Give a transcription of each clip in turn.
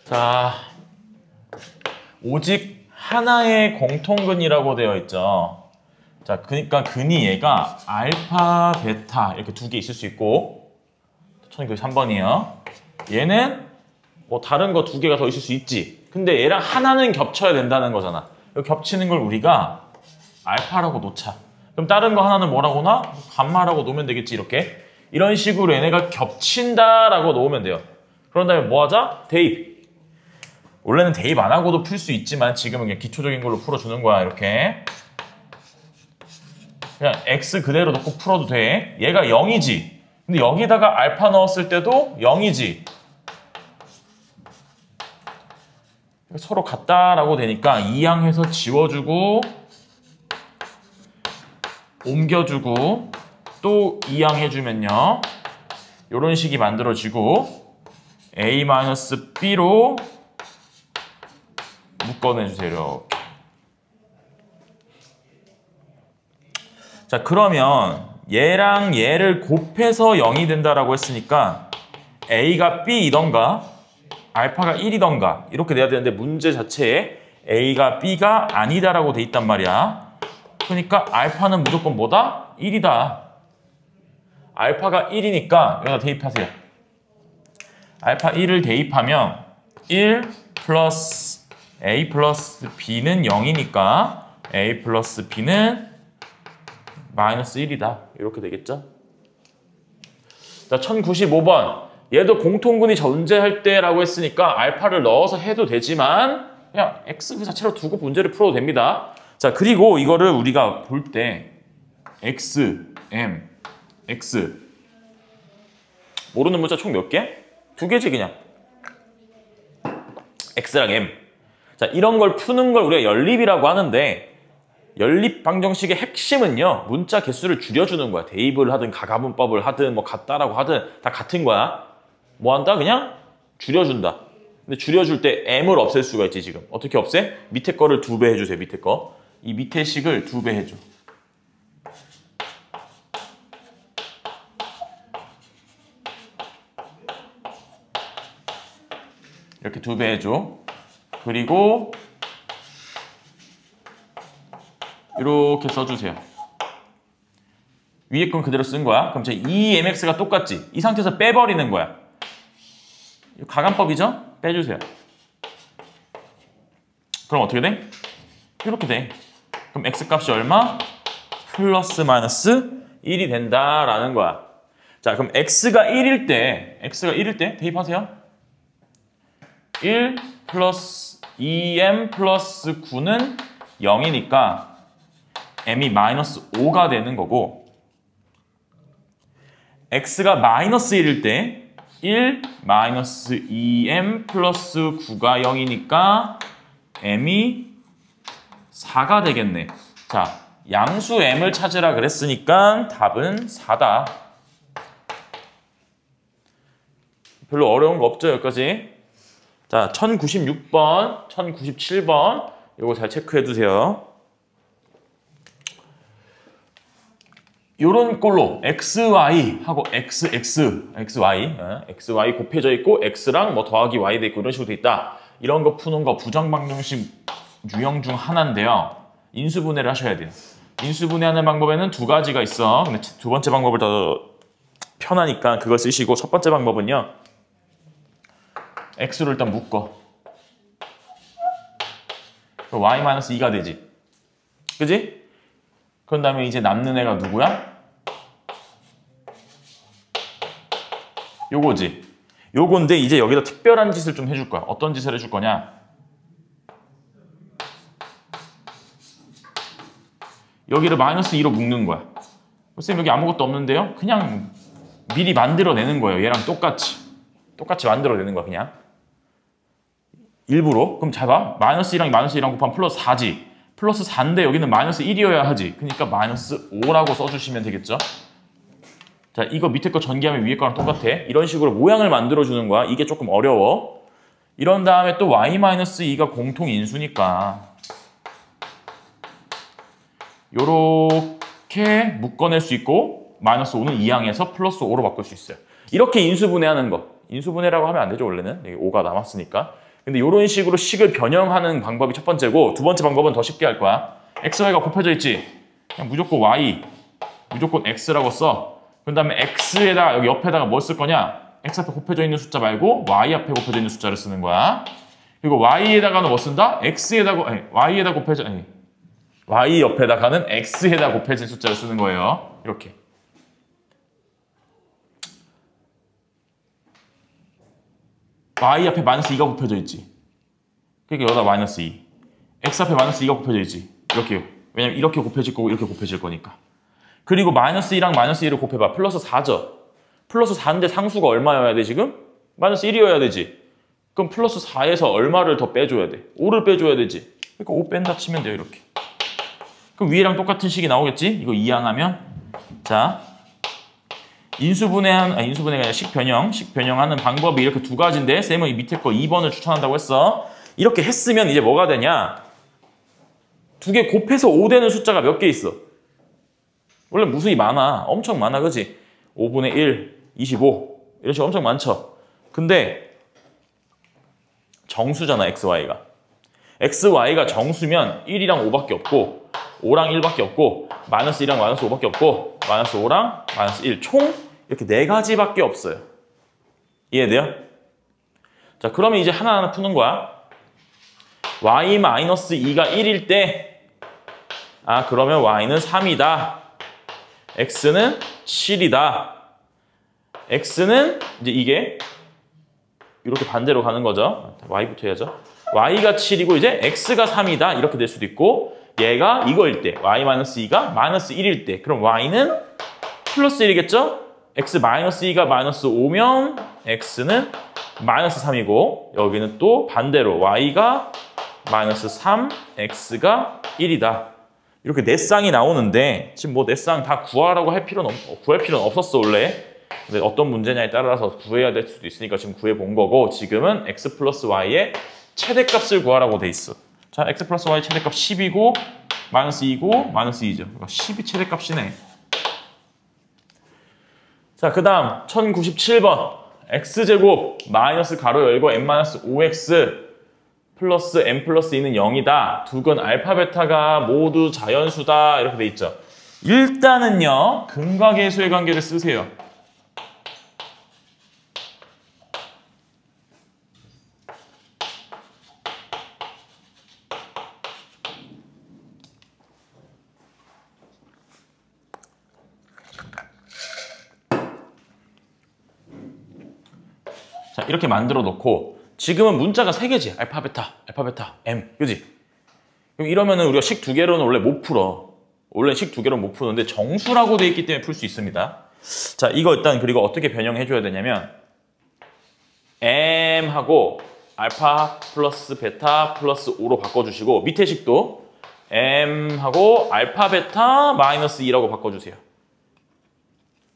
자, 오직 하나의 공통근이라고 되어 있죠. 자, 그러니까 근이 얘가 알파, 베타 이렇게 두 개 있을 수 있고 1093번이에요. 얘는 뭐 다른 거 두 개가 더 있을 수 있지. 근데 얘랑 하나는 겹쳐야 된다는 거잖아. 겹치는 걸 우리가 알파라고 놓자. 그럼 다른 거 하나는 뭐라고나? 감마라고 놓으면 되겠지, 이렇게. 이런 식으로 얘네가 겹친다라고 놓으면 돼요. 그런 다음에 뭐 하자? 대입. 원래는 대입 안 하고도 풀 수 있지만 지금은 그냥 기초적인 걸로 풀어주는 거야, 이렇게. 그냥 x 그대로 놓고 풀어도 돼. 얘가 0이지. 근데 여기다가 알파 넣었을 때도 0이지. 서로 같다라고 되니까 이항해서 지워주고 옮겨주고 또 이항해주면요. 이런 식이 만들어지고 a-b로 묶어내주세요. 이렇게. 자, 그러면 얘랑 얘를 곱해서 0이 된다라고 했으니까 a가 b이던가 알파가 1이던가 이렇게 돼야 되는데 문제 자체에 a가 b가 아니다라고 돼 있단 말이야. 그러니까 알파는 무조건 뭐다? 1이다. 알파가 1이니까 여기다 대입하세요. 알파 1을 대입하면 1 플러스 a 플러스 b는 0이니까 a 플러스 b는 마이너스 1이다. 이렇게 되겠죠? 자, 1095번. 얘도 공통근이 존재할 때라고 했으니까 알파를 넣어서 해도 되지만 그냥 x 그 자체로 두고 문제를 풀어도 됩니다. 자, 그리고 이거를 우리가 볼 때 x, m, x 모르는 문자 총 몇 개? 두 개지 그냥. x랑 m. 자, 이런 걸 푸는 걸 우리가 연립이라고 하는데 연립 방정식의 핵심은요. 문자 개수를 줄여주는 거야. 대입을 하든 가가분법을 하든 뭐 같다라고 하든 다 같은 거야. 뭐 한다? 그냥 줄여준다. 근데 줄여줄 때 m을 없앨 수가 있지 지금. 어떻게 없애? 밑에 거를 2배 해주세요. 밑에 거. 이 밑에 식을 2배 해줘. 이렇게 2배 해줘. 그리고 이렇게 써주세요. 위에 건 그대로 쓴 거야. 그럼 제 2mx가 똑같지? 이 상태에서 빼버리는 거야. 가간법이죠? 빼주세요. 그럼 어떻게 돼? 이렇게 돼. 그럼 x값이 얼마? 플러스 마이너스 1이 된다라는 거야. 자, 그럼 x가 1일 때 대입하세요. 1 플러스 2m 플러스 9는 0이니까 m이 마이너스 5가 되는 거고 x가 마이너스 1일 때 1 마이너스 2m 플러스 9가 0이니까 m이 4가 되겠네. 자, 양수 m을 찾으라 그랬으니까 답은 4다. 별로 어려운 거 없죠, 여기까지? 자, 1096번, 1097번 이거 잘 체크해 두세요. 요런 꼴로 xy 하고 xy 곱해져 있고 x랑 뭐 더하기 y 돼 있고 이런 식으로 돼 있다. 이런 거 푸는 거 부정방정식 유형 중 하나인데요. 인수분해를 하셔야 돼요. 인수분해하는 방법에는 두 가지가 있어. 근데 두 번째 방법을 더 편하니까 그걸 쓰시고 첫 번째 방법은요. x로 일단 묶어. y-2가 되지. 그지? 그런 다음에 이제 남는 애가 누구야? 요거지. 요건데 이제 여기다 특별한 짓을 좀 해줄 거야. 어떤 짓을 해줄 거냐? 여기를 마이너스 2로 묶는 거야. 선생님 여기 아무것도 없는데요? 그냥 미리 만들어내는 거예요. 얘랑 똑같이 만들어내는 거야 그냥. 일부러. 그럼 잘 봐. 마이너스 2랑 마이너스 2랑 곱하면 플러스 4지. 플러스 4인데 여기는 마이너스 1이어야 하지. 그러니까 마이너스 5라고 써주시면 되겠죠. 자, 이거 밑에 거 전개하면 위에 거랑 똑같아. 이런 식으로 모양을 만들어주는 거야. 이게 조금 어려워. 이런 다음에 또 y-2가 공통인수니까 요렇게 묶어낼 수 있고 마이너스 5는 이항해서 플러스 5로 바꿀 수 있어요. 이렇게 인수분해하는 거. 인수분해라고 하면 안 되죠, 원래는. 여기 5가 남았으니까. 근데 이런 식으로 식을 변형하는 방법이 첫 번째고, 두 번째 방법은 더 쉽게 할 거야. x, y가 곱해져 있지? 그냥 무조건 y, 무조건 x라고 써. 그 다음에 x에다가 여기 옆에다가 뭘 쓸 거냐? x 앞에 곱해져 있는 숫자 말고 y 앞에 곱해져 있는 숫자를 쓰는 거야. 그리고 y에다가는 뭐 쓴다? y에다 곱해져, y 옆에다가는 x에다 곱해진 숫자를 쓰는 거예요. 이렇게. y 앞에 마이너스 2가 곱해져 있지. 그러니까 여기다 마이너스 2. x 앞에 마이너스 2가 곱해져 있지. 이렇게요. 왜냐면 이렇게 곱해질 거고 이렇게 곱해질 거니까. 그리고 마이너스 2랑 마이너스 2를 곱해봐. 플러스 4죠. 플러스 4인데 상수가 얼마여야 돼 지금? 마이너스 1이어야 되지. 그럼 플러스 4에서 얼마를 더 빼줘야 돼? 5를 빼줘야 되지. 그러니까 5 뺀다 치면 돼요. 이렇게. 그럼 위에랑 똑같은 식이 나오겠지? 이거 이항하면. 자, 인수분해가 아니라 식변형하는 방법이 이렇게 두 가지인데 쌤은 이 밑에 거 2번을 추천한다고 했어. 이렇게 했으면 이제 뭐가 되냐? 두 개 곱해서 5 되는 숫자가 몇 개 있어? 원래 무수히 많아. 엄청 많아, 그지? 5분의 1, 25 이런 식으로 엄청 많죠. 근데 정수잖아, xy가. xy가 정수면 1이랑 5밖에 없고 5랑 1밖에 없고 마이너스 1이랑 마이너스 5밖에 없고 마이너스 5랑 마이너스 1 총 이렇게 네 가지밖에 없어요. 이해돼요? 자, 그러면 이제 하나하나 푸는 거야. y-2가 1일 때 그러면 y는 3이다. x는 7이다. x는 이제 이게 이렇게 반대로 가는 거죠. y부터 해야죠. y가 7이고 이제 x가 3이다. 이렇게 될 수도 있고 얘가 이거일 때 y-2가 마이너스 1일 때 그럼 y는 플러스 1이겠죠? x-2가 마이너스 5면 x는 마이너스 3이고 여기는 또 반대로 y가 마이너스 3, x가 1이다. 이렇게 네 쌍이 나오는데 지금 뭐 네 쌍 다 구하라고 구할 필요는 없었어 원래. 근데 어떤 문제냐에 따라서 구해야 될 수도 있으니까 지금 구해본 거고 지금은 x 플러스 y의 최대값을 구하라고 돼 있어. 자, x 플러스 y 최대값 10이고 마이너스 2고 마이너스 2죠. 그러니까 10이 최대값이네. 자, 그 다음 1097번 x제곱 마이너스 가로 열고 n-5x 플러스 n 플러스 2는 0이다. 두 건 알파 베타가 모두 자연수다. 이렇게 돼 있죠. 일단은요. 근과계수의 관계를 쓰세요. 자, 이렇게 만들어 놓고 지금은 문자가 3개지. 알파, 베타, m. 그지? 그럼 이러면은 우리가 식 2개로는 원래 못 풀어. 원래 식 2개로는 못 푸는데 정수라고 돼 있기 때문에 풀 수 있습니다. 자, 이거 일단 그리고 어떻게 변형해 줘야 되냐면 m하고 알파 플러스 베타 플러스 5로 바꿔주시고 밑에 식도 m하고 알파 베타 마이너스 2라고 바꿔주세요.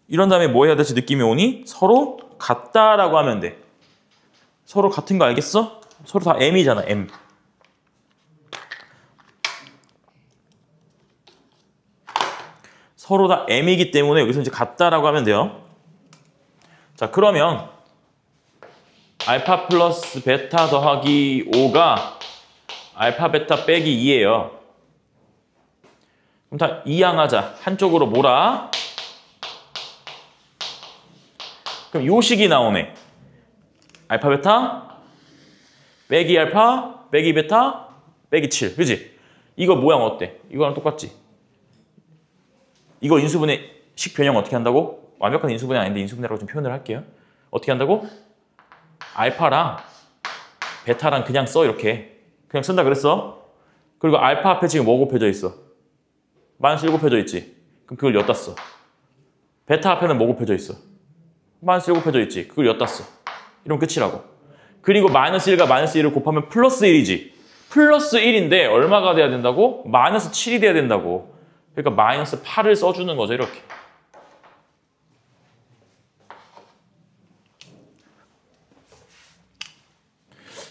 이런 다음에 뭐 해야 될지 느낌이 오니 서로 같다라고 하면 돼. 서로 같은 거 알겠어? 서로 다 m이잖아, m. 서로 다 m이기 때문에 여기서 이제 같다라고 하면 돼요. 자, 그러면 알파 플러스 베타 더하기 5가 알파 베타 빼기 2예요. 그럼 다 이항하자. 한쪽으로 몰아. 그럼 요 식이 나오네. 알파 베타 빼기 알파 빼기 베타 빼기 7. 그지? 이거 모양 어때? 이거랑 똑같지? 이거 인수분해 식 변형 어떻게 한다고? 완벽한 인수분해 아닌데 인수분해라고 좀 표현을 할게요. 어떻게 한다고? 알파랑 베타랑 그냥 써. 이렇게 그냥 쓴다 그랬어. 그리고 알파 앞에 지금 뭐 곱해져 있어? 마이너스 1 곱해져 있지. 그럼 그걸 엿다 써. 베타 앞에는 뭐 곱해져 있어? 마이너스 1 곱해져 있지. 그걸 엿다 써. 이러면 끝이라고. 그리고 마이너스 1과 마이너스 1을 곱하면 플러스 1이지. 플러스 1인데 얼마가 돼야 된다고? 마이너스 7이 돼야 된다고. 그러니까 마이너스 8을 써주는 거죠. 이렇게.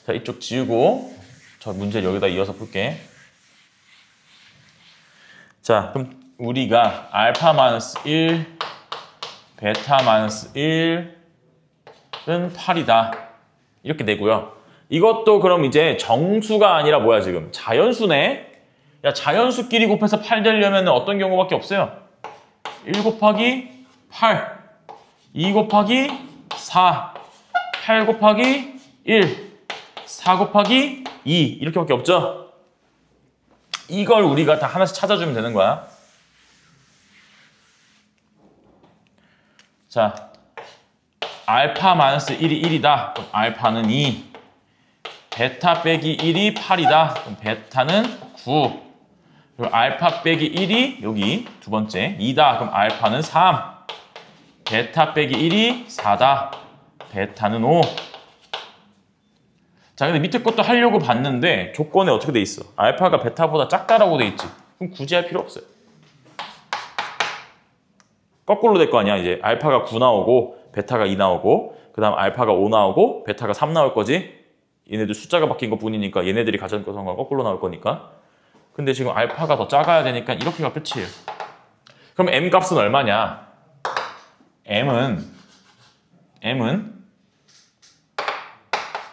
자, 이쪽 지우고 저 문제를 여기다 이어서 풀게. 자, 그럼 우리가 알파 마이너스 1, 베타 마이너스 1은 8이다. 이렇게 되고요. 이것도 그럼 이제 정수가 아니라 뭐야 지금? 자연수네? 야, 자연수끼리 곱해서 8 되려면 어떤 경우밖에 없어요? 1 곱하기 8, 2 곱하기 4, 8 곱하기 1, 4 곱하기 2 이렇게밖에 없죠? 이걸 우리가 다 하나씩 찾아주면 되는 거야. 자, 알파 마이너스 1이 1이다. 그럼 알파는 2. 베타 빼기 1이 8이다. 그럼 베타는 9. 그리고 알파 빼기 1이 여기 두 번째 2다. 그럼 알파는 3. 베타 빼기 1이 4다. 베타는 5. 자, 근데 밑에 것도 하려고 봤는데 조건에 어떻게 돼 있어? 알파가 베타보다 작다라고 돼 있지. 그럼 굳이 할 필요 없어요. 거꾸로 될 거 아니야. 이제 알파가 9 나오고 베타가 2 나오고 그 다음 알파가 5 나오고 베타가 3 나올 거지. 얘네들 숫자가 바뀐 것 뿐이니까 얘네들이 가진 것과 거꾸로 나올 거니까. 근데 지금 알파가 더 작아야 되니까 이렇게가 끝이에요. 그럼 m 값은 얼마냐? m은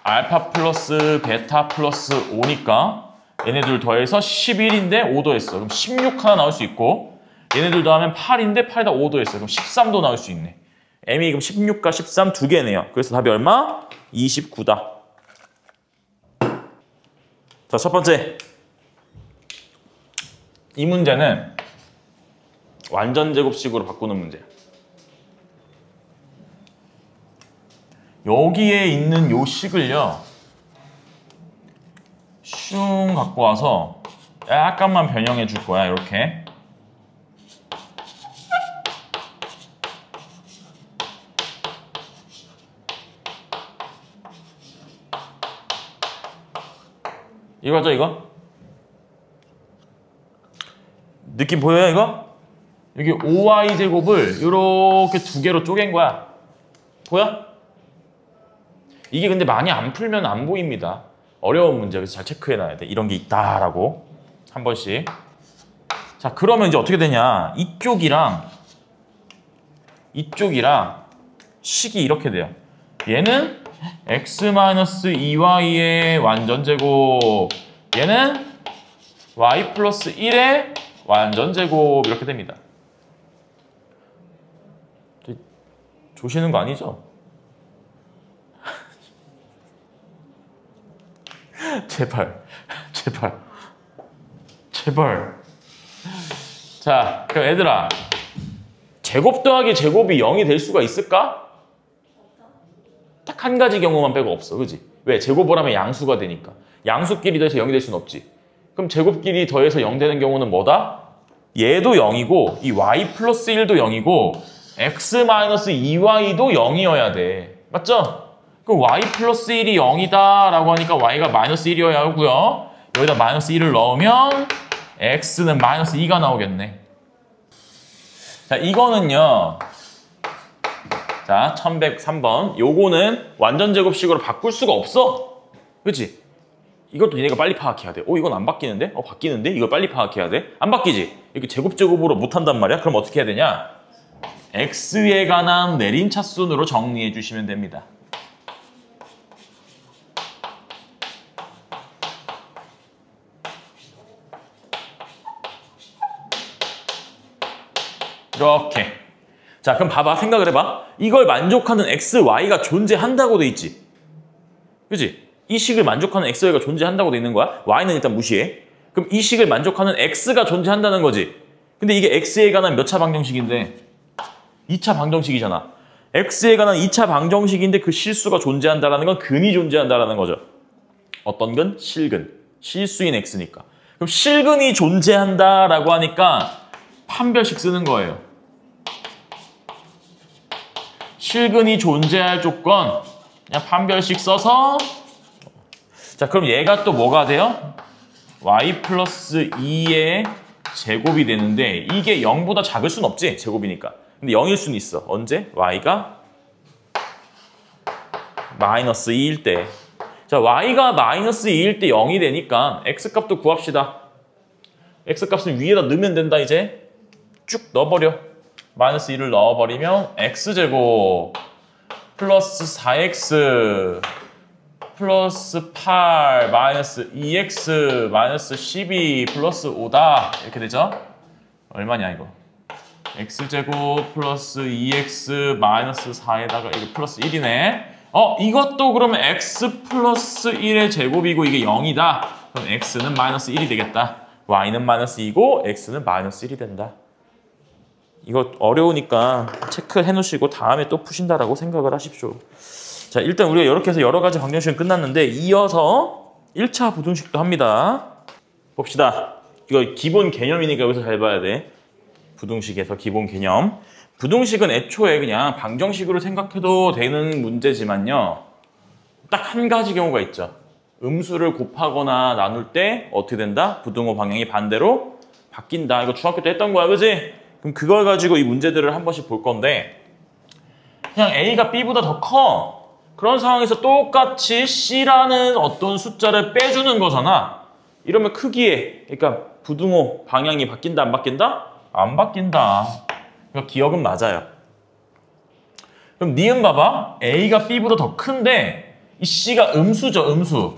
알파 플러스 베타 플러스 5니까 얘네들 더해서 11인데 5도 했어. 그럼 16 하나 나올 수 있고 얘네들 더하면 8인데 8에다 5도 했어. 그럼 13도 나올 수 있네. m이 그럼 16과 13 두 개네요. 그래서 답이 얼마? 29다. 자, 첫 번째. 이 문제는 완전 제곱식으로 바꾸는 문제야. 여기에 있는 요 식을요 슝 갖고 와서 약간만 변형해 줄 거야. 이렇게 이거죠, 이거? 느낌 보여요, 이거? 여기 5y제곱을 이렇게 두 개로 쪼갠 거야. 보여? 이게 근데 많이 안 풀면 안 보입니다. 어려운 문제, 그래서 잘 체크해놔야 돼. 이런 게 있다라고. 한 번씩. 자, 그러면 이제 어떻게 되냐. 이쪽이랑 식이 이렇게 돼요. 얘는 x-2y의 완전제곱, 얘는 y 플러스 1의 완전제곱 이렇게 됩니다. 조시는 거 아니죠? 제발. 자, 그럼 얘들아, 제곱 더하기 제곱이 0이 될 수가 있을까? 딱 한 가지 경우만 빼고 없어, 그지? 왜? 제곱을 하면 양수가 되니까. 양수끼리 더해서 0이 될 수는 없지. 그럼 제곱끼리 더해서 0 되는 경우는 뭐다? 얘도 0이고 이 y 플러스 1도 0이고 x-2y도 0이어야 돼. 맞죠? 그럼 y 플러스 1이 0이다 라고 하니까 y가 마이너스 1이어야 하고요. 여기다 마이너스 1을 넣으면 x는 마이너스 2가 나오겠네. 자, 이거는요. 자, 1103번. 요거는 완전제곱식으로 바꿀 수가 없어. 그치? 이것도 얘네가 빨리 파악해야 돼. 이건 안 바뀌는데? 바뀌는데? 이걸 빨리 파악해야 돼. 안 바뀌지? 이렇게 제곱제곱으로 못한단 말이야? 그럼 어떻게 해야 되냐? x에 관한 내림차순으로 정리해 주시면 됩니다. 이렇게. 자, 그럼 봐봐. 생각을 해봐. 이걸 만족하는 x, y가 존재한다고 돼 있지. 그치? 이 식을 만족하는 x, y가 존재한다고 돼 있는 거야. y는 일단 무시해. 그럼 이 식을 만족하는 x가 존재한다는 거지. 근데 이게 x에 관한 몇 차 방정식인데? 2차 방정식이잖아. x에 관한 2차 방정식인데 그 실수가 존재한다는 건 근이 존재한다는 거죠. 어떤 근? 실근. 실수인 x니까. 그럼 실근이 존재한다라고 하니까 판별식 쓰는 거예요. 실근이 존재할 조건 그냥 판별식 써서. 자, 그럼 얘가 또 뭐가 돼요? y 플러스 2의 제곱이 되는데 이게 0보다 작을 순 없지, 제곱이니까. 근데 0일 수는 있어. 언제? y가 마이너스 2일 때. 자, y가 마이너스 2일 때 0이 되니까 x값도 구합시다. x값은 위에다 넣으면 된다. 이제 쭉 넣어버려. 마이너스 1을 넣어버리면 x제곱 플러스 4x 플러스 8 마이너스 2x 마이너스 12 플러스 5다. 이렇게 되죠? 얼마냐 이거? x제곱 플러스 2x 마이너스 4에다가 이게 플러스 1이네. 이것도 그러면 x 플러스 1의 제곱이고 이게 0이다. 그럼 x는 마이너스 1이 되겠다. y는 마이너스 2고 x는 마이너스 1이 된다. 이거 어려우니까 체크해 놓으시고 다음에 또 푸신다라고 생각을 하십시오. 자, 일단 우리가 이렇게 해서 여러 가지 방정식은 끝났는데 이어서 1차 부등식도 합니다. 봅시다. 이거 기본 개념이니까 여기서 잘 봐야 돼. 부등식에서 기본 개념. 부등식은 애초에 그냥 방정식으로 생각해도 되는 문제지만요. 딱 한 가지 경우가 있죠. 음수를 곱하거나 나눌 때 어떻게 된다? 부등호 방향이 반대로 바뀐다. 이거 중학교 때 했던 거야, 그지? 그럼 그걸 가지고 이 문제들을 한 번씩 볼 건데 그냥 A가 B보다 더 커. 그런 상황에서 똑같이 C라는 어떤 숫자를 빼주는 거잖아. 이러면 크기에, 그러니까 부등호 방향이 바뀐다, 안 바뀐다? 안 바뀐다. 그러니까 기억은 맞아요. 그럼 니은 봐봐. A가 B보다 더 큰데 이 C가 음수죠, 음수.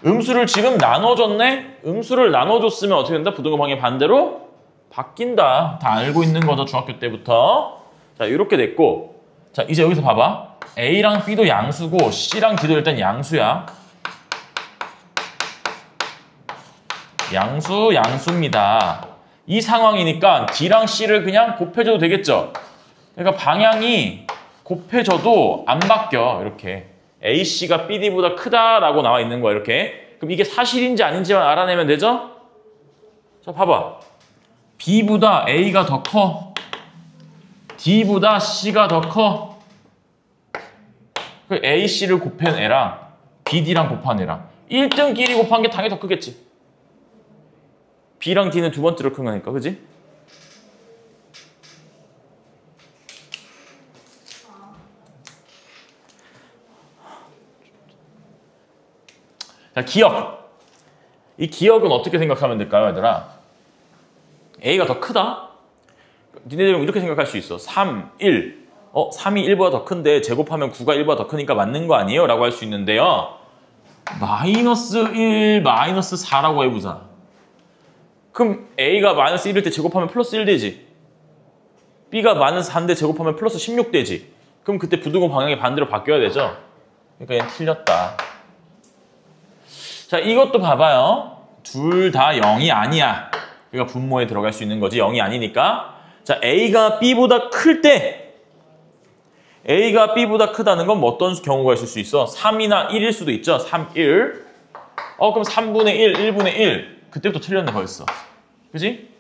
음수를 지금 나눠줬네? 음수를 나눠줬으면 어떻게 된다? 부등호 방향이 반대로 바뀐다. 다 알고 있는 거죠, 중학교 때부터. 자, 이렇게 됐고. 자, 이제 여기서 봐봐. A랑 B도 양수고 C랑 D도 일단 양수야. 양수입니다. 이 상황이니까 D랑 C를 그냥 곱해줘도 되겠죠? 그러니까 방향이 곱해져도 안 바뀌어, 이렇게. AC가 BD보다 크다라고 나와 있는 거야, 이렇게. 그럼 이게 사실인지 아닌지만 알아내면 되죠? 자, 봐봐. B보다 A가 더 커. D보다 C가 더 커. 그 AC를 곱한 애랑 BD랑 곱한 애랑 1등끼리 곱한 게 당연히 더 크겠지. B랑 D는 두 번째로 큰 거니까, 그지? 자, 기억. 이 기억은 어떻게 생각하면 될까요, 얘들아? A가 더 크다? 니네들은 이렇게 생각할 수 있어. 3, 1. 3이 1보다 더 큰데 제곱하면 9가 1보다 더 크니까 맞는 거 아니에요? 라고 할 수 있는데요. 마이너스 1, 마이너스 4라고 해보자. 그럼 A가 마이너스 1일 때 제곱하면 플러스 1 되지. B가 마이너스 4인데 제곱하면 플러스 16 되지. 그럼 그때 부등호 방향이 반대로 바뀌어야 되죠. 그러니까 얘는 틀렸다. 자, 이것도 봐봐요. 둘 다 0이 아니야. 그러니까 분모에 들어갈 수 있는 거지. 0이 아니니까. 자, A가 B보다 클 때 A가 B보다 크다는 건 뭐 어떤 경우가 있을 수 있어? 3이나 1일 수도 있죠. 3, 1. 그럼 3분의 1, 1분의 1. 그때부터 틀렸네, 벌써. 그지?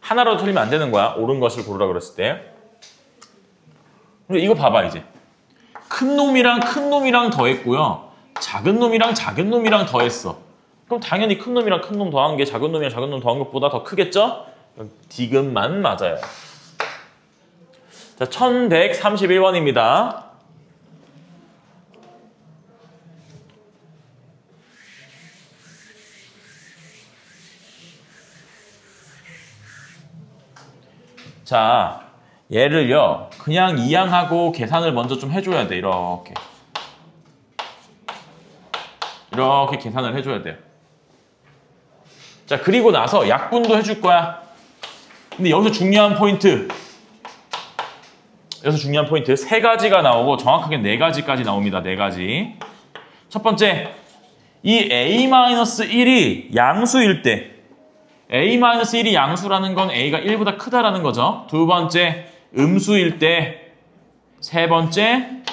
하나라도 틀리면 안 되는 거야. 옳은 것을 고르라 그랬을 때. 근데 이거 봐봐, 이제. 큰 놈이랑 더했고요. 작은 놈이랑 더했어. 그럼 당연히 큰 놈이랑 큰 놈 더한 게 작은 놈이랑 작은 놈 더한 것보다 더 크겠죠? 디귿만 맞아요. 자, 1131번입니다. 자, 얘를요, 그냥 이항하고 계산을 먼저 좀 해줘야 돼, 이렇게. 이렇게 계산을 해줘야 돼요. 자, 그리고 나서 약분도 해줄 거야. 근데 여기서 중요한 포인트. 세 가지가 나오고 정확하게 네 가지까지 나옵니다. 네 가지. 첫 번째, 이 A-1이 양수일 때 A-1이 양수라는 건 A가 1보다 크다라는 거죠. 두 번째, 음수일 때. 세 번째,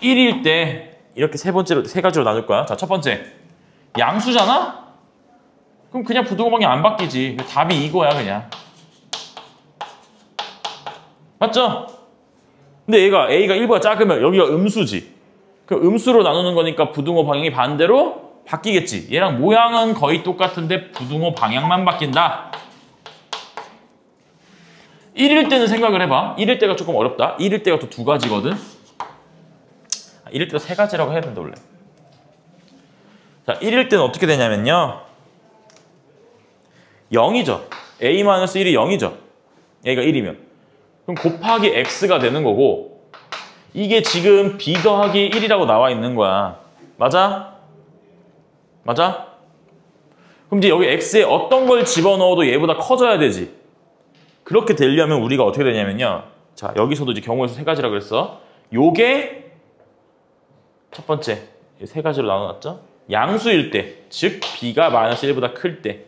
1일 때. 이렇게 세 가지로 나눌 거야. 자, 첫 번째, 양수잖아? 그럼 그냥 부등호 방향 안 바뀌지. 답이 이거야, 그냥. 맞죠? 근데 A가 1보다 작으면 여기가 음수지. 그럼 음수로 나누는 거니까 부등호 방향이 반대로 바뀌겠지. 얘랑 모양은 거의 똑같은데 부등호 방향만 바뀐다. 1일 때는 생각을 해봐. 1일 때가 조금 어렵다. 1일 때가 또 두 가지거든. 1일 때도 세 가지라고 해야 된다, 원래. 자, 1일 때는 어떻게 되냐면요. 0이죠. A-1이 0이죠. A가 1이면. 그럼 곱하기 X가 되는 거고, 이게 지금 b 더하기 1이라고 나와 있는 거야. 맞아? 맞아? 그럼 이제 여기 x에 어떤 걸 집어넣어도 얘보다 커져야 되지. 그렇게 되려면 우리가 어떻게 되냐면요. 자, 여기서도 이제 경우에서 세 가지라고 그랬어. 요게 첫 번째, 세 가지로 나눠놨죠? 양수일 때, 즉 b가 마이너스 1보다 클 때.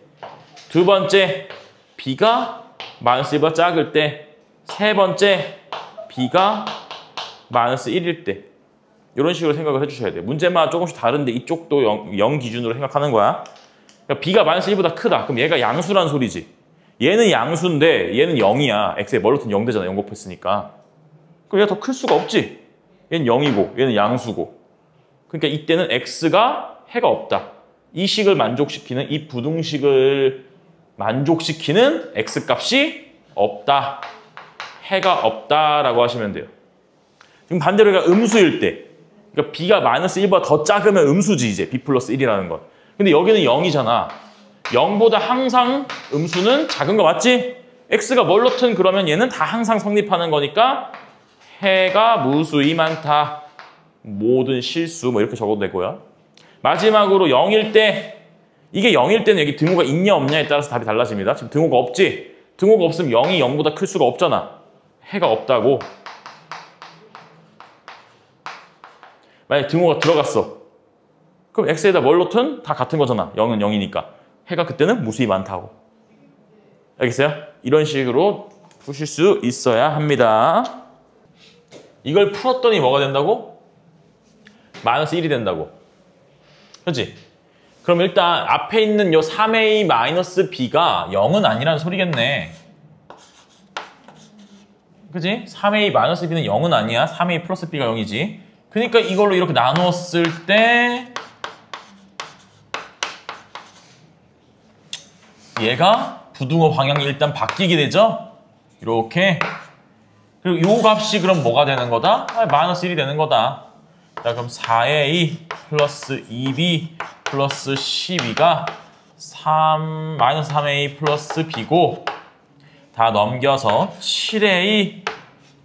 두 번째, b가 마이너스 1보다 작을 때. 세 번째, b가 마이너스 1일 때. 이런 식으로 생각을 해주셔야 돼요. 문제마다 조금씩 다른데 이쪽도 0 기준으로 생각하는 거야. 그러니까 b가 마이너스 1보다 크다. 그럼 얘가 양수란 소리지. 얘는 양수인데 얘는 0이야. x에 뭘 넣든 0 되잖아. 0 곱했으니까. 그럼 얘가 더 클 수가 없지. 얘는 0이고 얘는 양수고. 그러니까 이때는 x가 해가 없다. 이 식을 만족시키는, 이 부등식을 만족시키는 x값이 없다. 해가 없다라고 하시면 돼요. 지금 반대로 얘가 음수일 때, 그러니까 b가 마이너스 1보다 더 작으면 음수지 이제 b 플러스 1이라는 건. 근데 여기는 0이잖아. 0보다 항상 음수는 작은 거 맞지? x가 뭘 넣든 그러면 얘는 다 항상 성립하는 거니까 해가 무수히 많다. 모든 실수 뭐 이렇게 적어도 되고요. 마지막으로 0일 때, 이게 0일 때는 여기 등호가 있냐 없냐에 따라서 답이 달라집니다. 지금 등호가 없지? 등호가 없으면 0이 0보다 클 수가 없잖아. 해가 없다고. 만약에 등호가 들어갔어. 그럼 x에다 뭘 넣든 다 같은 거잖아. 0은 0이니까. 해가 그때는 무수히 많다고. 알겠어요? 이런 식으로 푸실 수 있어야 합니다. 이걸 풀었더니 뭐가 된다고? 마이너스 1이 된다고. 그렇지? 그럼 일단 앞에 있는 요 3a 마이너스 b가 0은 아니라는 소리겠네. 그치? 3a 마이너스 b는 0은 아니야. 3a 플러스 b가 0이지. 그러니까 이걸로 이렇게 나누었을 때 얘가 부등호 방향이 일단 바뀌게 되죠? 이렇게. 그리고 요 값이 그럼 뭐가 되는 거다? 마이너스 1이 되는 거다. 자, 그럼 4a 플러스 2b 플러스 12가 마이너스 3a 플러스 b고, 다 넘겨서 7a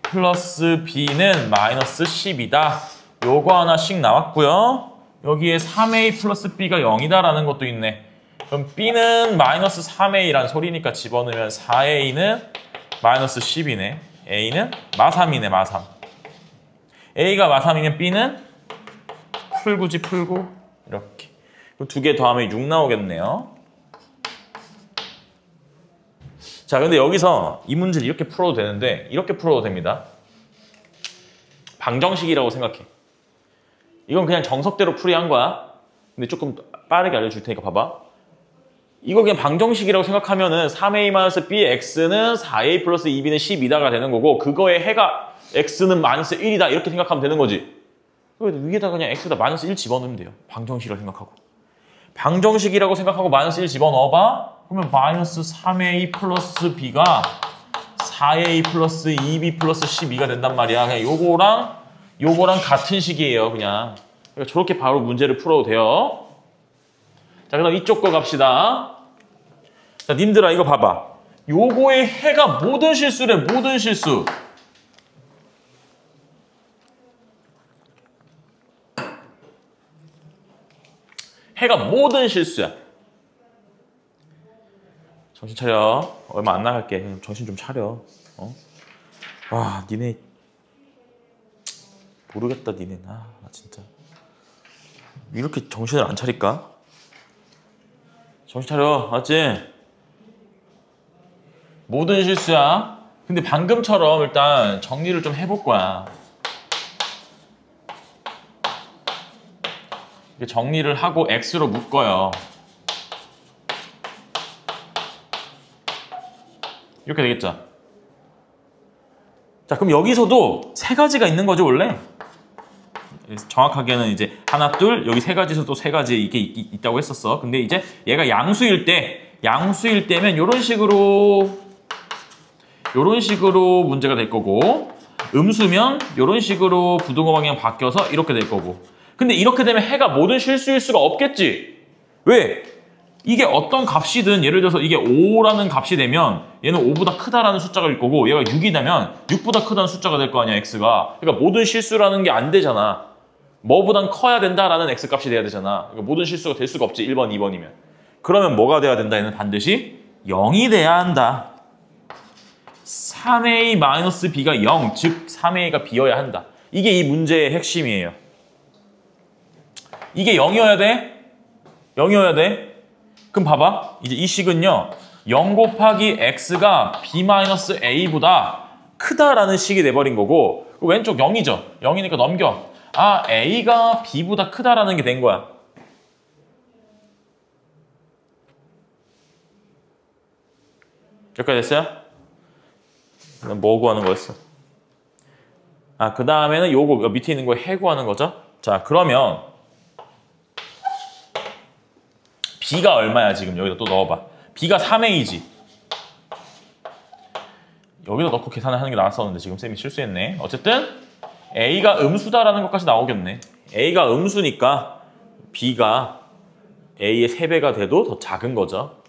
플러스 b는 마이너스 10이다. 요거 하나씩 나왔고요. 여기에 3a 플러스 b가 0이다라는 것도 있네. 그럼 b는 마이너스 3a라는 소리니까 집어넣으면 4a는 마이너스 10이네. a는 마3이네, 마3. a가 마3이면 b는 풀고지 풀고 이렇게. 그럼 두 개 더하면 6 나오겠네요. 자, 근데 여기서 이 문제를 이렇게 풀어도 되는데 이렇게 풀어도 됩니다. 방정식이라고 생각해. 이건 그냥 정석대로 풀이한 거야. 근데 조금 빠르게 알려줄 테니까 봐봐. 이거 그냥 방정식이라고 생각하면은 3a-b x는 4a 플러스 2b는 12다가 되는 거고, 그거의 해가 x는 마이너스 1이다 이렇게 생각하면 되는 거지. 위에다 그냥 x에다 마이너스 1 집어넣으면 돼요. 방정식이라고 생각하고. 방정식이라고 생각하고 마이너스 1 집어넣어봐. 그러면 마이너스 3a 플러스 b가 4a 플러스 2b 플러스 12가 된단 말이야. 그냥 요거랑 같은 식이에요. 그냥. 그러니까 저렇게 바로 문제를 풀어도 돼요. 자, 그럼 이쪽 거 갑시다. 자, 님들아 이거 봐봐. 요거의 해가 모든 실수래. 모든 실수. 해가 모든 실수야. 정신 차려. 얼마 안 나갈게. 정신 좀 차려. 와, 니네 모르겠다. 니네. 나 진짜 이렇게 정신을 안 차릴까? 정신 차려. 맞지? 모든 실수야. 근데 방금처럼 일단 정리를 좀 해볼 거야. 정리를 하고 x로 묶어요. 이렇게 되겠죠? 자, 그럼 여기서도 세 가지가 있는 거죠, 원래? 정확하게는 이제 하나, 둘, 여기 세 가지에서 또 세 가지 이게 있다고 했었어. 근데 이제 얘가 양수일 때면 이런 식으로 문제가 될 거고, 음수면 이런 식으로 부등호 방향 바뀌어서 이렇게 될 거고. 근데 이렇게 되면 해가 모든 실수일 수가 없겠지. 왜? 이게 어떤 값이든 예를 들어서 이게 5라는 값이 되면 얘는 5보다 크다라는 숫자가 될 거고 얘가 6이 되면 6보다 크다는 숫자가 될 거 아니야, x가. 그러니까 모든 실수라는 게 안 되잖아. 뭐보단 커야 된다라는 x값이 돼야 되잖아. 그러니까 모든 실수가 될 수가 없지, 1번, 2번이면. 그러면 뭐가 돼야 된다? 얘는 반드시 0이 돼야 한다. 3a-b가 0, 즉 3a가 b여야 한다. 이게 이 문제의 핵심이에요. 이게 0이어야 돼? 0이어야 돼? 그럼 봐봐. 이제 이 식은요. 0 곱하기 x가 b-a보다 크다라는 식이 돼버린 거고 왼쪽 0이죠. 0이니까 넘겨. 아, a가 b보다 크다라는 게 된 거야. 여기까지 됐어요? 뭐 구하는 거였어? 아, 그 다음에는 요거 밑에 있는 거 해구하는 거죠? 자, 그러면 b가 얼마야 지금? 여기다 또 넣어봐. b가 3a지. 여기다 넣고 계산을 하는 게 나았었는데 지금 쌤이 실수했네. 어쨌든 a가 음수다라는 것까지 나오겠네. a가 음수니까 b가 a의 3배가 돼도 더 작은 거죠.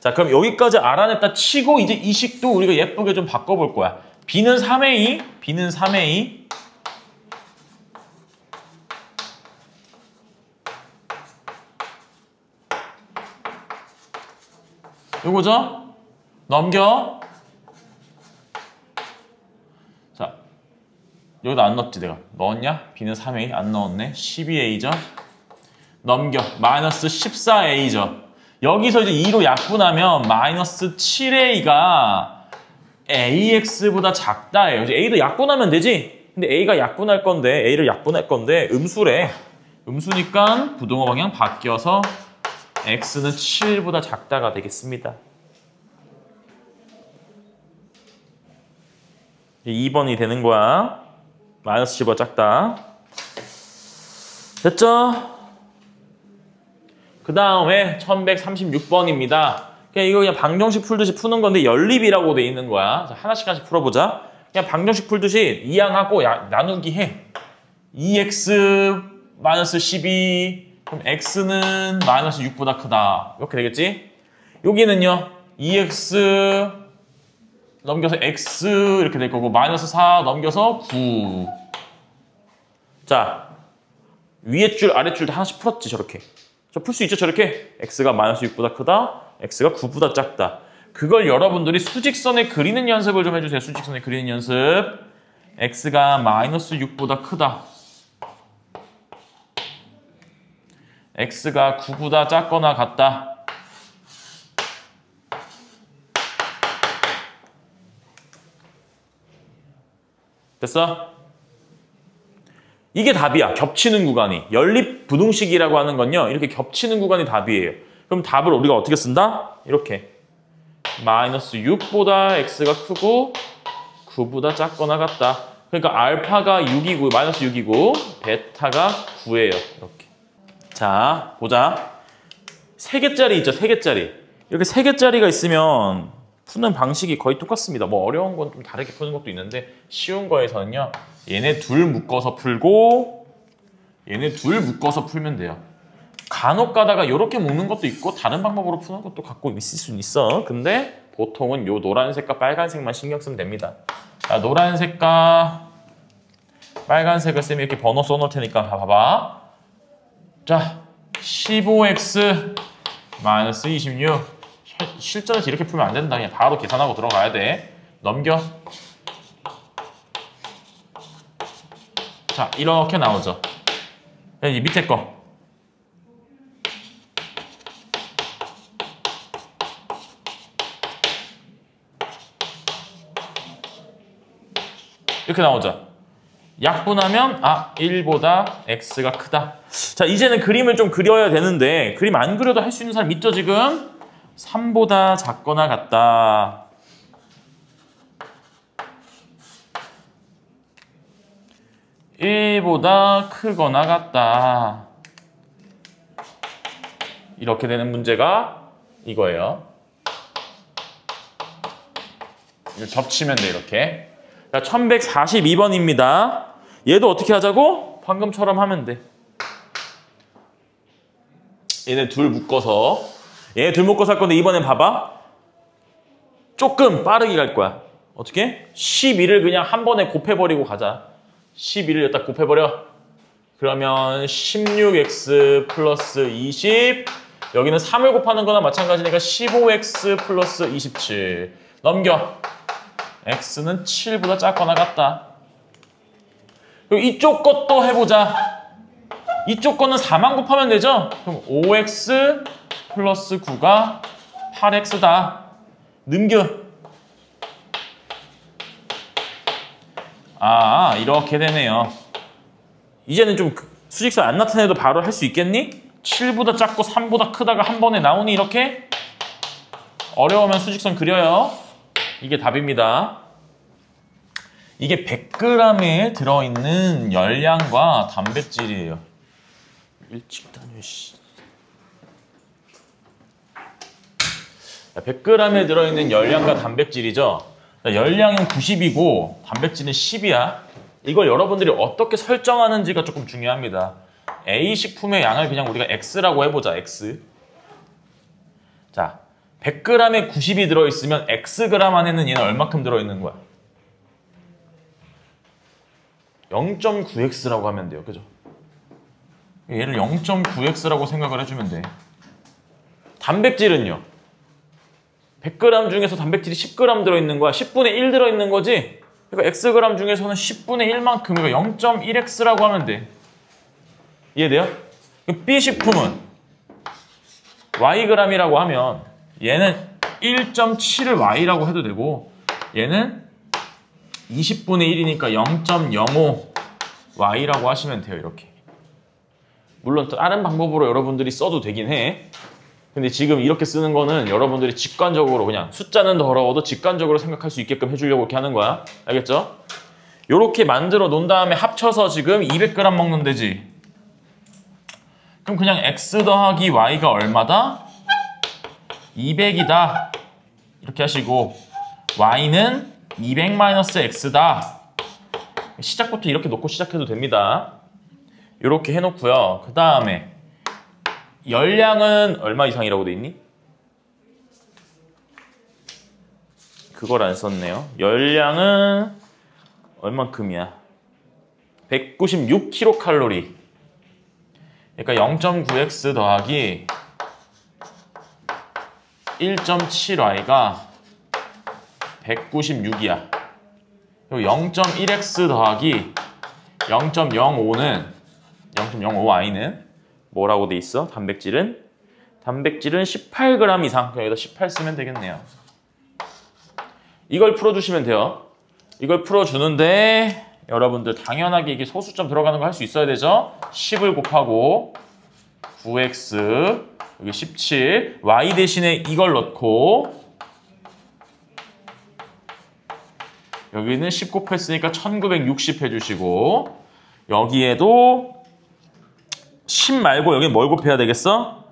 자, 그럼 여기까지 알아냈다 치고 이제 이 식도 우리가 예쁘게 좀 바꿔볼 거야. b는 3a, b는 3a. 요거죠? 넘겨. 자, 여기다 안 넣었지 내가. 넣었냐? b는 3a, 안 넣었네. 12a죠? 넘겨. 마이너스 14a죠? 여기서 이제 2로 약분하면 마이너스 7a가 ax보다 작다예요. 이제 a도 약분하면 되지? 근데 a가 약분할 건데, a를 약분할 건데 음수래. 음수니까 부동호 방향 바뀌어서 x는 7보다 작다가 되겠습니다. 2번이 되는 거야. 마이너스 7보다 작다. 됐죠? 그 다음에 1136번입니다. 이거 그냥 방정식 풀듯이 푸는 건데 연립이라고 돼 있는 거야. 자, 하나씩 풀어보자. 그냥 방정식 풀듯이 이항하고 나누기 해. 2x-12 그럼 x는 마이너스 6보다 크다. 이렇게 되겠지? 여기는요. 2x 넘겨서 x 이렇게 될 거고 마이너스 4 넘겨서 9. 자, 위에 줄 아래 줄 다 하나씩 풀었지 저렇게. 풀 수 있죠 저렇게. x가 마이너스 6보다 크다. x가 9보다 작다. 그걸 여러분들이 수직선에 그리는 연습을 좀 해주세요. 수직선에 그리는 연습. x가 마이너스 6보다 크다. x가 9보다 작거나 같다. 됐어? 이게 답이야. 겹치는 구간이. 연립 부등식이라고 하는 건요. 이렇게 겹치는 구간이 답이에요. 그럼 답을 우리가 어떻게 쓴다? 이렇게. 마이너스 6보다 x가 크고 9보다 작거나 같다. 그러니까 알파가 6이고 마이너스 6이고 베타가 9예요. 이렇게. 자, 보자. 3개짜리 있죠? 3개짜리. 이렇게 3개짜리가 있으면 푸는 방식이 거의 똑같습니다. 뭐 어려운 건 좀 다르게 푸는 것도 있는데 쉬운 거에서는요. 얘네 둘 묶어서 풀고 얘네 둘 묶어서 풀면 돼요. 간혹 가다가 이렇게 묶는 것도 있고 다른 방법으로 푸는 것도 갖고 있을 수는 있어. 근데 보통은 요 노란색과 빨간색만 신경 쓰면 됩니다. 자, 노란색과 빨간색을 쌤이 이렇게 번호 써놓을 테니까 봐봐. 자, 15x 마이너스 26. 실전에서 이렇게 풀면 안 된다. 그냥 바로 계산하고 들어가야 돼. 넘겨. 자, 이렇게 나오죠. 이 밑에 거. 이렇게 나오죠. 약분하면 1보다 x가 크다. 자, 이제는 그림을 좀 그려야 되는데 그림 안 그려도 할 수 있는 사람 있죠 지금? 3보다 작거나 같다. (1보다) 크거나 같다. 이렇게 되는 문제가 이거예요. 이거 겹치면 돼 이렇게. 자, 1142번입니다. 얘도 어떻게 하자고? 방금처럼 하면 돼. 얘네 둘 묶어서 얘 둘 먹고 살 건데 이번엔 봐봐. 조금 빠르게 갈 거야. 어떻게? 12를 그냥 한 번에 곱해버리고 가자. 12를 여기다 곱해버려. 그러면 16x 플러스 20. 여기는 3을 곱하는 거나 마찬가지니까 15x 플러스 27. 넘겨. x는 7보다 작거나 같다. 그리고 이쪽 것도 해보자. 이쪽 거는 4만 곱하면 되죠? 그럼 5x 플러스 9가 8x다. 넘겨. 아, 이렇게 되네요. 이제는 좀 수직선 안 나타내도 바로 할 수 있겠니? 7보다 작고 3보다 크다가 한 번에 나오니 이렇게? 어려우면 수직선 그려요. 이게 답입니다. 이게 100g에 들어있는 열량과 단백질이에요. 일찍 다녀, 씨. 100g에 들어있는 열량과 단백질이죠. 열량은 90이고 단백질은 10이야. 이걸 여러분들이 어떻게 설정하는지가 조금 중요합니다. A 식품의 양을 그냥 우리가 X라고 해보자. X. 자, 100g에 90이 들어있으면 Xg 안에는 얘는 얼마큼 들어있는 거야? 0.9X라고 하면 돼요. 그죠? 얘를 0.9X라고 생각을 해주면 돼. 단백질은요? 100g 중에서 단백질이 10g 들어있는 거야. 10분의 1 들어있는 거지? 그러니까 Xg 중에서는 10분의 1만큼, 그러니까 0.1X라고 하면 돼. 이해돼요? B 식품은 Yg이라고 하면 얘는 1.7을 Y라고 해도 되고 얘는 20분의 1이니까 0.05Y라고 하시면 돼요. 이렇게. 물론 또 다른 방법으로 여러분들이 써도 되긴 해. 근데 지금 이렇게 쓰는 거는 여러분들이 직관적으로 그냥 숫자는 더러워도 직관적으로 생각할 수 있게끔 해주려고 이렇게 하는 거야. 알겠죠? 요렇게 만들어 놓은 다음에 합쳐서 지금 200g 먹는 데지. 그럼 그냥 x 더하기 y가 얼마다? 200이다. 이렇게 하시고 y는 200-x다. 시작부터 이렇게 놓고 시작해도 됩니다. 이렇게 해놓고요. 그 다음에 열량은 얼마 이상이라고 돼 있니? 그걸 안 썼네요. 열량은 얼만큼이야? 196kcal. 그러니까 0.9x 더하기 1.7y가 196이야. 그리고 0.1x 더하기 0.05는 0.05y는 뭐라고 돼 있어? 단백질은 18g 이상. 여기다 18 쓰면 되겠네요. 이걸 풀어주시면 돼요. 이걸 풀어주는데 여러분들 당연하게 이게 소수점 들어가는 거 할 수 있어야 되죠? 10을 곱하고 9x 여기 17 y 대신에 이걸 넣고 여기는 10 곱했으니까 1960 해주시고 여기에도 10 말고 여기 뭘 곱해야 되겠어?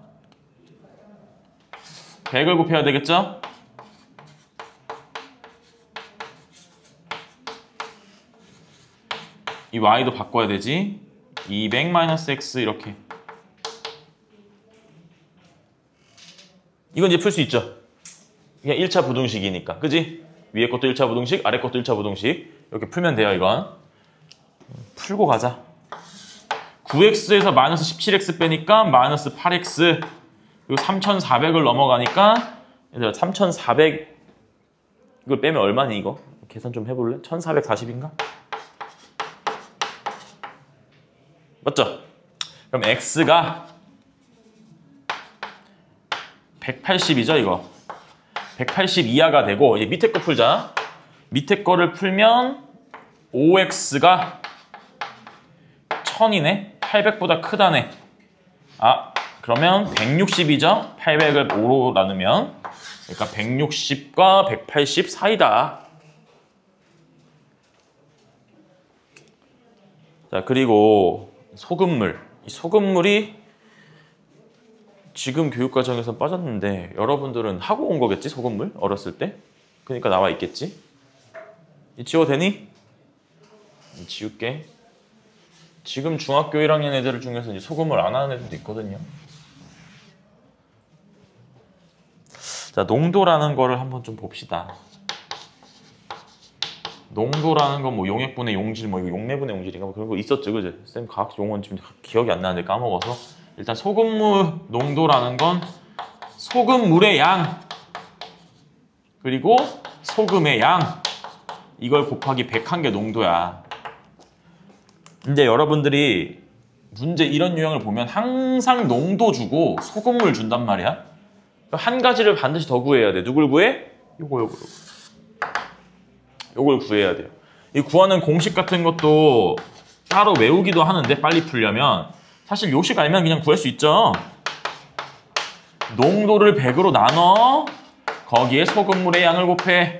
100을 곱해야 되겠죠? 이 y도 바꿔야 되지. 200-x 이렇게. 이건 이제 풀 수 있죠. 그냥 1차 부등식이니까. 그지? 위에 것도 1차 부등식, 아래 것도 1차 부등식. 이렇게 풀면 돼요, 이건. 풀고 가자. 9x에서 마이너스 17x 빼니까 마이너스 8x. 그리고 3400을 넘어가니까 3400 이걸 빼면 얼마니 이거? 계산 좀 해볼래? 1440인가? 맞죠? 그럼 x가 180이죠 이거. 180 이하가 되고 이제 밑에 거 풀자. 밑에 거를 풀면 5x가 1000이네. 800보다 크다네. 아 그러면 160이죠. 800을 5로 나누면 그러니까 160과 180 사이다. 자 그리고 소금물. 이 소금물이 지금 교육과정에서 빠졌는데 여러분들은 하고 온 거겠지? 소금물? 어렸을 때? 그러니까 나와 있겠지? 이 지워 되니? 지울게. 지금 중학교 1학년 애들 중에서 이제 소금물 안 하는 애들도 있거든요. 자, 농도라는 거를 한번 좀 봅시다. 농도라는 건 뭐 용액분의 용질, 뭐 이거 용내분의 용질인가 뭐 그런 거 있었죠, 그죠? 쌤 과학 용어는 지금 기억이 안 나는데 까먹어서. 일단 소금물 농도라는 건 소금물의 양 그리고 소금의 양 이걸 곱하기 100한 게 농도야. 근데 여러분들이 문제 이런 유형을 보면 항상 농도 주고 소금물 준단 말이야. 한 가지를 반드시 더 구해야 돼. 누굴 구해? 요걸 구해야 돼요. 이 구하는 공식 같은 것도 따로 외우기도 하는데 빨리 풀려면 사실 요식 알면 그냥 구할 수 있죠. 농도를 100으로 나눠 거기에 소금물의 양을 곱해.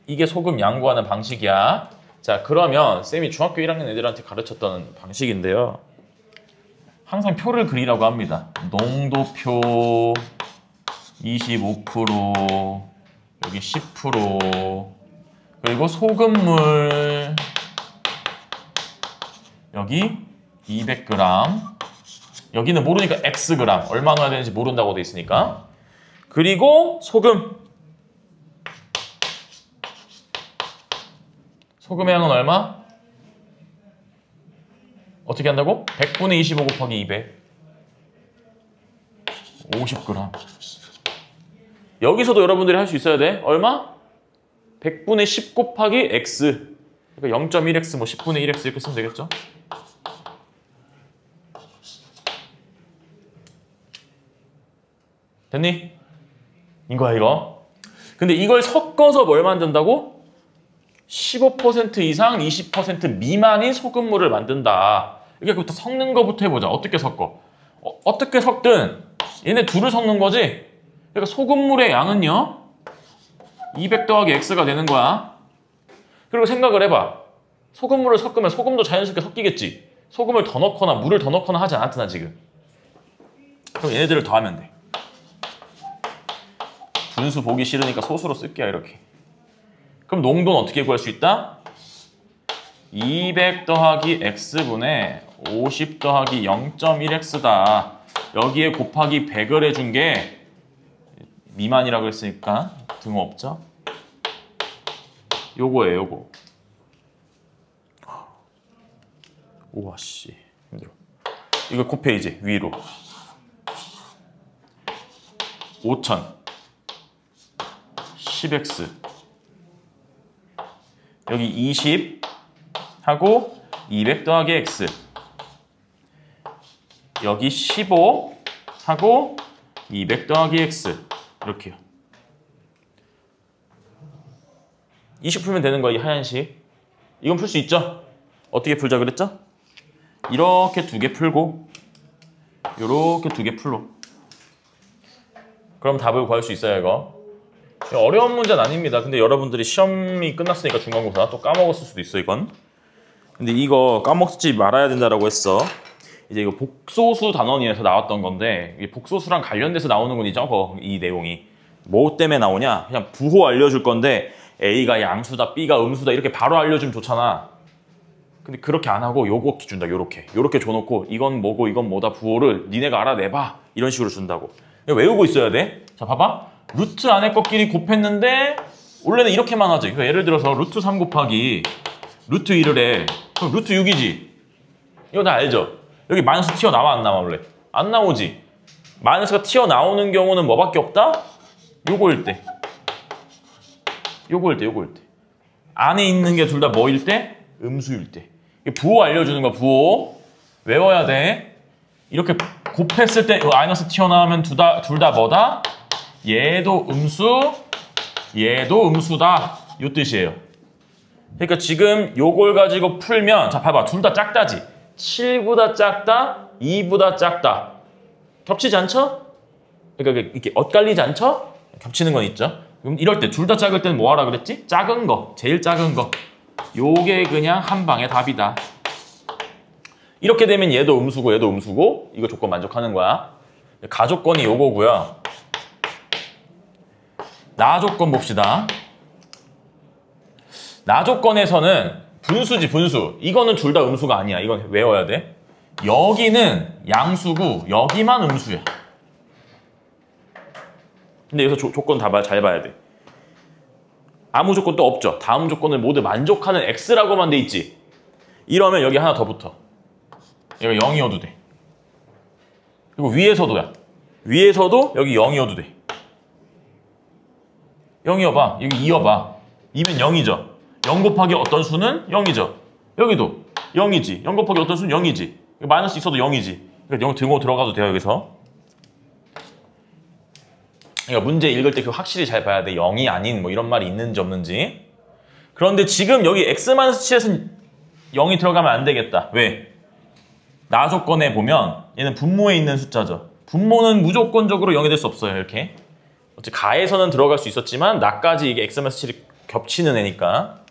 이게 소금 양 구하는 방식이야. 자, 그러면 쌤이 중학교 1학년 애들한테 가르쳤던 방식인데요. 항상 표를 그리라고 합니다. 농도표 25%, 여기 10%, 그리고 소금물 여기 200g, 여기는 모르니까 Xg, 얼마 넣어야 되는지 모른다고 돼 있으니까. 그리고 소금의 양은 얼마? 어떻게 한다고? 100분의 25 곱하기 200 50g. 여기서도 여러분들이 할 수 있어야 돼. 얼마? 100분의 10 곱하기 x. 그러니까 0.1x, 뭐 10분의 1x 이렇게 쓰면 되겠죠? 됐니? 이거야, 이거. 근데 이걸 섞어서 뭘 만든다고? 15% 이상 20% 미만인 소금물을 만든다. 이게 섞는 거부터 해보자. 어떻게 섞어? 어떻게 섞든 얘네 둘을 섞는 거지. 그러니까 소금물의 양은요 200 더하기 x가 되는 거야. 그리고 생각을 해봐. 소금물을 섞으면 소금도 자연스럽게 섞이겠지. 소금을 더 넣거나 물을 더 넣거나 하지 않았잖아 지금. 그럼 얘네들을 더하면 돼. 분수 보기 싫으니까 소수로 쓸게요 이렇게. 그럼 농도는 어떻게 구할 수 있다? 200 더하기 x분의 50 더하기 0.1x다. 여기에 곱하기 100을 해준 게 미만이라고 했으니까 등호 없죠? 요거예요, 요거. 우와, 씨. 힘들어. 이거 곱해, 이제, 위로. 5000. 10x. 여기 20 하고 200 더하기 x. 여기 15 하고 200 더하기 x. 이렇게요. 20 풀면 되는 거야, 이 하얀식. 이건 풀 수 있죠? 어떻게 풀자 그랬죠? 이렇게 두 개 풀고 요렇게 두 개 풀로. 그럼 답을 구할 수 있어요, 이거. 어려운 문제는 아닙니다. 근데 여러분들이 시험이 끝났으니까 중간고사 또 까먹었을 수도 있어, 이건. 근데 이거 까먹지 말아야 된다라고 했어. 이제 이거 복소수 단원위에서 나왔던 건데 이 복소수랑 관련돼서 나오는 건 이죠, 이 내용이. 뭐 때문에 나오냐? 그냥 부호 알려줄 건데 A가 양수다, B가 음수다 이렇게 바로 알려주면 좋잖아. 근데 그렇게 안 하고 요거 준다, 요렇게 줘놓고 이건 뭐고 이건 뭐다 부호를 니네가 알아내봐 이런 식으로 준다고. 외우고 있어야 돼. 자, 봐봐. 루트 안에 것끼리 곱했는데 원래는 이렇게만 하지. 그러니까 예를 들어서 루트 3 곱하기 루트 1을 해. 그럼 루트 6이지. 이거 다 알죠? 여기 마이너스 튀어나와 안 나와 원래? 안 나오지. 마이너스가 튀어나오는 경우는 뭐밖에 없다? 요거일 때. 안에 있는 게 둘 다 뭐일 때? 음수일 때. 부호 알려주는 거야, 부호. 외워야 돼. 이렇게 곱했을 때 마이너스 튀어나오면 둘 다 뭐다? 얘도 음수, 얘도 음수다. 요 뜻이에요. 그러니까 지금 요걸 가지고 풀면, 자, 봐봐. 둘 다 작다지. 7보다 작다, 2보다 작다. 겹치지 않죠? 그러니까 이렇게 엇갈리지 않죠? 겹치는 건 있죠. 그럼 이럴 때 둘 다 작을 때는 뭐 하라 그랬지? 작은 거, 제일 작은 거. 요게 그냥 한 방에 답이다. 이렇게 되면 얘도 음수고 얘도 음수고 이거 조건 만족하는 거야. 가조건이 요거고요. 나조건 봅시다. 나조건에서는 분수지, 분수. 이거는 둘 다 음수가 아니야. 이건 외워야 돼. 여기는 양수고 여기만 음수야. 근데 여기서 조건 다 잘 봐야 돼. 아무 조건도 없죠. 다음 조건을 모두 만족하는 x라고만 돼 있지. 이러면 여기 하나 더 붙어. 여기가 0이어도 돼. 그리고 위에서도야. 위에서도 여기 0이어도 돼. 0이어봐. 여기 2여봐. 2면 0이죠. 0 곱하기 어떤 수는 0이죠. 여기도 0이지. 0 곱하기 어떤 수는 0이지. 마이너스 있어도 0이지. 그러니까 0 등호 들어가도 돼요, 여기서. 그러니까 문제 읽을 때 그 확실히 잘 봐야 돼. 0이 아닌 뭐 이런 말이 있는지 없는지. 그런데 지금 여기 x-7에서는 0이 들어가면 안 되겠다. 왜? 나 조건에 보면 얘는 분모에 있는 숫자죠. 분모는 무조건적으로 0이 될 수 없어요. 이렇게. 어차피 가에서는 들어갈 수 있었지만 나까지 이게 x-7이 겹치는 애니까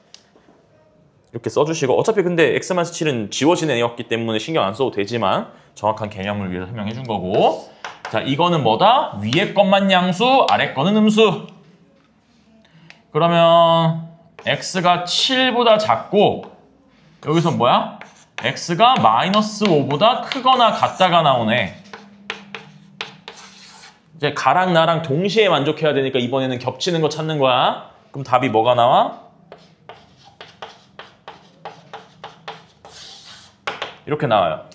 이렇게 써주시고, 어차피 근데 x-7은 지워진 애였기 때문에 신경 안 써도 되지만 정확한 개념을 위해서 설명해 준 거고, 자, 이거는 뭐다? 위에 것만 양수, 아래 거는 음수. 그러면 x가 7보다 작고 여기서 뭐야? x가 마이너스 5보다 크거나 같다가 나오네. 이제 가랑 나랑 동시에 만족해야 되니까 이번에는 겹치는 거 찾는 거야. 그럼 답이 뭐가 나와? 이렇게 나와요.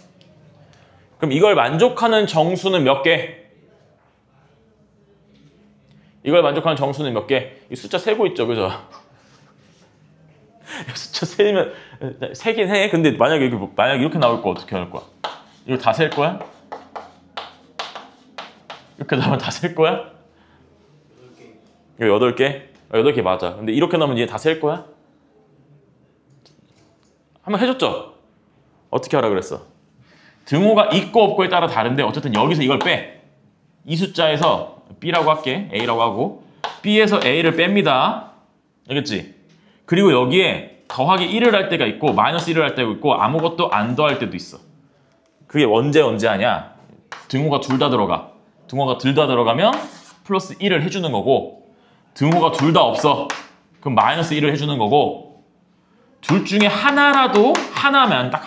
그럼 이걸 만족하는 정수는 몇 개? 이걸 만족하는 정수는 몇 개? 이 숫자 세고 있죠, 그죠? 숫자 세면 세긴 해. 근데 만약에 이렇게 나올 거 어떻게 할 거야? 이거 다 셀 거야? 이렇게 나오면 다 셀 거야? 8개. 이거 8개? 8개 맞아. 근데 이렇게 나오면 얘 다 셀 거야? 한번 해줬죠? 어떻게 하라 그랬어? 등호가 있고 없고에 따라 다른데 어쨌든 여기서 이걸 빼. 이 숫자에서 B라고 할게. A라고 하고 B에서 A를 뺍니다. 알겠지? 그리고 여기에 더하기 1을 할 때가 있고 마이너스 1을 할 때가 있고 아무것도 안 더할 때도 있어. 그게 언제 하냐? 등호가 둘 다 들어가. 등호가 둘 다 들어가면 플러스 1을 해주는 거고, 등호가 둘 다 없어. 그럼 마이너스 1을 해주는 거고, 둘 중에 하나라도, 하나면 딱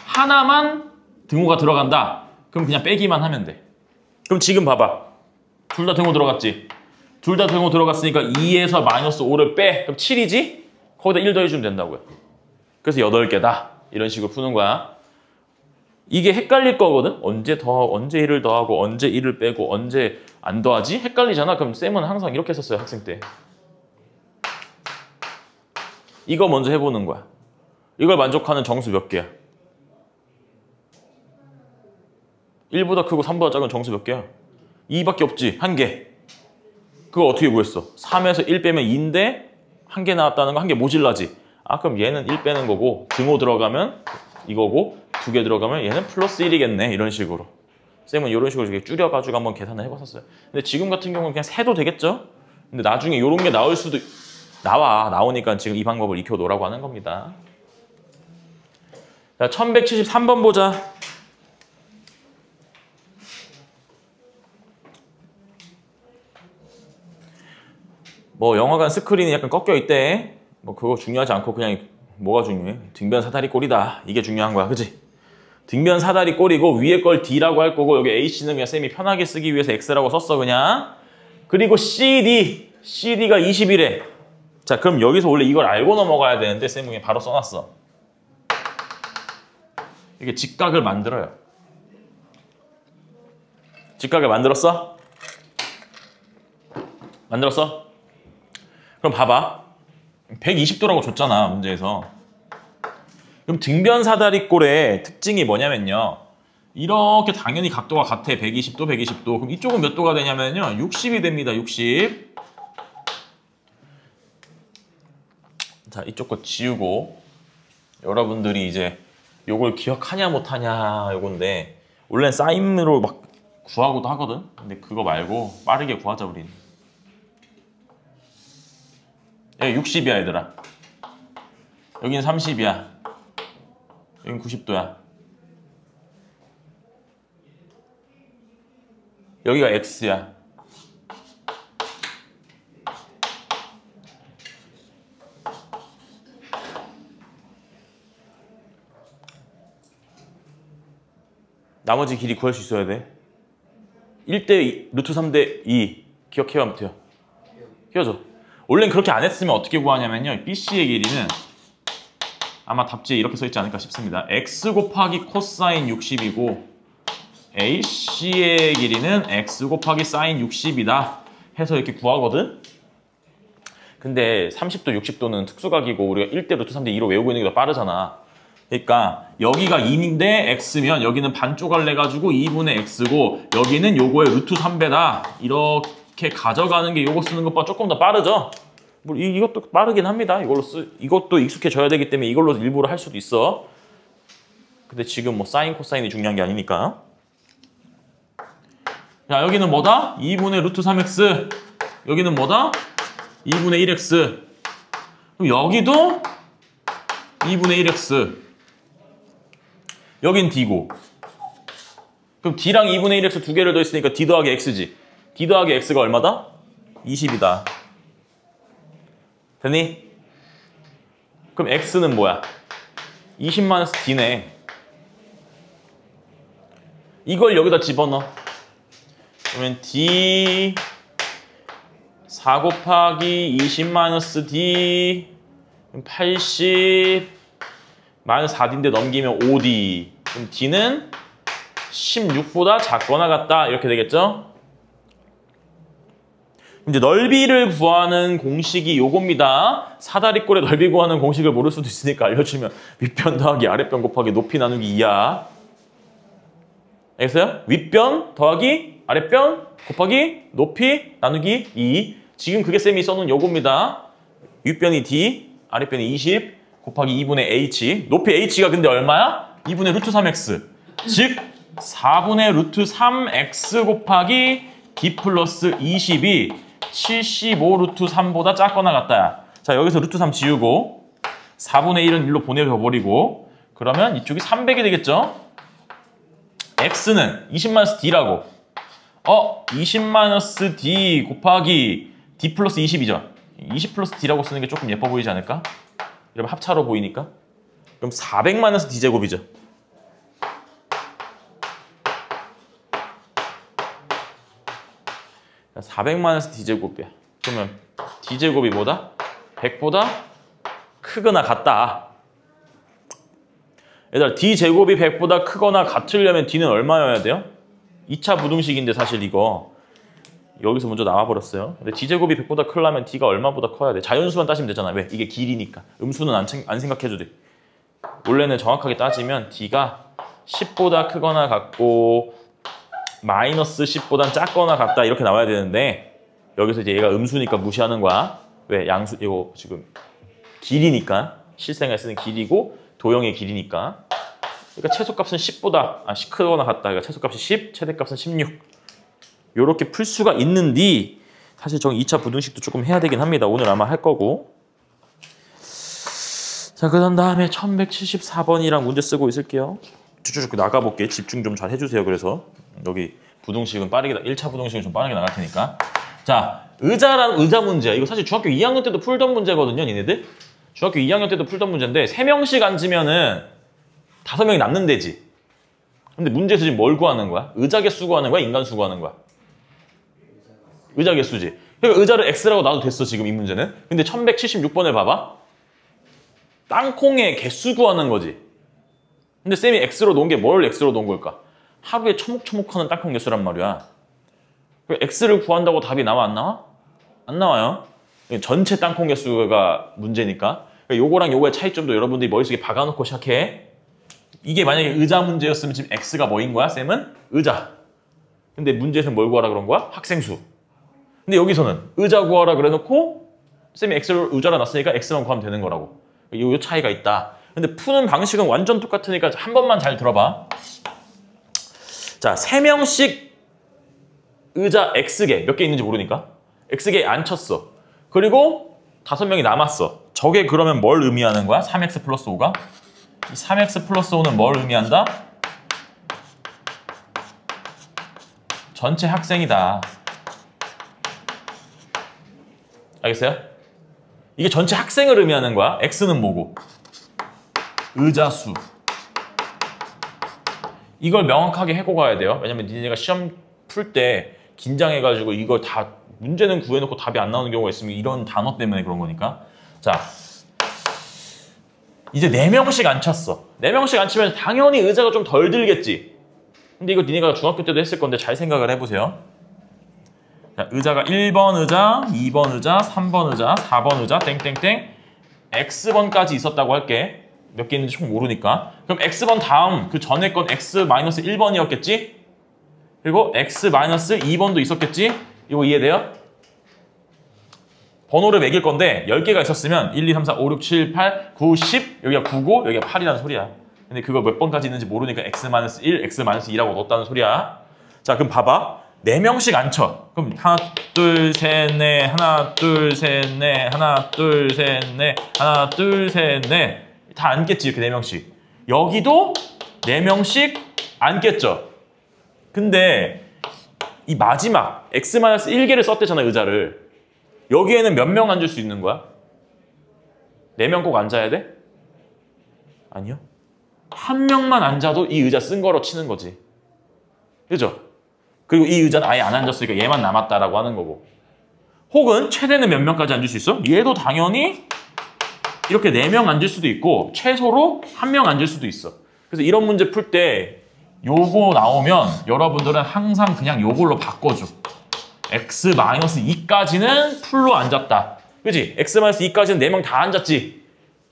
하나만 등호가 들어간다. 그럼 그냥 빼기만 하면 돼. 그럼 지금 봐봐. 둘 다 등호 들어갔지? 둘 다 등호 들어갔으니까 2에서 마이너스 5를 빼. 그럼 7이지? 거기다 1 더해주면 된다고요. 그래서 8개다. 이런 식으로 푸는 거야. 이게 헷갈릴 거거든? 언제 1을 더하고, 언제 1을 빼고, 언제 안 더하지? 헷갈리잖아? 그럼 쌤은 항상 이렇게 했었어요, 학생 때. 이거 먼저 해보는 거야. 이걸 만족하는 정수 몇 개야? 1보다 크고 3보다 작은 정수 몇 개야? 2밖에 없지, 1개. 그거 어떻게 구했어? 3에서 1 빼면 2인데 1개 나왔다는 거, 1개 모질라지? 아, 그럼 얘는 1 빼는 거고, 등호 들어가면 이거고, 2개 들어가면 얘는 플러스 1이겠네. 이런 식으로. 쌤은 이런 식으로 이렇게 줄여가지고 한번 계산을 해봤었어요. 근데 지금 같은 경우는 그냥 세도 되겠죠? 근데 나중에 이런 게 나올 수도 나오니까 지금 이 방법을 익혀놓으라고 하는 겁니다. 자, 1173번 보자. 뭐 영화관 스크린이 약간 꺾여 있대. 뭐 그거 중요하지 않고 그냥 뭐가 중요해? 등변 사다리 꼴이다. 이게 중요한 거야, 그치? 등변 사다리 꼴이고 위에 걸 D라고 할 거고 여기 AC는 그냥 쌤이 편하게 쓰기 위해서 X라고 썼어, 그냥. 그리고 CD가 20이래. 자, 그럼 여기서 원래 이걸 알고 넘어가야 되는데 쌤은 그냥 바로 써놨어. 이게 직각을 만들어요. 직각을 만들었어? 만들었어? 그럼 봐봐. 120도라고 줬잖아, 문제에서. 그럼 등변 사다리꼴의 특징이 뭐냐면요. 이렇게 당연히 각도가 같아. 120도, 120도. 그럼 이쪽은 몇 도가 되냐면요. 60이 됩니다, 60. 자, 이쪽 거 지우고 여러분들이 이제 요걸 기억하냐 못하냐 요건데, 원래는 사인으로 막 구하고도 하거든. 근데 그거 말고 빠르게 구하자, 우린. 여기 60이야, 얘들아. 여기는 30이야. 여긴 90도야. 여기가 X야. 나머지 길이 구할 수 있어야 돼. 1대 루트 3대 2 기억해요, 못해요? 해야죠. 원래는 그렇게 안 했으면 어떻게 구하냐면요. BC의 길이는 아마 답지에 이렇게 써 있지 않을까 싶습니다. x 곱하기 코사인 60이고 AC의 길이는 x 곱하기 사인 60이다 해서 이렇게 구하거든? 근데 30도, 60도는 특수각이고 우리가 1대 루트 3대 2로 외우고 있는 게 더 빠르잖아. 그러니까 여기가 2인데 x면 여기는 반쪽을 내가지고 2분의 x고 여기는 요거의 루트 3배다. 이렇게 가져가는 게 요거 쓰는 것보다 조금 더 빠르죠? 뭐 이것도 빠르긴 합니다. 이것도 익숙해져야 되기 때문에 이걸로 일부러 할 수도 있어. 근데 지금 뭐 사인, 코사인이 중요한 게 아니니까. 자, 여기는 뭐다? 2분의 루트 3x. 여기는 뭐다? 2분의 1x. 그럼 여기도 2분의 1x. 여긴 d고. 그럼 d랑 2분의 1x 두 개를 더했으니까 d 더하기 x지. d 더하기 x가 얼마다? 20이다. 됐니? 그럼 x는 뭐야? 20-d네. 이걸 여기다 집어넣어. 그러면 d 4 곱하기 20-d 80 마이너스 4d인데 넘기면 5d. 그럼 d는 16보다 작거나 같다. 이렇게 되겠죠? 이제 넓이를 구하는 공식이 요겁니다. 사다리꼴의 넓이 구하는 공식을 모를 수도 있으니까 알려주면 윗변 더하기 아랫변 곱하기 높이 나누기 2야. 알겠어요? 윗변 더하기 아랫변 곱하기 높이 나누기 2. 지금 그게 쌤이 써놓은 요겁니다. 윗변이 d, 아랫변이 20 곱하기 2분의 h. 높이 h가 근데 얼마야? 2분의 루트 3x. 즉 4분의 루트 3x 곱하기 d 플러스 20이 75 루트 3보다 작거나 같다. 자, 여기서 루트 3 지우고 4분의 1은 1로 보내버리고 그러면 이쪽이 300이 되겠죠? x는 20-d라고. 20-d 곱하기 d 플러스 20이죠. 20 플러스 d라고 쓰는 게 조금 예뻐 보이지 않을까? 이러면 합차로 보이니까. 그럼 400-d 제곱이죠. 400-d 제곱이야. 그러면 d 제곱이 뭐다? 100보다 크거나 같다. 얘들아, d 제곱이 100보다 크거나 같으려면 d는 얼마여야 돼요? 2차 부등식인데 사실 이거 여기서 먼저 나와버렸어요. 근데 d 제곱이 100보다 크려면 d가 얼마보다 커야 돼? 자연수만 따지면 되잖아. 왜? 이게 길이니까. 음수는 안 생각해도 돼. 원래는 정확하게 따지면 d가 10보다 크거나 같고 마이너스 10보단 작거나 같다 이렇게 나와야 되는데 여기서 이제 얘가 음수니까 무시하는 거야. 왜? 양수, 이거 지금 길이니까. 실생활에 쓰는 길이고 도형의 길이니까. 그러니까 최소값은 10보다 크거나 같다. 그러니까 최소값이 10, 최대값은 16. 요렇게 풀 수가 있는데 사실 저 2차 부등식도 조금 해야 되긴 합니다. 오늘 아마 할 거고. 자, 그런 다음에 1174번이랑 문제 쓰고 있을게요. 쭉쭉 나가볼게. 집중 좀 잘 해주세요. 그래서 여기 부등식은 빠르게 1차 부등식은 좀 빠르게 나갈 테니까. 자, 의자 문제. 이거 사실 중학교 2학년 때도 풀던 문제거든요. 니네들. 중학교 2학년 때도 풀던 문제인데 3명씩 앉으면은 5명이 남는 데지. 근데 문제에서 지금 뭘 구하는 거야? 의자 개수 구하는 거야? 인간 수 구하는 거야? 의자 개수지. 그러니까 의자를 x라고 놔도 됐어. 지금 이 문제는. 근데 1176번을 봐봐. 땅콩의 개수 구하는 거지. 근데 쌤이 x로 놓은 게 뭘 x로 놓은 걸까? 하루에 처묵처묵하는 땅콩 개수란 말이야. x를 구한다고 답이 나와 안 나와? 안 나와요. 전체 땅콩 개수가 문제니까. 요거랑 요거의 차이점도 여러분들이 머릿속에 박아놓고 시작해. 이게 만약에 의자 문제였으면 지금 x가 뭐인 거야? 쌤은 의자. 근데 문제에서는 뭘 구하라 그런 거야? 학생수. 근데 여기서는 의자 구하라 그래놓고 쌤이 x를 의자로 놨으니까 x만 구하면 되는 거라고. 요 차이가 있다. 근데 푸는 방식은 완전 똑같으니까 한 번만 잘 들어봐. 자, 3명씩 의자 X개 몇 개 있는지 모르니까 X개 앉혔어. 그리고 5명이 남았어. 저게 그러면 뭘 의미하는 거야? 3X 플러스 5가? 이 3X 플러스 5는 뭘 의미한다? 전체 학생이다. 알겠어요? 이게 전체 학생을 의미하는 거야. X는 뭐고? 의자 수. 이걸 명확하게 해고 가야 돼요. 왜냐면 니네가 시험 풀 때 긴장해가지고 이걸 다 문제는 구해놓고 답이 안 나오는 경우가 있으면 이런 단어 때문에 그런 거니까. 자, 이제 4명씩 앉혔어. 4명씩 앉히면 당연히 의자가 좀 덜 들겠지. 근데 이거 니네가 중학교 때도 했을 건데 잘 생각을 해보세요. 자, 의자가 1번 의자, 2번 의자, 3번 의자, 4번 의자, 땡땡땡 X번까지 있었다고 할게. 몇 개 있는지 총 모르니까. 그럼 X번 다음 그 전에 건 X-1번이었겠지? 그리고 X-2번도 있었겠지? 이거 이해돼요? 번호를 매길 건데 10개가 있었으면 1, 2, 3, 4, 5, 6, 7, 8, 9, 10 여기가 9고 여기가 8이라는 소리야. 근데 그거 몇 번까지 있는지 모르니까 X-1, X-2라고 넣었다는 소리야. 자, 그럼 봐봐. 4명씩 앉혀. 그럼 하나, 둘, 셋, 넷, 하나, 둘, 셋, 넷, 하나, 둘, 셋, 넷, 하나, 둘, 셋, 넷. 다 앉겠지, 이렇게 4명씩. 여기도 4명씩 앉겠죠. 근데 이 마지막 X-1개를 썼대잖아, 의자를. 여기에는 몇 명 앉을 수 있는 거야? 4명 꼭 앉아야 돼? 아니요. 한 명만 앉아도 이 의자 쓴 거로 치는 거지. 그죠? 그리고 이 의자는 아예 안 앉았으니까 얘만 남았다라고 하는 거고. 혹은 최대는 몇 명까지 앉을 수 있어? 얘도 당연히 이렇게 4명 앉을 수도 있고 최소로 1명 앉을 수도 있어. 그래서 이런 문제 풀 때 요거 나오면 여러분들은 항상 그냥 요걸로 바꿔줘. X-2까지는 풀로 앉았다. 그치? X-2까지는 4명 다 앉았지.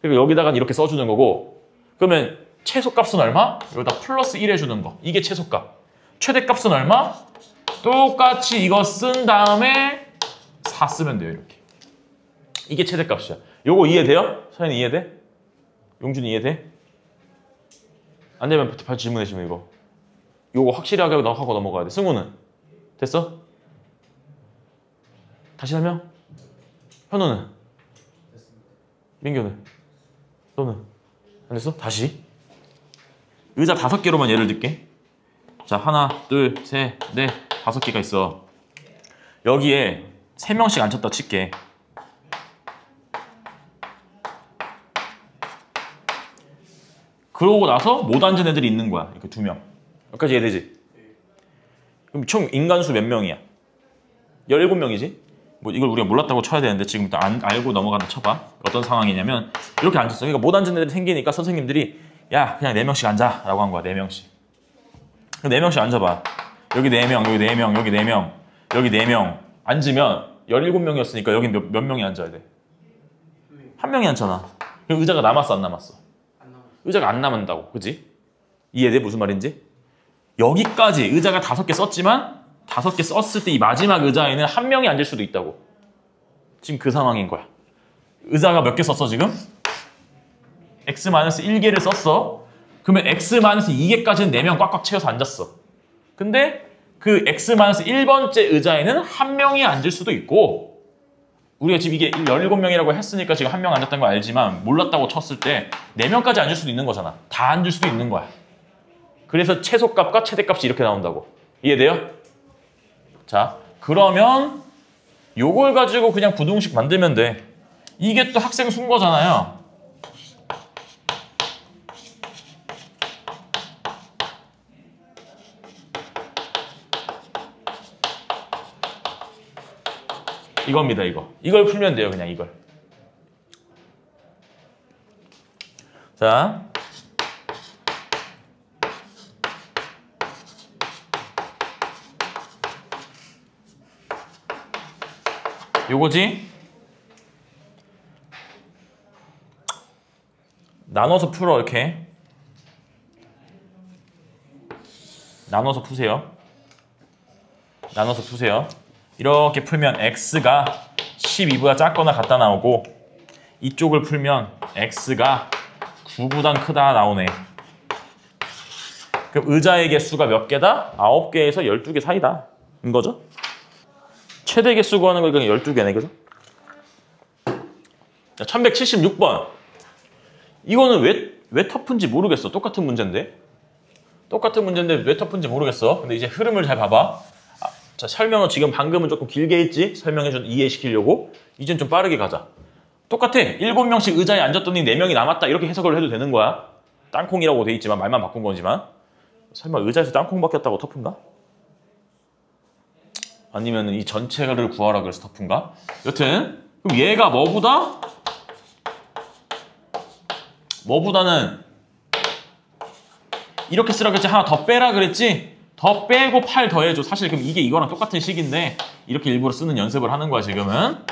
그리고 여기다가 이렇게 써주는 거고. 그러면 최소값은 얼마? 여기다 플러스 1 해주는 거. 이게 최소값. 최대값은 얼마? 똑같이 이거 쓴 다음에 4 쓰면 돼요. 이렇게. 이게 최대값이야. 요거 이해돼요? 서현이 이해돼? 용준이 이해돼? 안 되면 바로 질문해주면 이거. 요거 확실하게 하고 넘어가야 돼. 승우는? 됐어? 다시 설명? 현우는? 민규는? 너는? 안 됐어? 다시. 의자 5개로만 예를 들게. 자, 하나, 둘, 셋, 넷, 5개가 있어. 여기에 3명씩 앉혔다 칠게. 그러고 나서 못 앉은 애들이 있는 거야. 이렇게 2명. 여기까지 이해되지? 그럼 총 인간수 몇 명이야? 17명이지? 뭐 이걸 우리가 몰랐다고 쳐야 되는데 지금 일단 알고 넘어가다 쳐봐. 어떤 상황이냐면 이렇게 앉았어. 그러니까 못 앉은 애들이 생기니까 선생님들이 야, 그냥 4명씩 앉아 라고 한 거야. 4명씩. 4명씩 앉아봐. 여기 4명, 여기 4명, 여기 4명, 여기 4명 앉으면 17명이었으니까 여기 몇 명이 앉아야 돼? 1명이 앉잖아. 그럼 의자가 남았어, 안 남았어? 의자가 안 남는다고, 그지? 이해돼? 무슨 말인지? 여기까지 의자가 5개 썼지만 5개 썼을 때 이 마지막 의자에는 1명이 앉을 수도 있다고. 지금 그 상황인 거야. 의자가 몇 개 썼어 지금? X-1개를 썼어. 그러면 X-2개까지는 4명 꽉꽉 채워서 앉았어. 근데 그 X-1번째 의자에는 1명이 앉을 수도 있고, 우리가 지금 이게 17명이라고 했으니까 지금 1명 앉았다는 거 알지만 몰랐다고 쳤을 때 4명까지 앉을 수도 있는 거잖아. 다 앉을 수도 있는 거야. 그래서 최소값과 최대값이 이렇게 나온다고. 이해돼요? 자, 그러면 요걸 가지고 그냥 부등식 만들면 돼. 이게 또 학생 순거잖아요. 이겁니다, 이거. 이걸 풀면 돼요, 그냥 이걸. 자. 요거지? 나눠서 풀어, 이렇게. 나눠서 푸세요. 나눠서 푸세요. 이렇게 풀면 x가 12보다 작거나 같다 나오고, 이쪽을 풀면 x가 9보단 크다 나오네. 그럼 의자의 개수가 몇 개다? 9개에서 12개 사이다. 인 거죠? 최대 개수 구하는 거 그냥 12개네, 그죠? 자, 1176번. 이거는 왜 터프인지 모르겠어. 똑같은 문제인데. 똑같은 문제인데 왜 터프인지 모르겠어. 근데 이제 흐름을 잘 봐봐. 자, 설명은 지금 방금은 조금 길게 했지? 이해시키려고. 이젠 좀 빠르게 가자. 똑같아. 7명씩 의자에 앉았더니 4명이 남았다. 이렇게 해석을 해도 되는 거야. 땅콩이라고 돼 있지만 말만 바꾼 거지만. 설마 의자에서 땅콩 바뀌었다고 터프인가? 아니면 이 전체를 구하라 그래서 터프인가? 여튼 그럼 얘가 뭐보다? 뭐보다는 이렇게 쓰라 그랬지? 하나 더 빼라 그랬지? 더 빼고 8 더해줘. 사실 그럼 이게 이거랑 똑같은 식인데 이렇게 일부러 쓰는 연습을 하는 거야 지금은.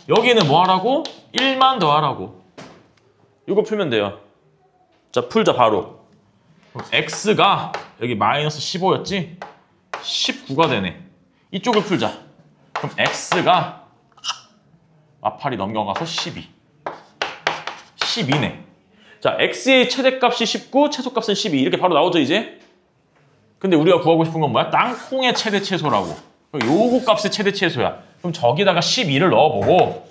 여기는 뭐 하라고? 1만 더 하라고. 이거 풀면 돼요. 자 풀자 바로. x가 여기 마이너스 15였지? 19가 되네. 이쪽을 풀자. 그럼 x가 마팔이 넘겨가서 12. 12네. 자, x의 최대값이 19, 최소값은 12. 이렇게 바로 나오죠, 이제? 근데 우리가 구하고 싶은 건 뭐야? 땅콩의 최대 최소라고. 요거 값의 최대 최소야. 그럼 저기다가 12를 넣어보고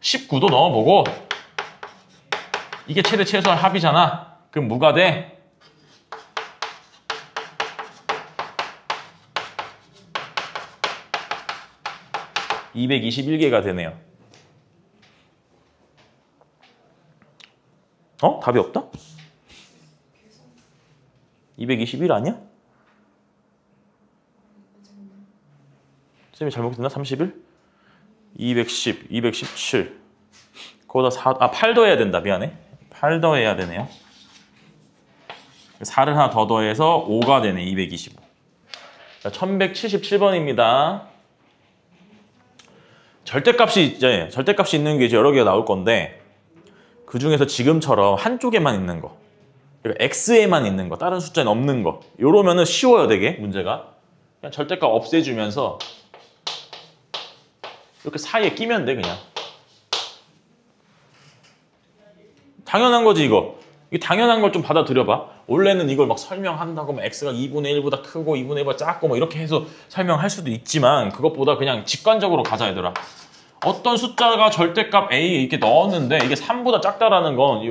19도 넣어보고 이게 최대 최소한 합이잖아. 그럼 뭐가 돼? (221개가) 되네요. 어? 답이 없다? 221 아니야? 쌤이 잘못했나? 31? 210, 217 거기다 4, 8 더해야 된다. 미안해. 8 더해야 되네요. 4를 하나 더 더해서 5가 되네. 225. 자, 1177번입니다. 절대값이 있는 게 이제 여러 개가 나올 건데 그 중에서 지금처럼 한쪽에만 있는 거, 그러니까 x에만 있는 거, 다른 숫자는 없는 거, 요러면은 쉬워요 되게 문제가. 그냥 절대값 없애주면서 이렇게 사이에 끼면 돼 그냥. 당연한 거지 이거. 이 당연한 걸 좀 받아들여봐. 원래는 이걸 막 설명한다고 뭐 x가 2분의 1보다 크고 2분의 1보다 작고 뭐 이렇게 해서 설명할 수도 있지만 그것보다 그냥 직관적으로 가자 얘들아. 어떤 숫자가 절대값 a 이렇게 넣었는데 이게 3보다 작다라는 건 이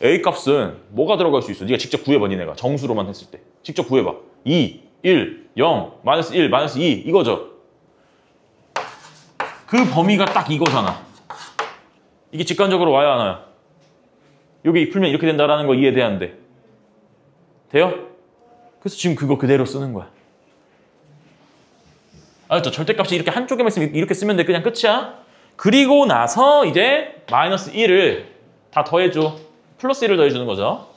a 값은 뭐가 들어갈 수 있어? 네가 직접 구해봐 니네가. 정수로만 했을 때 직접 구해봐. 2, 1, 0, 마이너스 1, 마이너스 2 이거죠. 그 범위가 딱 이거잖아. 이게 직관적으로 와야 하나요? 여기 풀면 이렇게 된다라는 거 이해돼야 돼요? 그래서 지금 그거 그대로 쓰는 거야. 알았죠? 절대값이 이렇게 한쪽에만 있으면 이렇게 쓰면 돼. 그냥 끝이야. 그리고 나서 이제 마이너스 1을 다 더해줘. 플러스 1을 더해주는 거죠.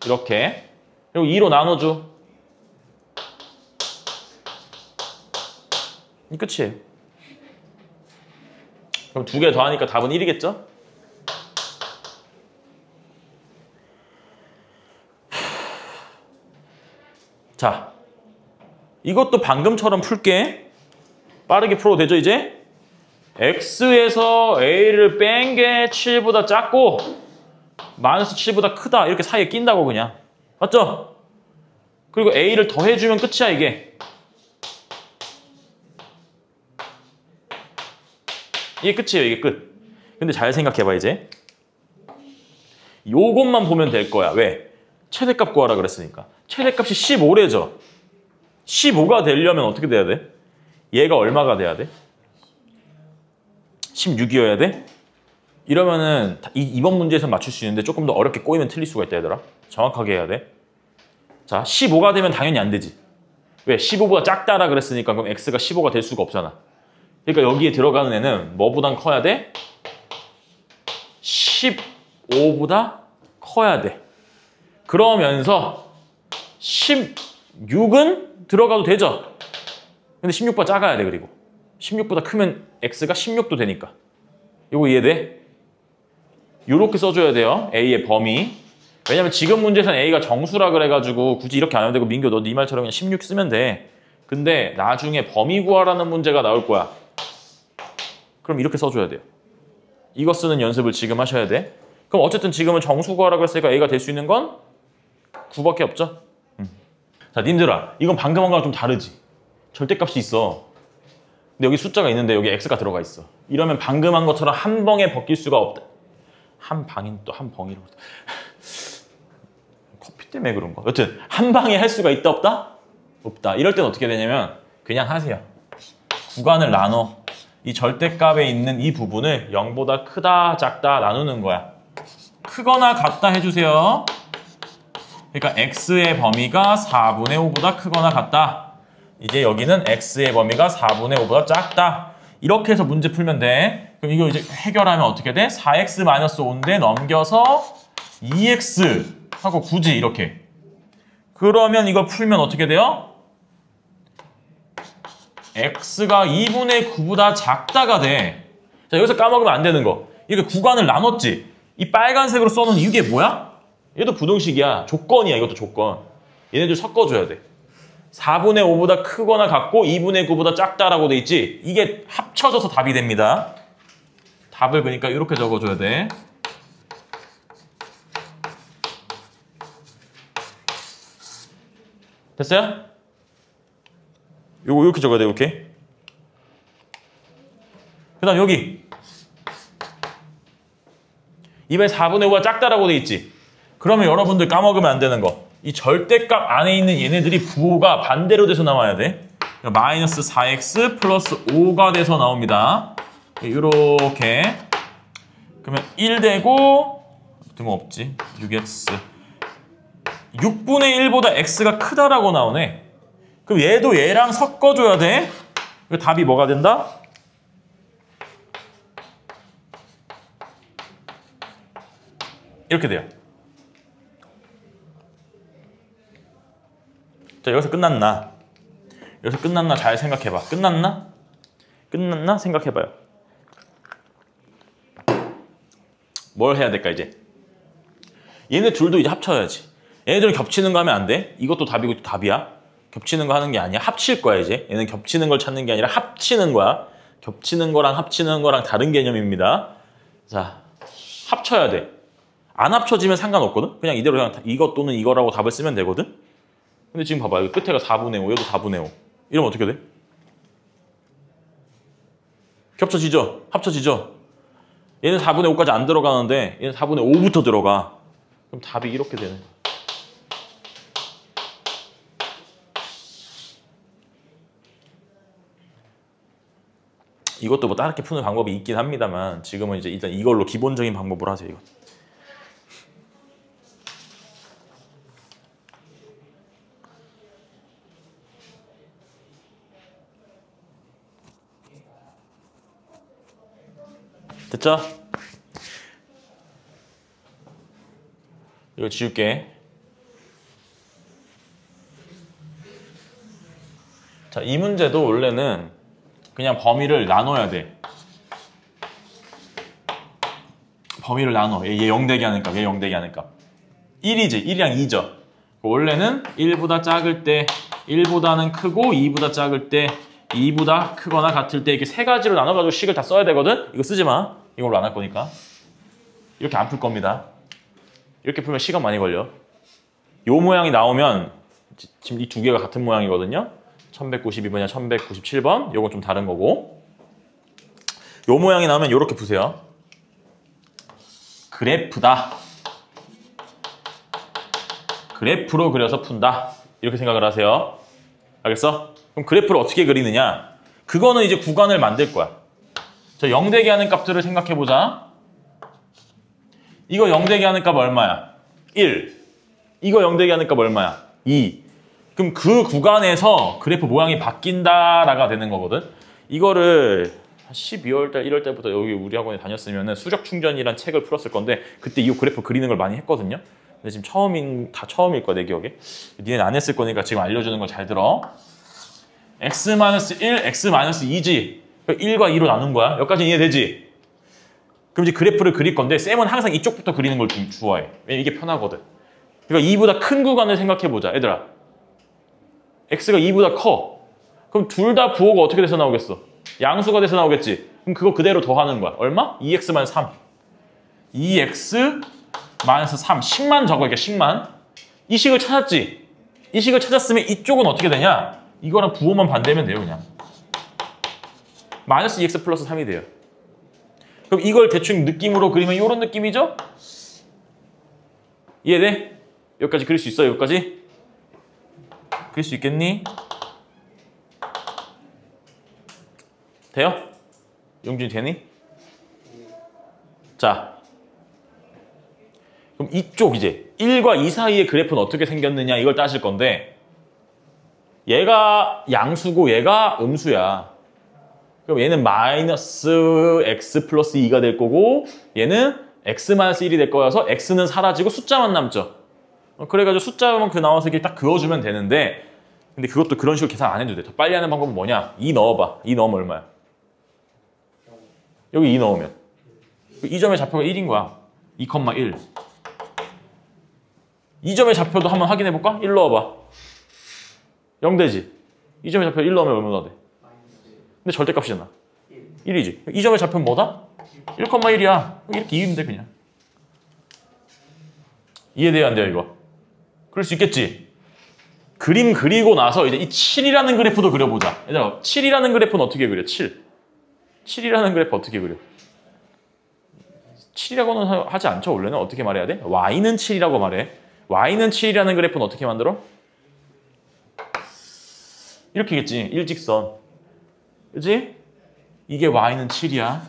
이렇게. 그리고 2로 나눠줘. 이 끝이에요. 그럼 2개 더하니까 답은 1이겠죠? 자, 이것도 방금처럼 풀게. 빠르게 풀어도 되죠 이제? x에서 a를 뺀 게 7보다 작고 마이너스 7보다 크다 이렇게 사이에 낀다고 그냥. 맞죠? 그리고 a를 더해주면 끝이야 이게. 이게 끝이에요 이게 끝. 근데 잘 생각해봐 이제. 요것만 보면 될 거야. 왜? 최대값 구하라 그랬으니까. 최대값이 15래죠. 15가 되려면 어떻게 돼야 돼? 얘가 얼마가 돼야 돼? 16이어야 돼? 이러면은 이번 문제에서 맞출 수 있는데 조금 더 어렵게 꼬이면 틀릴 수가 있다 얘들아. 정확하게 해야 돼. 자, 15가 되면 당연히 안 되지. 왜? 15보다 작다라 그랬으니까 그럼 x가 15가 될 수가 없잖아. 그러니까 여기에 들어가는 애는 뭐보단 커야 돼? 15보다 커야 돼. 그러면서 16은 들어가도 되죠? 근데 16보다 작아야 돼. 그리고 16보다 크면 x가 16도 되니까. 이거 이해돼? 이렇게 써줘야 돼요. a의 범위. 왜냐면 지금 문제에서는 a가 정수라 그래가지고 굳이 이렇게 안 해도 되고 민규 너 네 말처럼 그냥 16 쓰면 돼. 근데 나중에 범위 구하라는 문제가 나올 거야. 그럼 이렇게 써줘야 돼요. 이거 쓰는 연습을 지금 하셔야 돼. 그럼 어쨌든 지금은 정수 구하라고 했으니까 a가 될 수 있는 건 9밖에 없죠? 자, 님들아, 이건 방금 한 거랑 좀 다르지? 절대값이 있어. 근데 여기 숫자가 있는데 여기 x가 들어가 있어. 이러면 방금 한 것처럼 한 방에 벗길 수가 없다. 한 방인 또 한 벙이로. 커피 때문에 그런 거. 여튼 한 방에 할 수가 있다 없다? 없다. 이럴 땐 어떻게 되냐면 그냥 하세요. 구간을 나눠. 이 절대값에 있는 이 부분을 0보다 크다 작다 나누는 거야. 크거나 같다 해주세요. 그러니까 x의 범위가 4분의 5보다 크거나 같다. 이제 여기는 x의 범위가 4분의 5보다 작다. 이렇게 해서 문제 풀면 돼. 그럼 이거 이제 해결하면 어떻게 돼? 4x-5인데 넘겨서 2x 하고 굳이 이렇게. 그러면 이거 풀면 어떻게 돼요? x가 2분의 9보다 작다가 돼. 자, 여기서 까먹으면 안 되는 거. 이렇게 구간을 나눴지? 이 빨간색으로 써놓은 이게 뭐야? 얘도 부등식이야. 조건이야. 이것도 조건. 얘네들 섞어줘야 돼. 4분의 5보다 크거나 같고 2분의 9보다 작다라고 돼 있지? 이게 합쳐져서 답이 됩니다. 답을 그러니까 이렇게 적어줘야 돼. 됐어요? 요거 이렇게 적어야 돼. 이렇게. 그 다음 여기 이번에 4분의 5가 작다라고 돼 있지? 그러면 여러분들 까먹으면 안 되는 거. 이 절대값 안에 있는 얘네들이 부호가 반대로 돼서 나와야 돼. 마이너스 4x 플러스 5가 돼서 나옵니다. 이렇게. 그러면 1 되고 뜬금없지. 6x 6분의 1보다 x가 크다라고 나오네. 그럼 얘도 얘랑 섞어줘야 돼. 답이 뭐가 된다? 이렇게 돼요. 자, 여기서 끝났나? 여기서 끝났나? 잘 생각해봐. 끝났나? 끝났나? 생각해봐요. 뭘 해야 될까 이제? 얘네 둘도 이제 합쳐야지. 얘네들은 겹치는 거 하면 안 돼. 이것도 답이고 이것도 답이야. 겹치는 거 하는 게 아니야. 합칠 거야 이제. 얘는 겹치는 걸 찾는 게 아니라 합치는 거야. 겹치는 거랑 합치는 거랑 다른 개념입니다. 자, 합쳐야 돼. 안 합쳐지면 상관없거든? 그냥 이대로 그냥 이것 또는 이거라고 답을 쓰면 되거든? 근데 지금 봐봐. 여기 끝에가 4분의 5, 여기도 4분의 5. 이러면 어떻게 돼? 겹쳐지죠? 합쳐지죠? 얘는 4분의 5까지 안 들어가는데 얘는 4분의 5부터 들어가. 그럼 답이 이렇게 되네. 이것도 뭐 다르게 푸는 방법이 있긴 합니다만 지금은 이제 일단 이걸로 기본적인 방법으로 하세요. 이거. 됐죠? 이거 지울게. 자, 이 문제도 원래는 그냥 범위를 나눠야 돼. 범위를 나눠. 얘 0되게 하는 값, 얘 0되게 하는 값. 1이지, 1이랑 2죠. 원래는 1보다 작을 때 1보다는 크고 2보다 작을 때 2보다 크거나 같을 때 이렇게 세 가지로 나눠가지고 식을 다 써야 되거든? 이거 쓰지 마. 이걸로 안 할 거니까. 이렇게 안 풀 겁니다. 이렇게 풀면 시간 많이 걸려. 요 모양이 나오면 지금 이 두 개가 같은 모양이거든요. 1192번이나 1197번. 요건 좀 다른 거고. 요 모양이 나오면 요렇게 푸세요. 그래프다. 그래프로 그려서 푼다. 이렇게 생각을 하세요. 알겠어? 그럼 그래프를 어떻게 그리느냐? 그거는 이제 구간을 만들 거야. 자, 0되게 하는 값들을 생각해보자. 이거 0되게 하는 값 얼마야? 1. 이거 0되게 하는 값 얼마야? 2. 그럼 그 구간에서 그래프 모양이 바뀐다라가 되는 거거든. 이거를 12월달, 1월달부터 여기 우리 학원에 다녔으면 수적 충전이란 책을 풀었을 건데 그때 이 그래프 그리는 걸 많이 했거든요. 근데 지금 다 처음일 거야, 내 기억에. 니네는 안 했을 거니까 지금 알려주는 걸 잘 들어. x-1, x-2지. 1과 2로 나눈 거야. 여기까지 이해되지? 그럼 이제 그래프를 그릴 건데 쌤은 항상 이쪽부터 그리는 걸 좋아해. 왜냐면 이게 편하거든. 그러니까 2보다 큰 구간을 생각해보자. 얘들아. x가 2보다 커. 그럼 둘 다 부호가 어떻게 돼서 나오겠어? 양수가 돼서 나오겠지. 그럼 그거 그대로 더하는 거야. 얼마? 2x-3. 2x-3. 10만 적어. 이게 10만. 이 식을 찾았지? 이 식을 찾았으면 이쪽은 어떻게 되냐? 이거랑 부호만 반대면 돼요, 그냥. 마이너스 2x 플러스 3이 돼요. 그럼 이걸 대충 느낌으로 그리면 이런 느낌이죠? 이해돼? 여기까지 그릴 수 있어? 여기까지? 그릴 수 있겠니? 돼요? 용준이 되니? 자, 그럼 이쪽 이제 1과 2 사이의 그래프는 어떻게 생겼느냐 이걸 따질 건데 얘가 양수고 얘가 음수야. 그럼 얘는 마이너스 x 플러스 2가 될 거고 얘는 x 마이너스 1이 될 거여서 x는 사라지고 숫자만 남죠. 그래가지고 숫자만 나와서 이렇게 딱 그어주면 되는데 근데 그것도 그런 식으로 계산 안 해도 돼. 더 빨리 하는 방법은 뭐냐? 2 넣어봐. 2 넣으면 얼마야? 여기 2 넣으면 이 점의 좌표가 1인 거야. 2,1 이 점의 좌표도 한번 확인해볼까? 1 넣어봐. 0 되지? 이 점의 좌표 1 넣으면 얼마나 돼? 근데 절대값이잖아. 1이지. 이 점의 좌표는 뭐다? 1,1이야. 이렇게 이으면 돼 그냥. 이해돼야 안 돼요 이거? 그럴 수 있겠지? 그림 그리고 나서 이제 이 7이라는 그래프도 그려보자. 얘들아 7이라는 그래프는 어떻게 그려? 7. 7이라는 그래프 어떻게 그려? 7이라고는 하지 않죠 원래는. 어떻게 말해야 돼? y는 7이라고 말해. y는 7이라는 그래프는 어떻게 만들어? 이렇게겠지. 일직선. 그치? 이게 y는 7이야.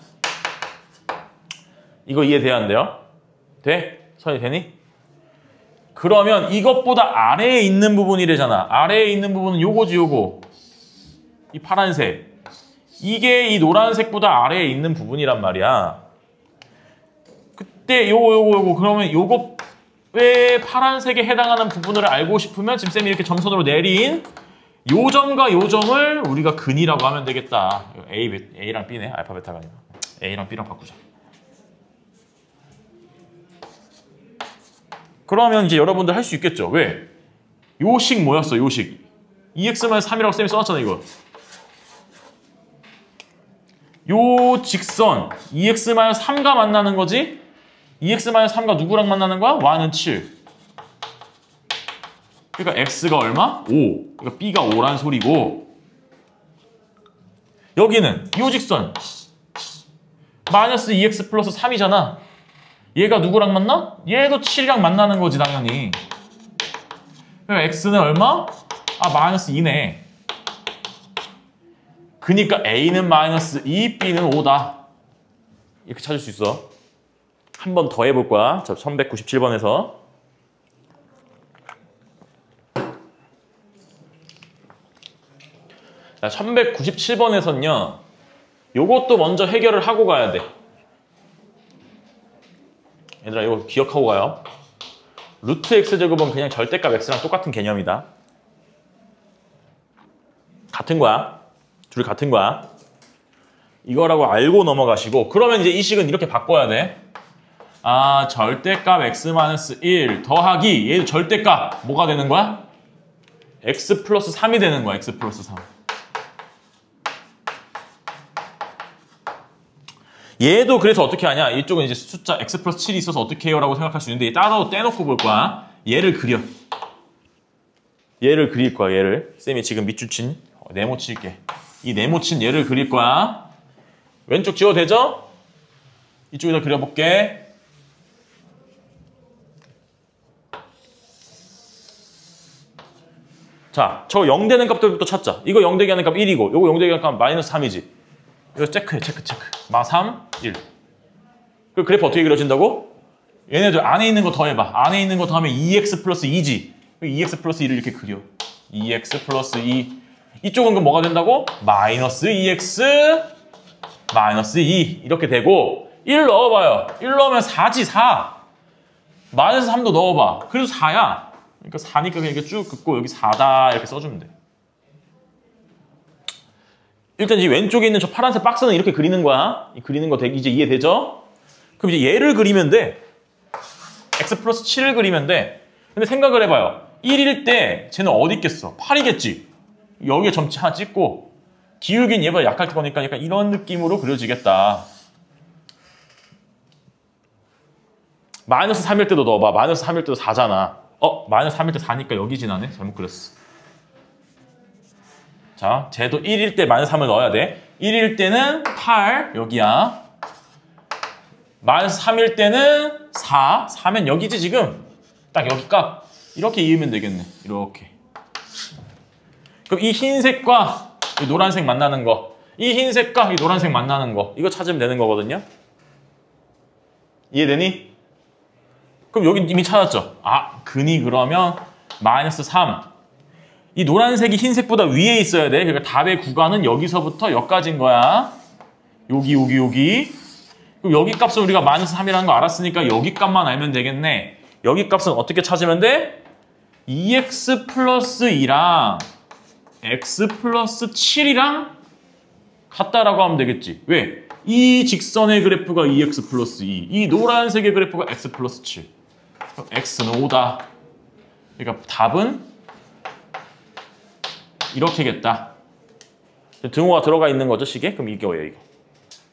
이거 이해돼야 안 돼요? 돼? 선이 되니? 그러면 이것보다 아래에 있는 부분이래잖아. 아래에 있는 부분은 요거지 요거. 이 파란색. 이게 이 노란색보다 아래에 있는 부분이란 말이야. 그때 요거 그러면 요거 왜 파란색에 해당하는 부분을 알고 싶으면 지금 쌤이 이렇게 점선으로 내린 요 점과 요 점을 우리가 근이라고 하면 되겠다. A랑 B네. 알파 베타가 아니라. A랑 B랑 바꾸자. 그러면 이제 여러분들 할 수 있겠죠. 왜? 요식 뭐였어? 요식. 2x-3이라고 쌤이 써놨잖아 이거. 요 직선 2x-3가 만나는 거지? 2x-3가 누구랑 만나는 거야? y는 7. 그러니까 x가 얼마? 5. 그러니까 b가 5란 소리고 여기는 요 직선 마이너스 2x 플러스 3이잖아. 얘가 누구랑 만나? 얘도 7이랑 만나는 거지 당연히. 그럼 x는 얼마? 마이너스 2네. 그니까 a는 마이너스 2, b는 5다. 이렇게 찾을 수 있어. 한 번 더 해볼 거야. 자, 1197번에서. 자, 1197번에서는요. 요것도 먼저 해결을 하고 가야 돼. 얘들아 이거 기억하고 가요. 루트 x제곱은 그냥 절대값 x랑 똑같은 개념이다. 같은 거야. 둘이 같은 거야. 이거라고 알고 넘어가시고 그러면 이제 이 식은 이렇게 바꿔야 돼. 절대값 x-1 더하기 얘도 절대값 뭐가 되는 거야? x 플러스 3이 되는 거야. x 플러스 3. 얘도 그래서 어떻게 하냐? 이쪽은 이제 숫자 x 플러스 7이 있어서 어떻게 해요? 라고 생각할 수 있는데 따로 떼놓고 볼 거야. 얘를 그려. 얘를 그릴 거야. 얘를. 쌤이 지금 밑줄 친 네모 칠게. 이 네모 친 얘를 그릴 거야. 왼쪽 지워도 되죠? 이쪽에다 그려볼게. 자, 저 0 되는 값들부터 찾자. 이거 0 되게 하는 값 1이고 이거 0 되게 하는 값 마이너스 3이지. 이거 체크해. 체크. 마 3, 1. 그 그래프 어떻게 그려진다고? 얘네들 안에 있는 거 더해봐. 안에 있는 거 더하면 2x 플러스 2지. 2x 플러스 2를 이렇게 그려. 2x 플러스 2. 이쪽은 그럼 뭐가 된다고? 마이너스 2x 마이너스 2 이렇게 되고 1 넣어봐요. 1 넣으면 4지 4. 마이너스 3도 넣어봐. 그래도 4야. 그러니까 4니까 그냥 이렇게 쭉 긋고 여기 4다 이렇게 써주면 돼. 일단 이 왼쪽에 있는 저 파란색 박스는 이렇게 그리는 거야. 이 그리는 거 이제 이해되죠? 그럼 이제 얘를 그리면 돼. x 플러스 7을 그리면 돼. 근데 생각을 해봐요. 1일 때 쟤는 어디 있겠어? 8이겠지. 여기에 점치 하나 찍고 기울기는 얘보다 약할 거니까 약간 이런 느낌으로 그려지겠다. 마이너스 3일 때도 넣어봐. 마이너스 3일 때도 4잖아. 마이너스 3일 때 4니까 여기 지나네? 잘못 그렸어. 자, 쟤도 1일 때 마이너스 3을 넣어야 돼. 1일 때는 8, 여기야. 마이너스 3일 때는 4, 4면 여기지 지금. 딱 여기 값. 이렇게 이으면 되겠네. 이렇게. 그럼 이 흰색과 이 노란색 만나는 거. 이 흰색과 이 노란색 만나는 거. 이거 찾으면 되는 거거든요. 이해되니? 그럼 여기 이미 찾았죠? 아, 근이 그러면 마이너스 3. 이 노란색이 흰색보다 위에 있어야 돼. 그러니까 답의 구간은 여기서부터 여기까지인 거야. 여기. 그럼 여기 값은 우리가 마이너스 3이라는 거 알았으니까 여기 값만 알면 되겠네. 여기 값은 어떻게 찾으면 돼? 2x 플러스 2랑 x 플러스 7이랑 같다라고 하면 되겠지. 왜? 이 직선의 그래프가 2x 플러스 2, 이 노란색의 그래프가 x 플러스 7. 그럼 x는 5다. 그러니까 답은 이렇게겠다. 등호가 들어가 있는 거죠, 식에? 그럼 이거예요, 이거.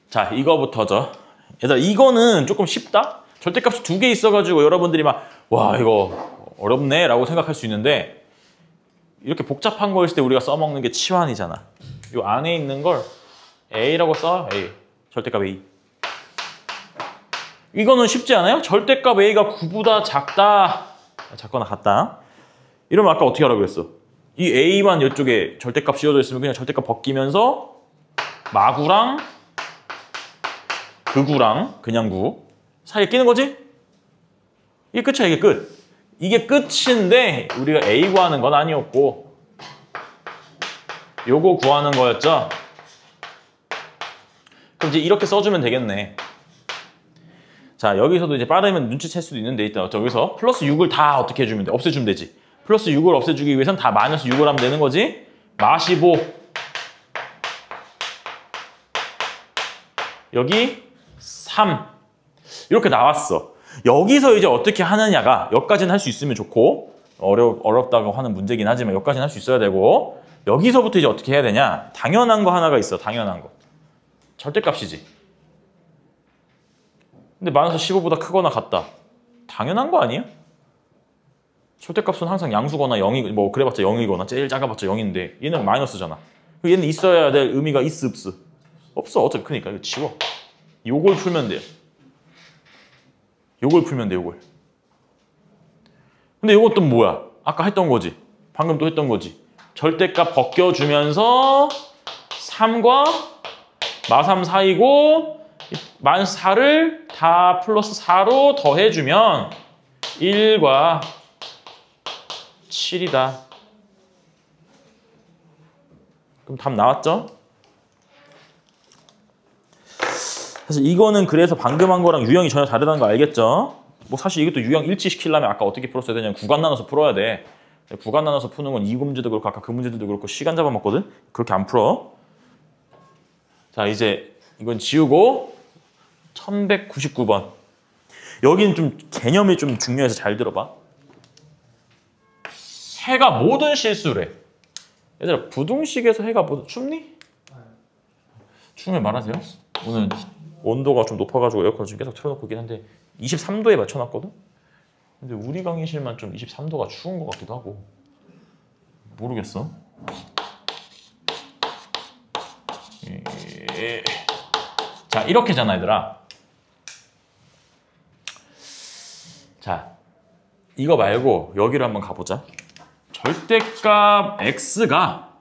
자, 이거부터죠. 얘들아, 이거는 조금 쉽다? 절대값이 2개 있어가지고 여러분들이 막, 와, 이거 어렵네 라고 생각할 수 있는데, 이렇게 복잡한 거일 때 우리가 써먹는 게 치환이잖아. 이 안에 있는 걸 A라고 써. A. 절대값 A. 이거는 쉽지 않아요? 절대값 A가 9보다 작거나 같다. 이러면 아까 어떻게 하라고 했어? 이 A만 이쪽에 절대값 씌워져 있으면 그냥 절대값 벗기면서 마구랑 극구랑 그냥 구 사이에 끼는 거지? 이게 끝이야, 이게 끝. 이게 끝인데 우리가 A 구하는 건 아니었고 요거 구하는 거였죠? 그럼 이제 이렇게 써주면 되겠네. 자, 여기서도 이제 빠르면 눈치챌 수도 있는데 일단 여기서 플러스 6을 다 어떻게 해주면 돼? 없애주면 되지. 플러스 6을 없애주기 위해선 다 마이너스 6을 하면 되는 거지. 마15 여기 3 이렇게 나왔어. 여기서 이제 어떻게 하느냐가 여기까지는 할 수 있으면 좋고 어렵다고 하는 문제긴 하지만 여기까지는 할 수 있어야 되고 여기서부터 이제 어떻게 해야 되냐. 당연한 거 하나가 있어. 당연한 거. 절대값이지. 근데 마이너스 15보다 크거나 같다. 당연한 거 아니에요? 절대값은 항상 양수거나 0이 뭐 그래봤자 0이거나 제일 작아봤자 0인데 얘는 마이너스잖아. 얘는 있어야 될 의미가 있어 없어? 없어. 어차피 크니까 이거 지워. 요걸 풀면 돼요. 요걸 풀면 돼, 요걸. 근데 요것도 뭐야? 아까 했던 거지. 방금 또 했던 거지. 절대값 벗겨주면서 3과 마3 사이고 마이너스 4를 다 플러스 4로 더해주면 1과 7이다. 그럼 답 나왔죠? 사실 이거는 그래서 방금 한 거랑 유형이 전혀 다르다는 거 알겠죠? 뭐 사실 이것도 유형 일치시키려면 아까 어떻게 풀었어야 되냐면 구간 나눠서 풀어야 돼. 구간 나눠서 푸는 건 이 문제도 그렇고 아까 그 문제도 그렇고 시간 잡아먹거든? 그렇게 안 풀어. 자, 이제 이건 지우고 1199번. 여기는 좀 개념이 좀 중요해서 잘 들어봐. 해가 모든 실수래. 얘들아, 부등식에서 해가 춥니? 추우면 말하세요. 오늘 온도가 좀 높아가지고 에어컨 지금 계속 틀어놓고 있긴 한데 23도에 맞춰놨거든? 근데 우리 강의실만 좀 23도가 추운 것 같기도 하고 모르겠어. 자, 이렇게잖아 얘들아. 자, 이거 말고 여기로 한번 가보자. 절대값 x가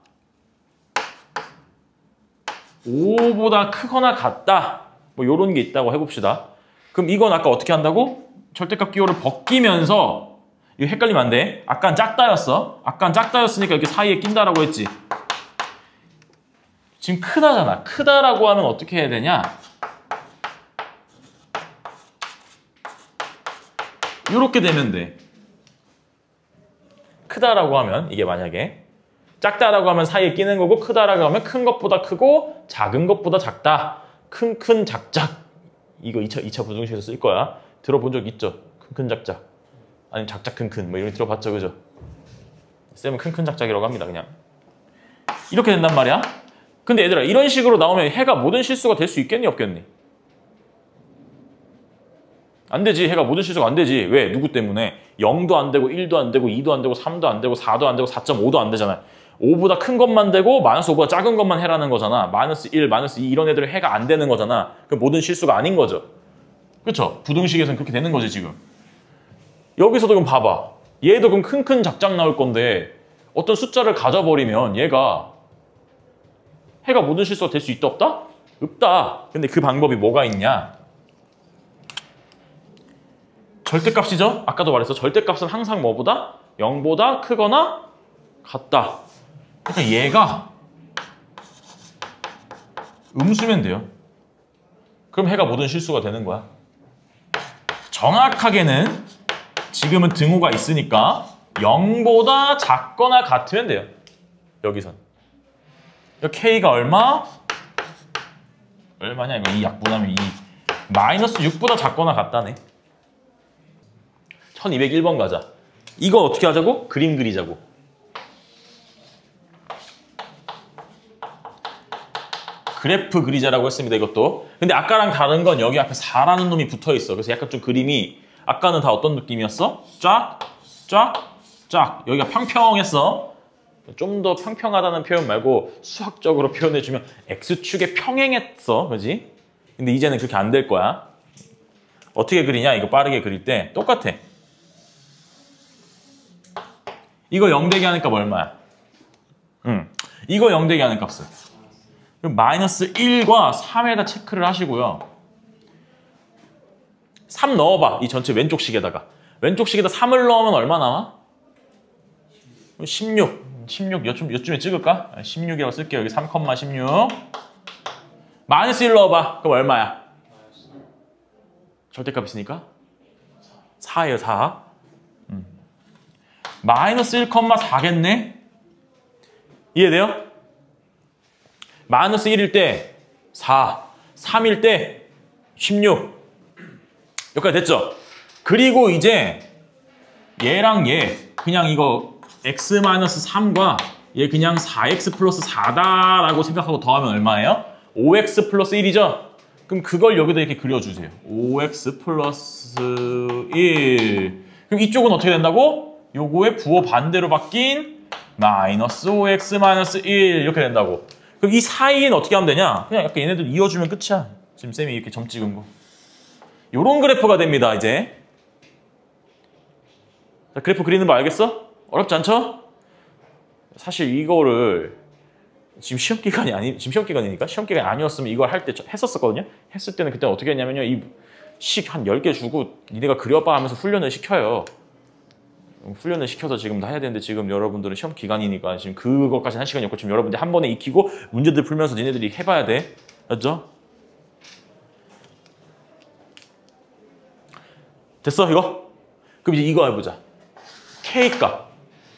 5보다 크거나 같다. 뭐 이런 게 있다고 해봅시다. 그럼 이건 아까 어떻게 한다고? 절대값 기호를 벗기면서 이거 헷갈리면 안 돼. 아까는 작다였어. 아까는 작다였으니까 이렇게 사이에 낀다라고 했지. 지금 크다잖아. 크다라고 하면 어떻게 해야 되냐? 이렇게 되면 돼. 크다라고 하면 이게 만약에 작다라고 하면 사이에 끼는 거고 크다라고 하면 큰 것보다 크고 작은 것보다 작다. 큰 작작. 이거 2차 부등식에서 쓸 거야. 들어본 적 있죠? 큰 작작. 아니면 작작 큰 뭐 이런 거 들어봤죠, 그죠? 쌤은 큰 작작이라고 합니다, 그냥. 이렇게 된단 말이야. 근데 얘들아, 이런 식으로 나오면 해가 모든 실수가 될 수 있겠니, 없겠니? 안 되지. 해가 모든 실수가 안 되지. 왜? 누구 때문에? 0도 안 되고 1도 안 되고 2도 안 되고 3도 안 되고 4도 안 되고 4.5도 안 되잖아. 5보다 큰 것만 되고 마이너스 5보다 작은 것만 해라는 거잖아. 마이너스 1, 마이너스 2 이런 애들은 해가 안 되는 거잖아. 그 모든 실수가 아닌 거죠. 그쵸? 부등식에서는 그렇게 되는 거지 지금. 여기서도 그럼 봐봐. 얘도 그럼 큰 작작 나올 건데 어떤 숫자를 가져버리면 얘가 해가 모든 실수가 될 수 있다 없다? 없다. 근데 그 방법이 뭐가 있냐? 절대값이죠? 아까도 말했어. 절대값은 항상 뭐보다? 0보다 크거나 같다. 그러니까 얘가 음수면 돼요. 그럼 해가 모든 실수가 되는 거야. 정확하게는 지금은 등호가 있으니까 0보다 작거나 같으면 돼요. 여기선. K가 얼마? 얼마냐? 이거 2 약분하면 2. 마이너스 6보다 작거나 같다네. 1201번 가자. 이거 어떻게 하자고? 그림 그리자고. 그래프 그리자라고 했습니다, 이것도. 근데 아까랑 다른 건 여기 앞에 4라는 놈이 붙어 있어. 그래서 약간 좀 그림이 아까는 다 어떤 느낌이었어? 쫙, 쫙, 쫙. 여기가 평평했어. 좀 더 평평하다는 표현 말고 수학적으로 표현해주면 X축에 평행했어. 그지? 근데 이제는 그렇게 안 될 거야. 어떻게 그리냐? 이거 빠르게 그릴 때 똑같아. 이거 0되게 하는 값 얼마야? 이거 0되게 하는 값은 그럼 마이너스 1과 3에다 체크를 하시고요. 3 넣어봐. 이 전체 왼쪽 식에다가. 왼쪽 식에다 3을 넣으면 얼마 나와? 16. 16 요쯤에 찍을까? 16이라고 쓸게요. 여기 3,16. 마이너스 1 넣어봐. 그럼 얼마야? 절대값 있으니까 4예요. 4. 마이너스 1,4겠네? 이해돼요? 마이너스 1일 때 4, 3일 때 16. 여기까지 됐죠? 그리고 이제 얘랑 얘 그냥 이거 x-3과 얘 그냥 4x 플러스 4다라고 생각하고 더하면 얼마예요? 5x 플러스 1이죠? 그럼 그걸 여기다 이렇게 그려주세요. 5x 플러스 1. 그럼 이쪽은 어떻게 된다고? 요거의 부호 반대로 바뀐 마이너스 5x 마이너스 1 이렇게 된다고. 그럼 이 사이는 어떻게 하면 되냐? 그냥 약간 얘네들 이어주면 끝이야. 지금 쌤이 이렇게 점 찍은 거. 요런 그래프가 됩니다, 이제. 자, 그래프 그리는 거 알겠어? 어렵지 않죠? 사실 이거를 지금 시험 기간이니까 시험 기간이 아니었으면 이걸 할 때 했었거든요. 했을 때는 그때 어떻게 했냐면요. 이 식 한 10개 주고 니네가 그려봐 하면서 훈련을 시켜요. 훈련을 시켜서 지금 다 해야 되는데 지금 여러분들은 시험 기간이니까 지금 그것까지 한 시간이 없고 지금 여러분들이 한 번에 익히고 문제들 풀면서 니네들이 해봐야 돼. 알았죠? 됐어 이거? 그럼 이제 이거 해보자. K값.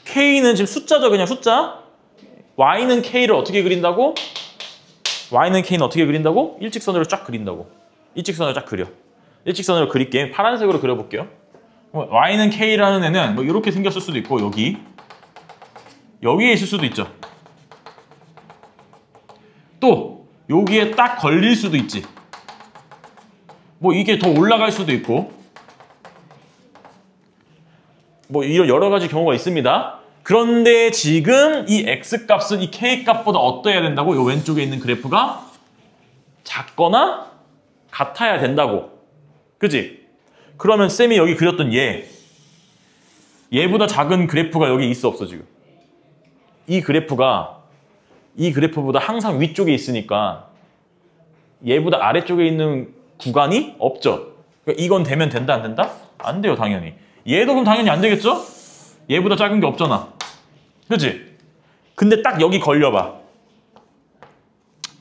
K는 지금 숫자죠. 그냥 숫자. Y는 K를 어떻게 그린다고? Y는 K는 어떻게 그린다고? 일직선으로 쫙 그린다고. 일직선으로 쫙 그려. 일직선으로 그릴게. 파란색으로 그려볼게요. Y는 K라는 애는 뭐 이렇게 생겼을 수도 있고 여기에 있을 수도 있죠. 또 여기에 딱 걸릴 수도 있지. 뭐 이게 더 올라갈 수도 있고 뭐 이런 여러 가지 경우가 있습니다. 그런데 지금 이 X값은 이 K값보다 어떠해야 된다고? 이 왼쪽에 있는 그래프가 작거나 같아야 된다고. 그치? 그러면 쌤이 여기 그렸던 얘보다 작은 그래프가 여기 있어 없어 지금? 이 그래프보다 항상 위쪽에 있으니까 얘보다 아래쪽에 있는 구간이 없죠? 그러니까 이건 되면 된다 안 된다? 안 돼요 당연히. 얘도 그럼 당연히 안 되겠죠? 얘보다 작은 게 없잖아. 그치? 근데 딱 여기 걸려봐.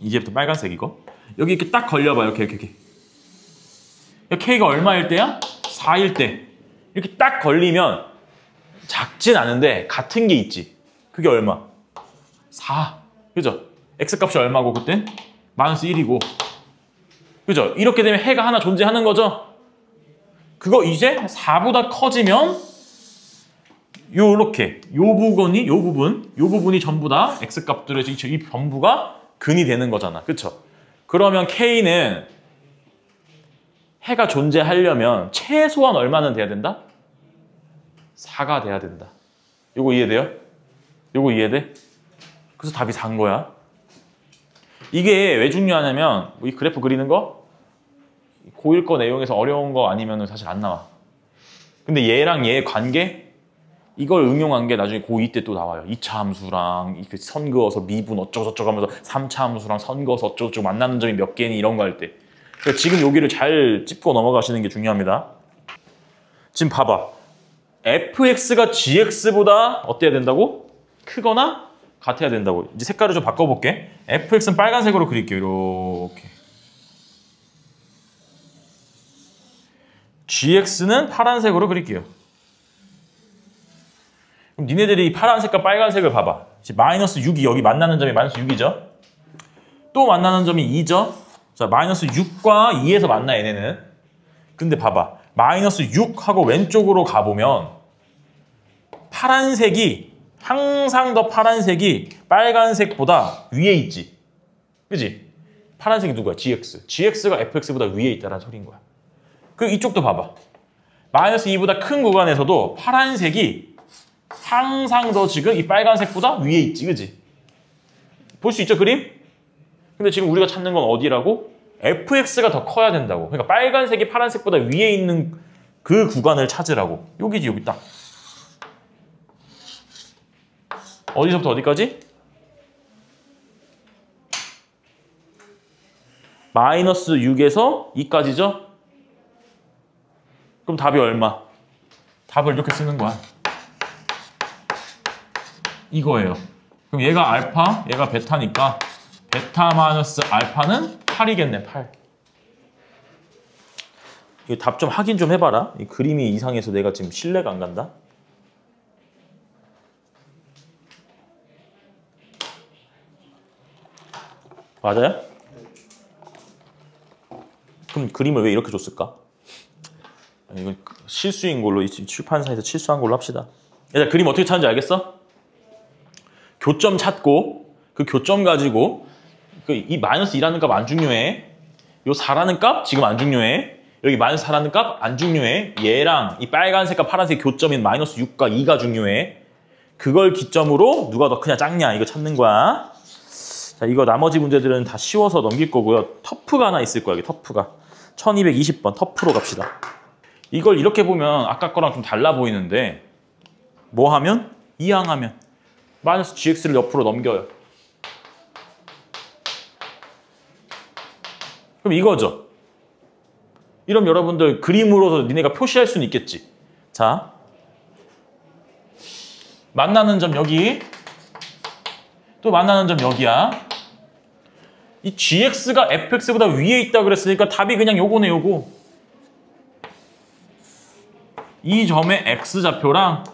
이제부터 빨간색 이거. 여기 이렇게 딱 걸려봐. 이렇게. K가 얼마일 때야? 4일 때. 이렇게 딱 걸리면 작진 않은데 같은 게 있지. 그게 얼마? 4. 그죠? X값이 얼마고 그땐? 마이너스 1이고. 그죠? 이렇게 되면 해가 하나 존재하는 거죠? 그거 이제 4보다 커지면 요렇게 요 부분이 전부 다 X값들의 이 전부가 근이 되는 거잖아. 그쵸? 그러면 K는 해가 존재하려면 최소한 얼마는 돼야 된다? 4가 돼야 된다. 요거 이해돼요? 요거 이해돼? 그래서 답이 4인 거야. 이게 왜 중요하냐면 이 그래프 그리는 거 고1 거 내용에서 어려운 거 아니면 사실 안 나와. 근데 얘랑 얘의 관계 이걸 응용한 게 나중에 고2 때 또 나와요. 2차 함수랑 선 그어서 미분 어쩌고저쩌고 하면서 3차 함수랑 선 그어서 어쩌고저쩌고 만나는 점이 몇 개니 이런 거 할 때. 그러니까 지금 여기를 잘 짚고 넘어가시는 게 중요합니다. 지금 봐봐. fx가 gx보다 어때야 된다고? 크거나 같아야 된다고. 이제 색깔을 좀 바꿔볼게. fx는 빨간색으로 그릴게요. 이렇게. gx는 파란색으로 그릴게요. 그럼 니네들이 파란색과 빨간색을 봐봐. 마이너스 6이 여기 만나는 점이 마이너스 6이죠. 또 만나는 점이 2죠. 자, 마이너스 6과 2에서 만나 얘네는. 근데 봐봐. 마이너스 6하고 왼쪽으로 가보면 파란색이 항상 더 파란색이 빨간색보다 위에 있지. 그지? 파란색이 누구야? gx. gx가 fx보다 위에 있다는 소리인 거야. 그리고 이쪽도 봐봐. 마이너스 2보다 큰 구간에서도 파란색이 항상 더 지금 이 빨간색보다 위에 있지. 그지? 볼 수 있죠, 그림? 근데 지금 우리가 찾는 건 어디라고? fx가 더 커야 된다고. 그러니까 빨간색이 파란색보다 위에 있는 그 구간을 찾으라고. 여기지, 여기 딱. 어디서부터 어디까지? 마이너스 6에서 2까지죠? 그럼 답이 얼마? 답을 이렇게 쓰는 거야. 이거예요. 그럼 얘가 알파, 얘가 베타니까 베타 마이너스 알파는 8이겠네, 8. 이거 답 좀 확인 좀 해봐라. 이 그림이 이상해서 내가 지금 신뢰가 안 간다. 맞아요? 그럼 그림을 왜 이렇게 줬을까? 이건 실수인 걸로, 출판사에서 실수한 걸로 합시다. 얘들아, 그림 어떻게 찾는지 알겠어? 교점 찾고 그 교점 가지고 이 마이너스 2라는 값 안 중요해. 요 4라는 값 지금 안 중요해. 여기 마이너스 4라는 값 안 중요해. 얘랑 이 빨간색과 파란색 교점인 마이너스 6과 2가 중요해. 그걸 기점으로 누가 더 크냐 작냐 이거 찾는 거야. 자, 이거 나머지 문제들은 다 쉬워서 넘길 거고요. 터프가 하나 있을 거야. 여기 터프가 1220번 터프로 갑시다. 이걸 이렇게 보면 아까 거랑 좀 달라 보이는데 뭐 하면? 이항하면 마이너스 gx를 옆으로 넘겨요. 그럼 이거죠. 이러면 여러분들 그림으로서 니네가 표시할 수는 있겠지. 자, 만나는 점 여기, 또 만나는 점 여기야. 이 gx가 fx보다 위에 있다 그랬으니까 답이 그냥 요거네, 요거. 이 점의 x좌표랑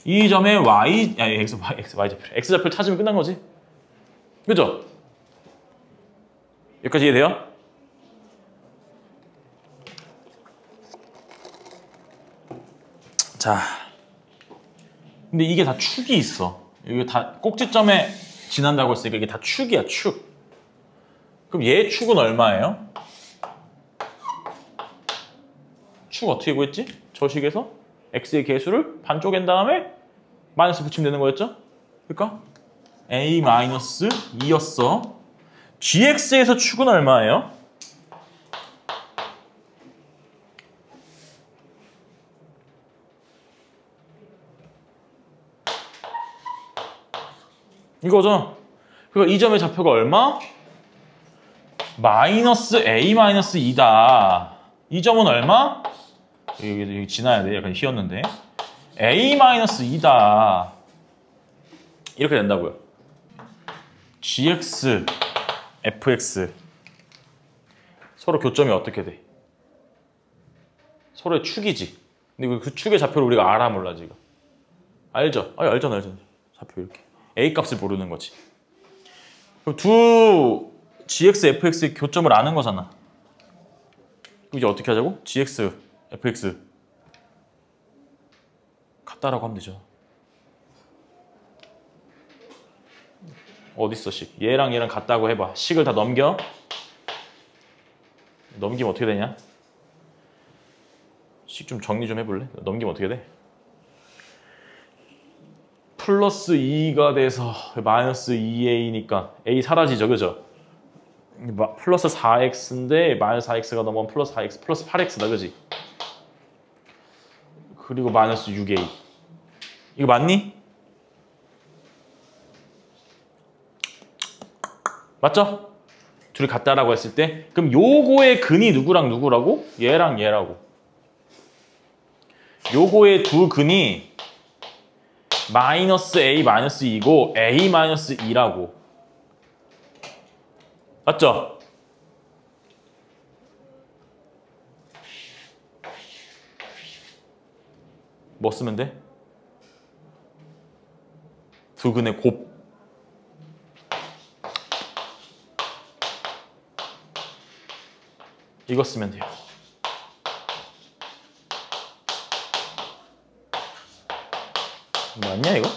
이 점의 y좌표. x좌표를 찾으면 끝난 거지. 그죠? 여기까지 이해돼요? 자, 근데 이게 다 축이 있어. 이게 다 꼭지점에 지난다고 했으니까 이게 다 축이야, 축. 그럼 얘 축은 얼마예요? 축 어떻게 구했지? 저 식에서 x의 개수를 반쪽인 다음에 마이너스 붙이면 되는 거였죠? 그러니까 a-2였어. gx에서 축은 얼마예요? 이거죠? 그러니까 이 점의 좌표가 얼마? 마이너스 a-2다. 이 점은 얼마? 여기 지나야 돼. 약간 휘었는데. a-2다. 이렇게 된다고요. gx, fx. 서로 교점이 어떻게 돼? 서로의 축이지. 근데 그 축의 좌표를 우리가 알아 몰라 지금. 알죠? 알잖아. 좌표 이렇게. a 값을 모르는 거지. 그럼 두 gx, fx의 교점을 아는 거잖아. 그럼 이제 어떻게 하자고? gx, fx 같다라고 하면 되죠. 어딨어 식? 얘랑 얘랑 같다고 해봐. 식을 다 넘겨. 넘기면 어떻게 되냐? 식 좀 정리 좀 해볼래? 넘기면 어떻게 돼? 플러스 2가 돼서 마이너스 2a니까 a 사라지죠, 그죠? 플러스 4x인데 마이너스 4x가 넘으면 플러스 4x, 플러스 8x다, 그지? 그리고 마이너스 6a. 이거 맞니? 맞죠? 둘이 같다라고 했을 때 그럼 요거의 근이 누구랑 누구라고? 얘랑 얘라고. 요거의 두 근이 마이너스 A 마이너스 2고 A 마이너스 2라고. 맞죠? 뭐 쓰면 돼? 두 근의 곱. 이거 쓰면 돼요. 맞냐 이거?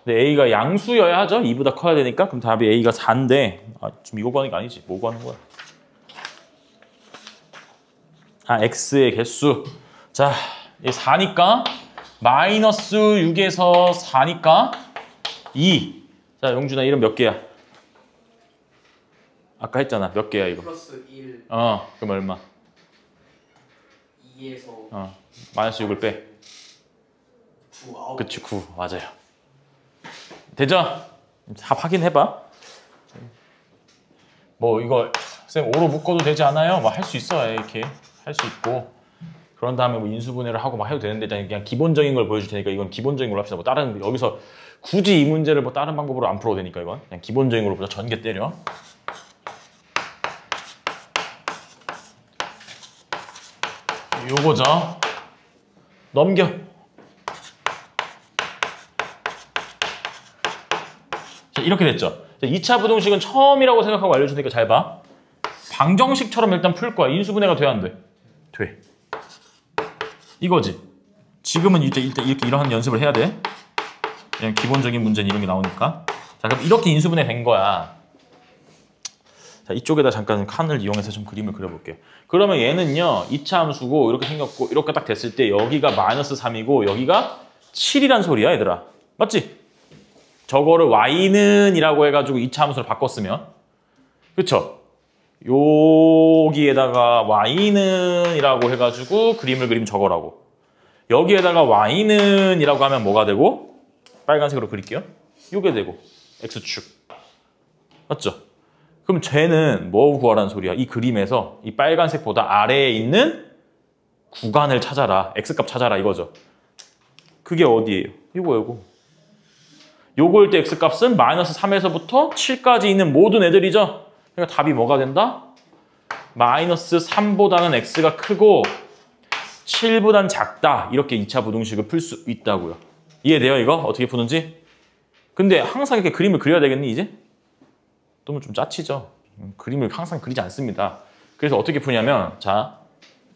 근데 A가 양수여야 하죠? 2보다 커야 되니까. 그럼 답이 A가 4인데 지금 이거 구하는 게 아니지. 뭐 구하는 거야? X의 개수. 자, 이게 4니까 마이너스 6에서 4니까 2. 자, 용준아 이름 몇 개야? 아까 했잖아. 몇 개야 이거? 플러스 1. 그럼 얼마? 2에서 마이너스 6을 빼. 9, 9. 그치, 9. 맞아요. 되죠? 답 확인해봐. 뭐 이거 쌤 5로 묶어도 되지 않아요? 뭐 할 수 있어요. 이렇게 할 수 있고. 그런 다음에 뭐 인수분해를 하고 막 해도 되는데 그냥 기본적인 걸 보여줄 테니까 이건 기본적인 걸로 합시다. 뭐 다른 여기서 굳이 이 문제를 뭐 다른 방법으로 안 풀어도 되니까 이건 그냥 기본적인 걸로 보자. 전개 때려. 요거죠. 넘겨. 자, 이렇게 됐죠. 자, 2차 부등식은 처음이라고 생각하고 알려주니까 잘 봐. 방정식처럼 일단 풀 거야. 인수분해가 돼야 안 돼? 돼. 이거지. 지금은 일단 이렇게 이런 연습을 해야 돼. 그냥 기본적인 문제는 이런 게 나오니까. 자, 그럼 이렇게 인수분해 된 거야. 자, 이쪽에다 잠깐 칸을 이용해서 좀 그림을 그려볼게요. 그러면 얘는요 2차 함수고 이렇게 생겼고 이렇게 딱 됐을 때 여기가 마이너스 3이고 여기가 7이란 소리야 얘들아. 맞지? 저거를 y는 이라고 해가지고 2차 함수로 바꿨으면 그쵸? 여기에다가 y는 이라고 해가지고 그림을 그리면 저거라고. 여기에다가 y는 이라고 하면 뭐가 되고? 빨간색으로 그릴게요. 요게 되고 x축. 맞죠? 그럼 쟤는 뭐 구하라는 소리야? 이 그림에서 이 빨간색보다 아래에 있는 구간을 찾아라. x값 찾아라 이거죠. 그게 어디예요? 이거. 요거일 때 x값은 마이너스 3에서부터 7까지 있는 모든 애들이죠. 그러니까 답이 뭐가 된다? 마이너스 3보다는 x가 크고 7보단 작다. 이렇게 2차 부등식을 풀 수 있다고요. 이해돼요 이거? 어떻게 푸는지? 근데 항상 이렇게 그림을 그려야 되겠니 이제? 또 좀 짜치죠. 그림을 항상 그리지 않습니다. 그래서 어떻게 푸냐면 자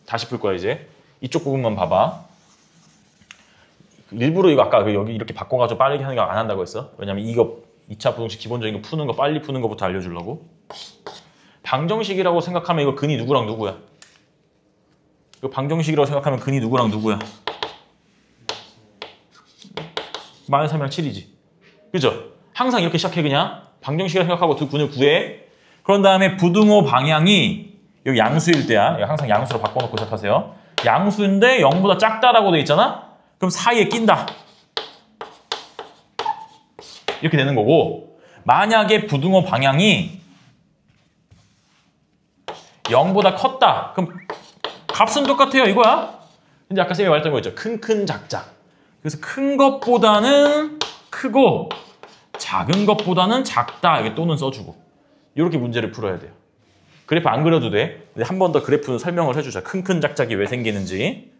다시 풀 거야 이제. 이쪽 부분만 봐봐. 일부러 이거 아까 여기 이렇게 바꿔가지고 빠르게 하는 거 안 한다고 했어. 왜냐면 이거 2차 부등식 기본적인 거 푸는 거 빨리 푸는 거부터 알려주려고. 방정식이라고 생각하면 이거 근이 누구랑 누구야? 이거 방정식이라고 생각하면 근이 누구랑 누구야? 마이너스 3이랑 7이지. 그죠? 항상 이렇게 시작해 그냥. 방정식이라고 생각하고 두 근을 구해. 그런 다음에 부등호 방향이 여기 양수일 때야. 항상 양수로 바꿔놓고 시작하세요. 양수인데 0보다 작다라고 돼 있잖아? 그럼 사이에 낀다. 이렇게 되는 거고 만약에 부등호 방향이 0보다 컸다. 그럼 값은 똑같아요. 이거야. 근데 아까 쌤이 말했던 거 있죠. 큰 작작. 그래서 큰 것보다는 크고 작은 것보다는 작다. 이게 또는 써주고 이렇게 문제를 풀어야 돼요. 그래프 안 그려도 돼. 근데 한 번 더 그래프는 설명을 해주자. 큰 작작이 왜 생기는지.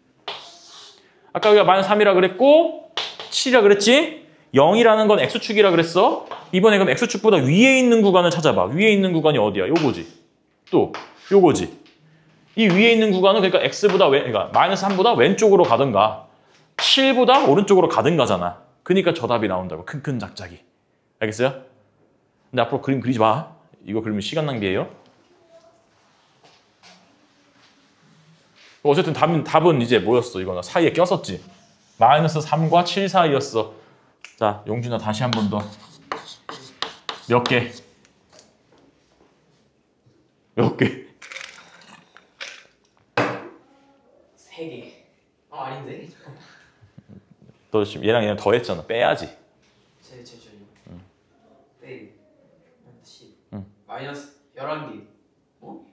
아까 우리가 마이너스 3이라 그랬고 7이라 그랬지? 0이라는 건 x축이라 그랬어. 이번에 그럼 x축보다 위에 있는 구간을 찾아봐. 위에 있는 구간이 어디야? 요거지. 또 요거지. 이 위에 있는 구간은 그러니까 x보다 그러니까 마이너스 3보다 왼쪽으로 가든가 7보다 오른쪽으로 가든가잖아. 그러니까 저 답이 나온다고. 큰 작작이. 알겠어요? 근데 앞으로 그림 그리지 마. 이거 그리면 시간 낭비예요. 어쨌든 답은 이제 뭐였어? 이거 사이에 꼈었지. 마이너스 3과 7 사이였어. 자, 용준아 다시 한 번 더. 몇 개? 몇 개? 3개. 아닌데? 너 지금 얘랑 더 했잖아. 빼야지. 잠시만요. 빼. 10. 마이너스 11개. 어?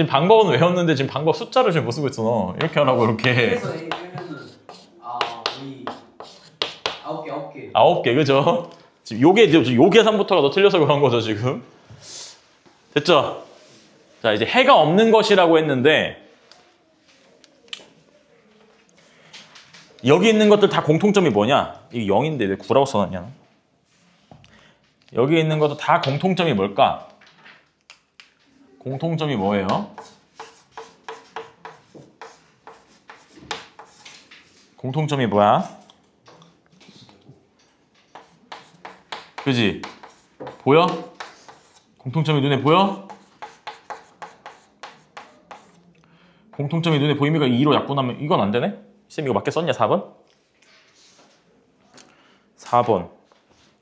지금 방법은 외웠는데 지금 방법 숫자를 지금 못 쓰고 있어. 너. 이렇게 하라고 이렇게. 그래서 A 빼면은 거의 9개. 9개 그죠? 지금 요게 요 계산부터가 너 틀려서 그런 거죠 지금. 됐죠? 자 이제 해가 없는 것이라고 했는데 여기 있는 것들 다 공통점이 뭐냐? 이게 0인데 왜 9라고 써놨냐? 여기 있는 것도 다 공통점이 뭘까? 공통점이 뭐예요? 공통점이 뭐야? 그지? 보여? 공통점이 눈에 보여? 공통점이 눈에 보임이가 2로 약분하면 이건 안 되네? 쌤 이거 맞게 썼냐 4번? 4번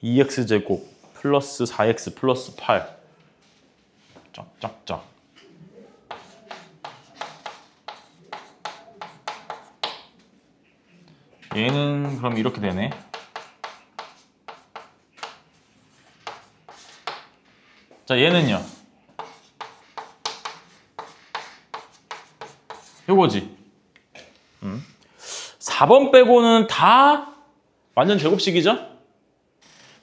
2x제곱 플러스 4x 플러스 8 짝짝짝 얘는 그럼 이렇게 되네. 자 얘는요 요거지. 4번 빼고는 다 완전 제곱식이죠?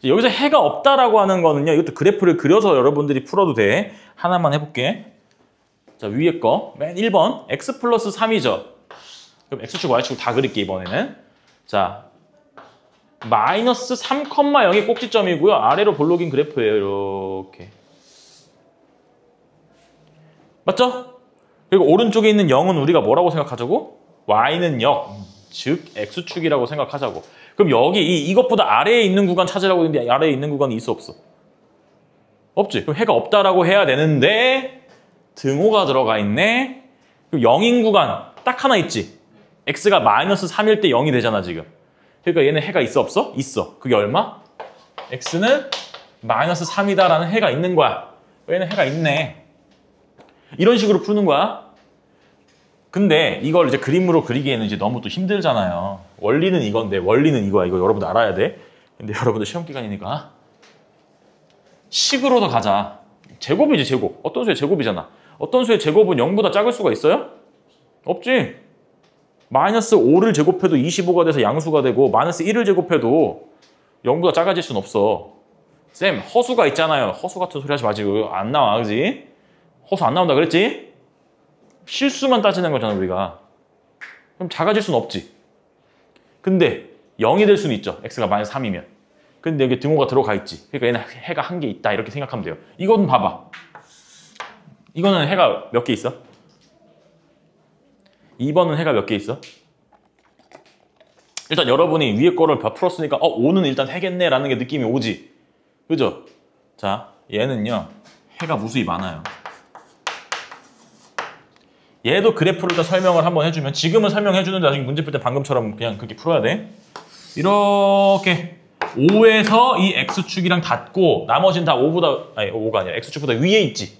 여기서 해가 없다라고 하는 거는요. 이것도 그래프를 그려서 여러분들이 풀어도 돼. 하나만 해볼게. 자 위에 거 맨 1번 x 플러스 3이죠. 그럼 x축 y축 다 그릴게 이번에는. 자 마이너스 3,0이 꼭지점이고요. 아래로 볼록인 그래프예요. 이렇게. 맞죠? 그리고 오른쪽에 있는 0은 우리가 뭐라고 생각하자고? y는 역, 즉 x축이라고 생각하자고. 그럼 여기 이것보다 아래에 있는 구간 찾으라고 했는데 아래에 있는 구간이 있어 없어? 없지. 그럼 해가 없다라고 해야 되는데 등호가 들어가 있네. 그럼 0인 구간 딱 하나 있지. x가 마이너스 3일 때 0이 되잖아 지금. 그러니까 얘는 해가 있어 없어? 있어. 그게 얼마? x는 마이너스 3이다라는 해가 있는 거야. 얘는 해가 있네. 이런 식으로 푸는 거야. 근데 이걸 이제 그림으로 그리기에는 이제 너무 또 힘들잖아요. 원리는 이건데 원리는 이거야. 이거 여러분들 알아야 돼. 근데 여러분들 시험 기간이니까 식으로 더 가자. 제곱이지 제곱. 어떤 수의 제곱이잖아. 어떤 수의 제곱은 0보다 작을 수가 있어요? 없지. 마이너스 5를 제곱해도 25가 돼서 양수가 되고 마이너스 1을 제곱해도 0보다 작아질 순 없어. 쌤 허수가 있잖아요. 허수 같은 소리 하지 마시고. 안 나와 그지? 허수 안 나온다 그랬지? 실수만 따지는 거잖아 우리가. 그럼 작아질 수는 없지. 근데 0이 될 수는 있죠. x가 마이너스 3이면. 근데 여기 등호가 들어가 있지. 그러니까 얘는 해가 한 개 있다 이렇게 생각하면 돼요. 이건 봐봐. 이거는 해가 몇 개 있어? 2번은 해가 몇 개 있어? 일단 여러분이 위에 거를 다 풀었으니까 5는 일단 해겠네 라는 게 느낌이 오지. 그죠? 자 얘는요 해가 무수히 많아요. 얘도 그래프를 일단 설명을 한번 해주면 지금은 설명해 주는데 나중에 문제 풀 때 방금처럼 그냥 그렇게 풀어야 돼. 이렇게 5에서 이 x축이랑 닿고 나머지는 다 5보다 아니 5가 아니라 x축보다 위에 있지.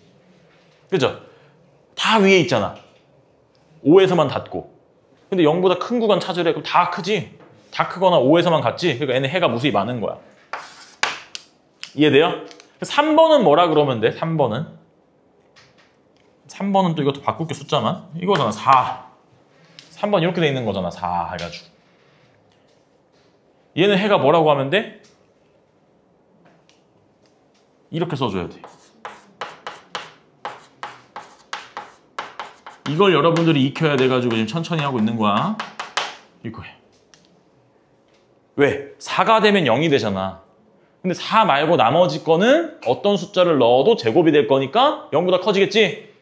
그죠? 다 위에 있잖아. 5에서만 닿고. 근데 0보다 큰 구간 찾으래. 그럼 다 크지? 다 크거나 5에서만 같지? 그러니까 얘는 해가 무수히 많은 거야. 이해돼요? 3번은 뭐라 그러면 돼? 3번은 또 이것도 바꿀게 숫자만. 이거잖아 4. 3번 이렇게 돼 있는 거잖아 4 해가지고. 얘는 해가 뭐라고 하면 돼? 이렇게 써줘야 돼. 이걸 여러분들이 익혀야 돼가지고 지금 천천히 하고 있는 거야. 이거야. 왜? 4가 되면 0이 되잖아. 근데 4 말고 나머지 거는 어떤 숫자를 넣어도 제곱이 될 거니까 0보다 커지겠지?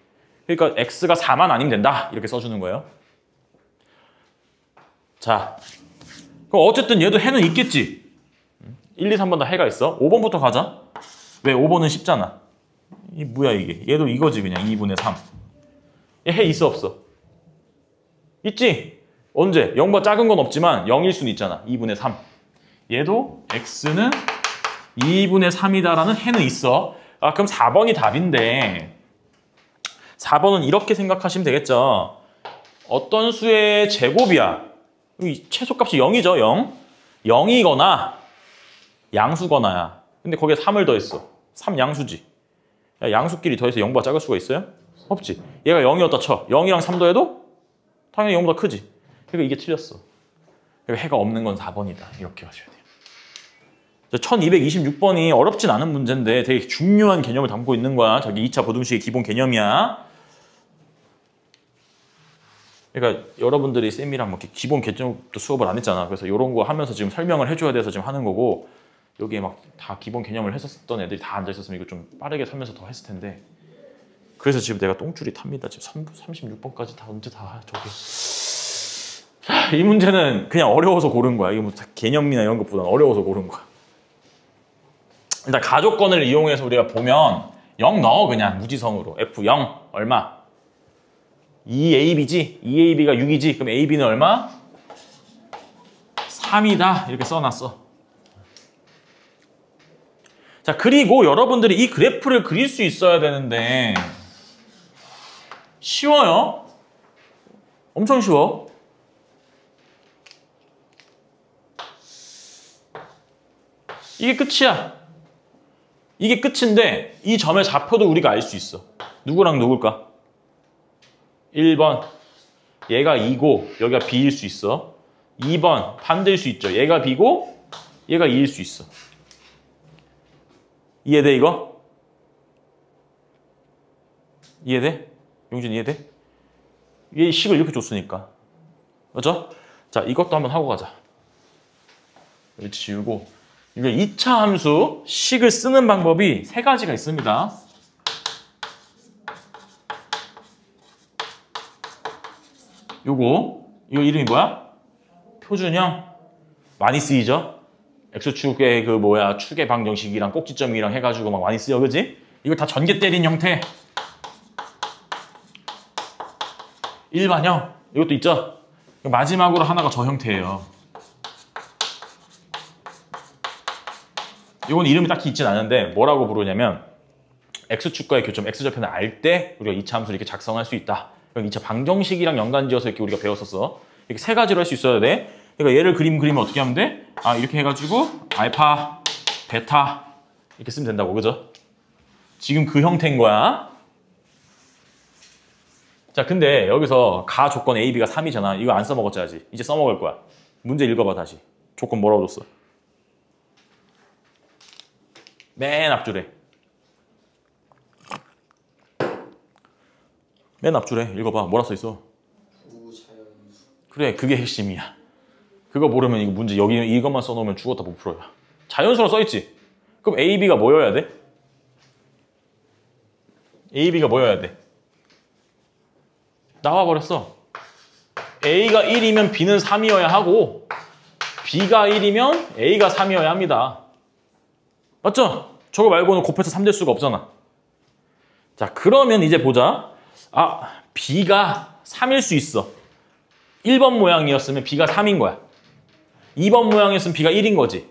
그러니까 x가 4만 아니면 된다. 이렇게 써주는 거예요. 자, 그럼 어쨌든 얘도 해는 있겠지? 1, 2, 3번 다 해가 있어. 5번부터 가자. 왜? 5번은 쉽잖아. 이 뭐야 이게? 얘도 이거지 그냥 2분의 3. 얘 해 있어 없어? 있지? 언제? 0보다 작은 건 없지만 0일 수는 있잖아. 2분의 3. 얘도 x는 2분의 3이다라는 해는 있어. 아 그럼 4번이 답인데 4번은 이렇게 생각하시면 되겠죠. 어떤 수의 제곱이야. 이 최소값이 0이죠. 0. 0이거나 양수거나야. 근데 거기에 3을 더했어. 3 양수지. 야, 양수끼리 더해서 0보다 작을 수가 있어요? 없지. 얘가 0이었다 쳐. 0이랑 3도 해도 당연히 0보다 크지. 그러니까 이게 틀렸어. 그러니까 해가 없는 건 4번이다. 이렇게 하셔야 돼요. 1226번이 어렵진 않은 문제인데 되게 중요한 개념을 담고 있는 거야. 저기 2차 보듬식의 기본 개념이야. 그러니까 여러분들이 쌤이랑 뭐 기본 개념도 수업을 안 했잖아. 그래서 이런 거 하면서 지금 설명을 해줘야 돼서 지금 하는 거고, 여기에 막 다 기본 개념을 했었던 애들이 다 앉아 있었으면 이거 좀 빠르게 살면서 더 했을 텐데, 그래서 지금 내가 똥줄이 탑니다. 지금 36번까지 다 언제 다 저기. 이 문제는 그냥 어려워서 고른 거야. 이거 뭐 개념이나 이런 것보다는 어려워서 고른 거야. 일단 가조건을 이용해서 우리가 보면 0 넣어. 그냥 무지성으로 F0 얼마? 2AB지? 2AB가 6이지? 그럼 AB는 얼마? 3이다. 이렇게 써놨어. 자, 그리고 여러분들이 이 그래프를 그릴 수 있어야 되는데 쉬워요. 엄청 쉬워. 이게 끝이야. 이게 끝인데 이 점의 좌표도 우리가 알 수 있어. 누구랑 누굴까? 1번 얘가 2고 여기가 B일 수 있어. 2번 반대일 수 있죠. 얘가 B고 얘가 2일 수 있어. 이해돼 이거? 이해돼? 용준 이해돼? 얘 식을 이렇게 줬으니까. 맞죠? 자, 이것도 한번 하고 가자. 여기 지우고. 이게 2차 함수 식을 쓰는 방법이 3가지가 있습니다. 이거 이름이 뭐야? 표준형. 많이 쓰이죠? X축의 축의 방정식이랑 꼭지점이랑 해가지고 막 많이 쓰여, 그지? 이거 다 전개 때린 형태. 일반형. 이것도 있죠? 마지막으로 하나가 저 형태예요. 이건 이름이 딱히 있진 않은데 뭐라고 부르냐면 X축과의 교점, X좌표는 알 때 우리가 2차 함수를 이렇게 작성할 수 있다. 그럼 2차 방정식이랑 연관지어서 이렇게 우리가 배웠었어. 이렇게 3가지로 할 수 있어야 돼. 그러니까 얘를 그리면 어떻게 하면 돼? 아, 이렇게 해가지고 알파, 베타 이렇게 쓰면 된다고, 그죠? 지금 그 형태인 거야. 자, 근데 여기서 가 조건 AB가 3이잖아. 이거 안 써먹었지. 이제 써먹을 거야. 문제 읽어봐 다시. 조건 뭐라고 줬어? 맨 앞줄에. 맨 앞줄에 읽어봐. 뭐라 써있어? 그래, 그게 핵심이야. 그거 모르면 이거 문제 여기 이것만 써놓으면 죽었다 못 풀어요. 자연수로 써있지? 그럼 AB가 뭐여야 돼? AB가 뭐여야 돼? 나와버렸어. A가 1이면 B는 3이어야 하고 B가 1이면 A가 3이어야 합니다. 맞죠? 저거 말고는 곱해서 3 될 수가 없잖아. 자, 그러면 이제 보자. 아, B가 3일 수 있어. 1번 모양이었으면 B가 3인 거야. 2번 모양이었으면 B가 1인 거지.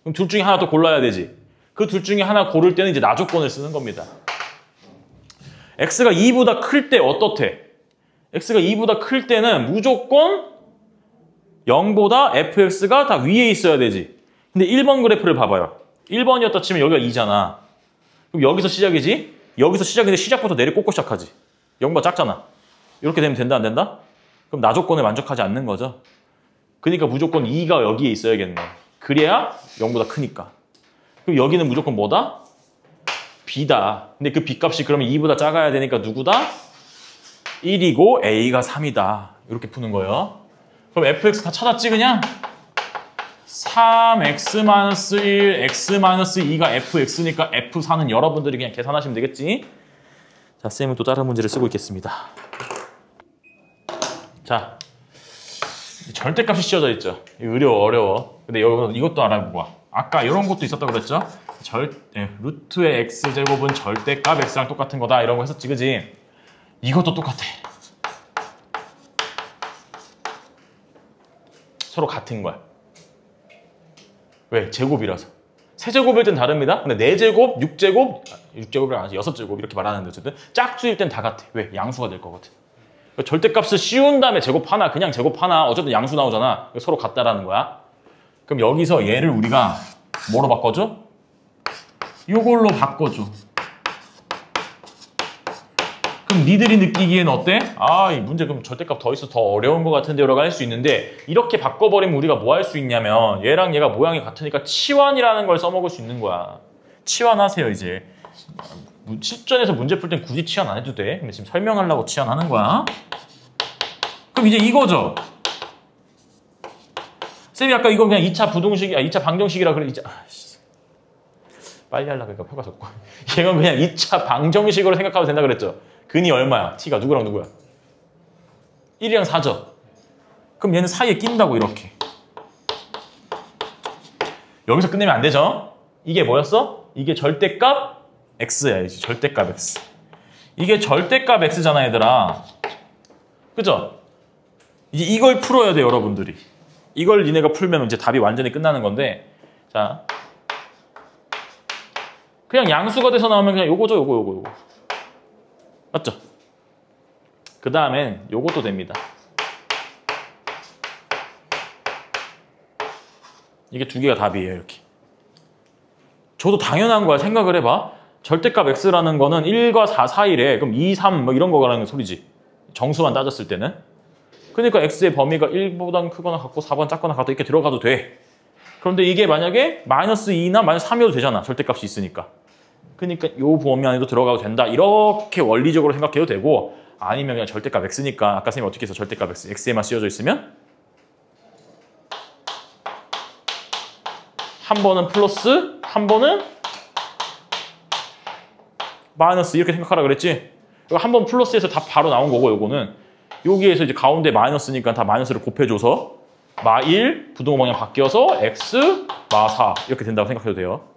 그럼 둘 중에 하나 더 골라야 되지. 그 둘 중에 하나 고를 때는 이제 나조건을 쓰는 겁니다. X가 2보다 클 때 어떻대? X가 2보다 클 때는 무조건 0보다 fx가 다 위에 있어야 되지. 근데 1번 그래프를 봐봐요. 1번이었다 치면 여기가 2잖아. 그럼 여기서 시작이지? 여기서 시작인데 시작부터 내리 꽂고 시작하지. 0보다 작잖아. 이렇게 되면 된다 안 된다? 그럼 나조건에 만족하지 않는 거죠. 그러니까 무조건 2가 여기에 있어야겠네. 그래야 0보다 크니까. 그럼 여기는 무조건 뭐다? B다. 근데 그 B 값이 그러면 2보다 작아야 되니까 누구다? 1이고 A가 3이다. 이렇게 푸는 거예요. 그럼 fx 다 찾았지 그냥? 3x-1, x-2가 fx니까 f4는 여러분들이 그냥 계산하시면 되겠지? 자, 쌤은 또 다른 문제를 쓰고 있겠습니다. 자, 절대값이 씌워져 있죠. 어려워. 근데 이것도 알아보고 와. 아까 이런 것도 있었다고 그랬죠? 루트의 x제곱은 절대값 x랑 똑같은 거다. 이런 거 했었지, 그지? 이것도 똑같아. 서로 같은 거야. 왜? 제곱이라서. 세제곱일 땐 다릅니다. 근데 4제곱, 6제곱이랑 아니지 6제곱 이렇게 말하는데 어쨌든 짝수일 땐 다 같아. 왜? 양수가 될 거거든. 절대값을 씌운 다음에 제곱 하나, 그냥 제곱 하나, 어쨌든 양수 나오잖아. 서로 같다라는 거야. 그럼 여기서 얘를 우리가 뭐로 바꿔줘? 이걸로 바꿔줘. 그럼 니들이 느끼기엔 어때? 아, 이 문제 그럼 절대값 더 있어 더 어려운 것 같은데 라고 할 수 있는데 이렇게 바꿔버리면 우리가 뭐 할 수 있냐면 얘랑 얘가 모양이 같으니까 치환이라는 걸 써먹을 수 있는 거야. 치환하세요 이제. 실전에서 문제 풀 땐 굳이 치환 안 해도 돼. 근데 지금 설명하려고 치환하는 거야. 그럼 이제 이거죠. 쌤이 아까 이거 그냥 2차 부동식, 2차 방정식이라 그래. 이제 빨리 하려고 그러니까 표가 적고. 이건 그냥 2차 방정식으로 생각하면 된다 그랬죠. 근이 얼마야? t가 누구랑 누구야? 1이랑 4죠. 그럼 얘는 사이에 낀다고 이렇게. 여기서 끝내면 안 되죠. 이게 뭐였어? 이게 절대값 x야. 이제 절대값 x. 이게 절대값 x잖아 얘들아. 그죠? 이제 이걸 풀어야 돼 여러분들이. 이걸 니네가 풀면 이제 답이 완전히 끝나는 건데, 자 그냥 양수가 돼서 나오면 그냥 요거죠. 요거 맞죠? 그 다음엔 요것도 됩니다. 이게 두 개가 답이에요. 이렇게. 저도 당연한 거야. 생각을 해봐. 절대값 x라는 거는 1과 4 사이래. 그럼 2, 3 뭐 이런 거라는 소리지. 정수만 따졌을 때는. 그러니까 x의 범위가 1보다 크거나 같고 4보다 작거나 같다 이렇게 들어가도 돼. 그런데 이게 만약에 마이너스 2나 마이너스 3이어도 되잖아. 절대값이 있으니까. 그러니까 요 범위 안에도 들어가도 된다. 이렇게 원리적으로 생각해도 되고, 아니면 그냥 절대값 x니까 아까 선생님이 어떻게 해서 절대값 x, x에만 씌워져 있으면 한 번은 플러스, 한 번은 마이너스 이렇게 생각하라 그랬지? 한 번 플러스에서 다 바로 나온 거고, 요거는 여기에서 이제 가운데 마이너스니까 다 마이너스를 곱해줘서 마 1, 부등호 방향 바뀌어서 x, 마 4 이렇게 된다고 생각해도 돼요.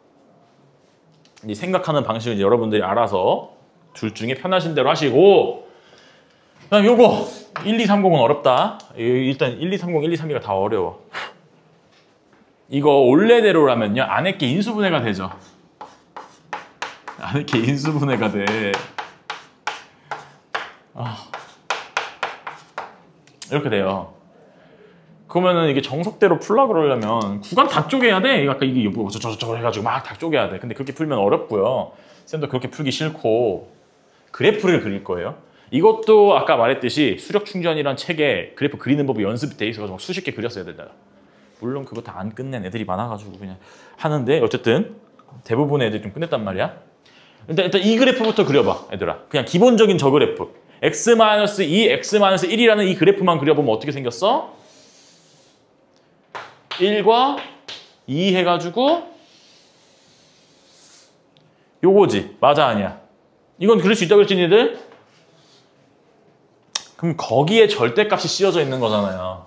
이 생각하는 방식은 이제 여러분들이 알아서 둘 중에 편하신 대로 하시고, 그다음 요거 1, 2, 3, 0은 어렵다. 일단 1, 2, 3, 0, 1, 2, 3, 2가 다 어려워. 이거 원래대로라면요 안에 게 인수분해가 되죠. 안에 게 인수분해가 돼. 이렇게 돼요. 그러면은 이게 정석대로 풀라 그러려면 구간 다 쪼개야 돼. 아까 이게 뭐 저거 해가지고 막 다 쪼개야 돼. 근데 그렇게 풀면 어렵고요. 쌤도 그렇게 풀기 싫고 그래프를 그릴 거예요. 이것도 아까 말했듯이 수력 충전이란 책에 그래프 그리는 법이 연습이 돼 있어서 수십 개 그렸어야 된다. 물론 그거 다 안 끝낸 애들이 많아가지고 그냥 하는데 어쨌든 대부분의 애들이 좀 끝냈단 말이야. 일단 이 그래프부터 그려봐 얘들아. 그냥 기본적인 저 그래프 x-2, x-1이라는 이 그래프만 그려보면 어떻게 생겼어? 1과 2 해가지고 요거지. 맞아 아니야? 이건 그릴 수 있다고 그랬지 니들? 그럼 거기에 절대값이 씌워져 있는 거잖아요.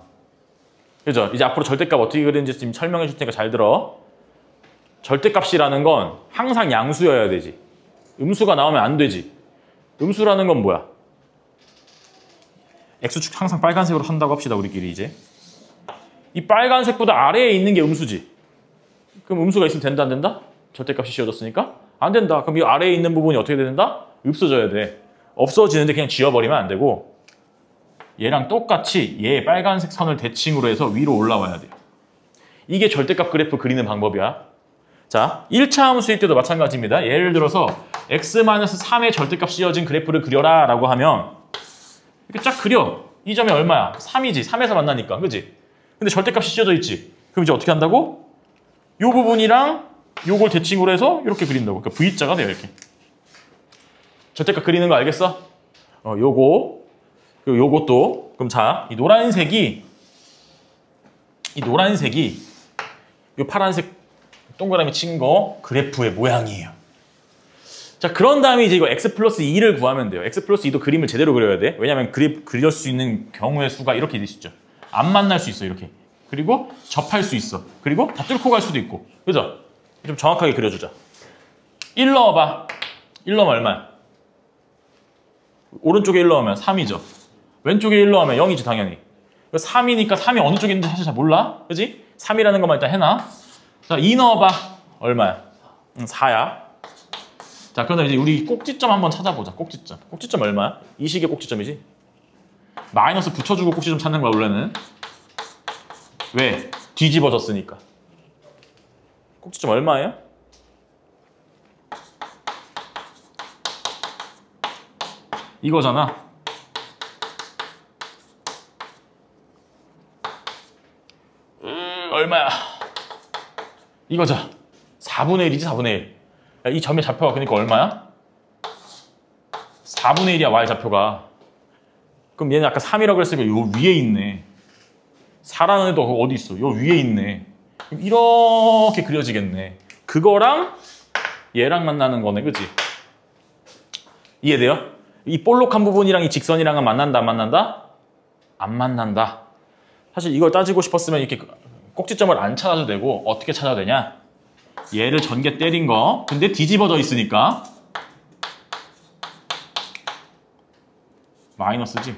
그죠? 이제 앞으로 절대값 어떻게 그리는지 지금 설명해 줄 테니까 잘 들어. 절대값이라는 건 항상 양수여야 되지. 음수가 나오면 안 되지. 음수라는 건 뭐야? X축 항상 빨간색으로 한다고 합시다. 우리끼리 이제. 이 빨간색보다 아래에 있는 게 음수지. 그럼 음수가 있으면 된다 안 된다? 절대값이 씌워졌으니까? 안 된다. 그럼 이 아래에 있는 부분이 어떻게 된다? 없어져야 돼. 없어지는데 그냥 지워버리면 안 되고 얘랑 똑같이 얘 빨간색 선을 대칭으로 해서 위로 올라와야 돼요. 이게 절대값 그래프 그리는 방법이야. 자, 1차 함수일 때도 마찬가지입니다. 예를 들어서 x-3의 절대값 씌워진 그래프를 그려라 라고 하면 이렇게 쫙 그려. 이 점이 얼마야? 3이지. 3에서 만나니까. 그지? 근데 절대값이 씌워져 있지. 그럼 이제 어떻게 한다고? 요 부분이랑 요걸 대칭으로 해서 이렇게 그린다고. 그러니까 V자가 돼요. 이렇게. 절대값 그리는 거 알겠어? 요거 그리고 요것도. 그럼 자, 이 노란색이 요 파란색 동그라미 친 거 그래프의 모양이에요. 자, 그런 다음에 이제 이거 x 플러스 2를 구하면 돼요. x 플러스 2도 그림을 제대로 그려야 돼. 왜냐면 그릴 수 있는 경우의 수가 이렇게 될 수 있죠. 안 만날 수 있어, 이렇게. 그리고 접할 수 있어. 그리고 다 뚫고 갈 수도 있고. 그죠? 좀 정확하게 그려주자. 1 넣어봐. 1 넣으면 얼마야? 오른쪽에 1 넣으면 3이죠. 왼쪽에 1 넣으면 0이지, 당연히. 3이니까 3이 어느 쪽에 있는지 사실 잘 몰라. 그지? 3이라는 것만 일단 해놔. 자, 2 넣어봐. 얼마야? 4야. 자, 그러면 이제 우리 꼭지점 한번 찾아보자. 꼭지점. 꼭지점 얼마야? 이 식의 꼭지점이지? 마이너스 붙여주고 꼭지점 찾는 거야, 원래는. 왜? 뒤집어졌으니까. 꼭지점 얼마예요? 이거잖아. 얼마야? 이거죠. 4분의 1이지 4분의 1. 야, 이 점의 좌표가 그러니까 얼마야? 4분의 1이야 y 좌표가. 그럼 얘는 아까 3이라고 했으니까 요 위에 있네. 4라는 애도 어디 있어? 요 위에 있네. 그럼 이렇게 그려지겠네. 그거랑 얘랑 만나는 거네, 그치? 이해돼요? 이 볼록한 부분이랑 이 직선이랑은 만난다, 안 만난다? 안 만난다. 사실 이걸 따지고 싶었으면 이렇게 꼭지점을 안 찾아도 되고 어떻게 찾아야 되냐? 얘를 전개 때린 거, 근데 뒤집어져 있으니까 마이너스지.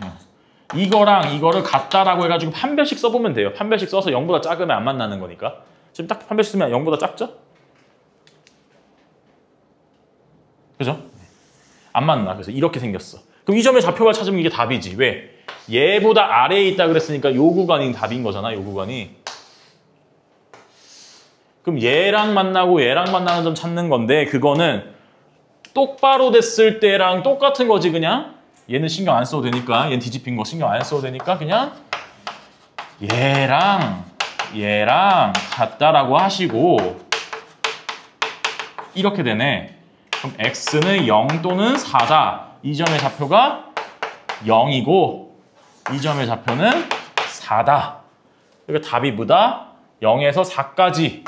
이거랑 이거를 같다라고 해가지고 판별식 써보면 돼요. 판별식 써서 0보다 작으면 안 만나는 거니까. 지금 딱 판별식 쓰면 0보다 작죠? 그죠? 안 만나. 그래서 이렇게 생겼어. 그럼 이 점의 좌표가 찾으면 이게 답이지. 왜? 얘보다 아래에 있다 그랬으니까 요 구간이 답인 거잖아. 요 구간이. 그럼 얘랑 만나고 얘랑 만나는 점 찾는 건데 그거는 똑바로 됐을 때랑 똑같은 거지 그냥. 얘는 신경 안 써도 되니까, 얘는 뒤집힌 거 신경 안 써도 되니까 그냥 얘랑 같다라고 하시고 이렇게 되네. 그럼 x는 0 또는 4다. 이 점의 좌표가 0이고 이 점의 좌표는 4다. 그러니까 답이 뭐다? 0에서 4까지.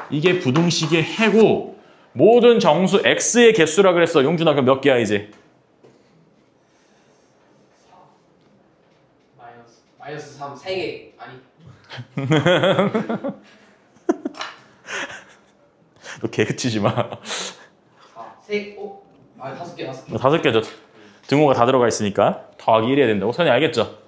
이게 부등식의 해고 모든 정수 x의 개수라 그랬어. 용준아, 그럼 몇 개야 이제? 마이너스 3, 3개. 아니. 너 개그치지 마. 아, 3, 5. 아, 5개. 5개죠. 등호가 다 들어가 있으니까 더하기 1 해야 된다고. 선생님 알겠죠?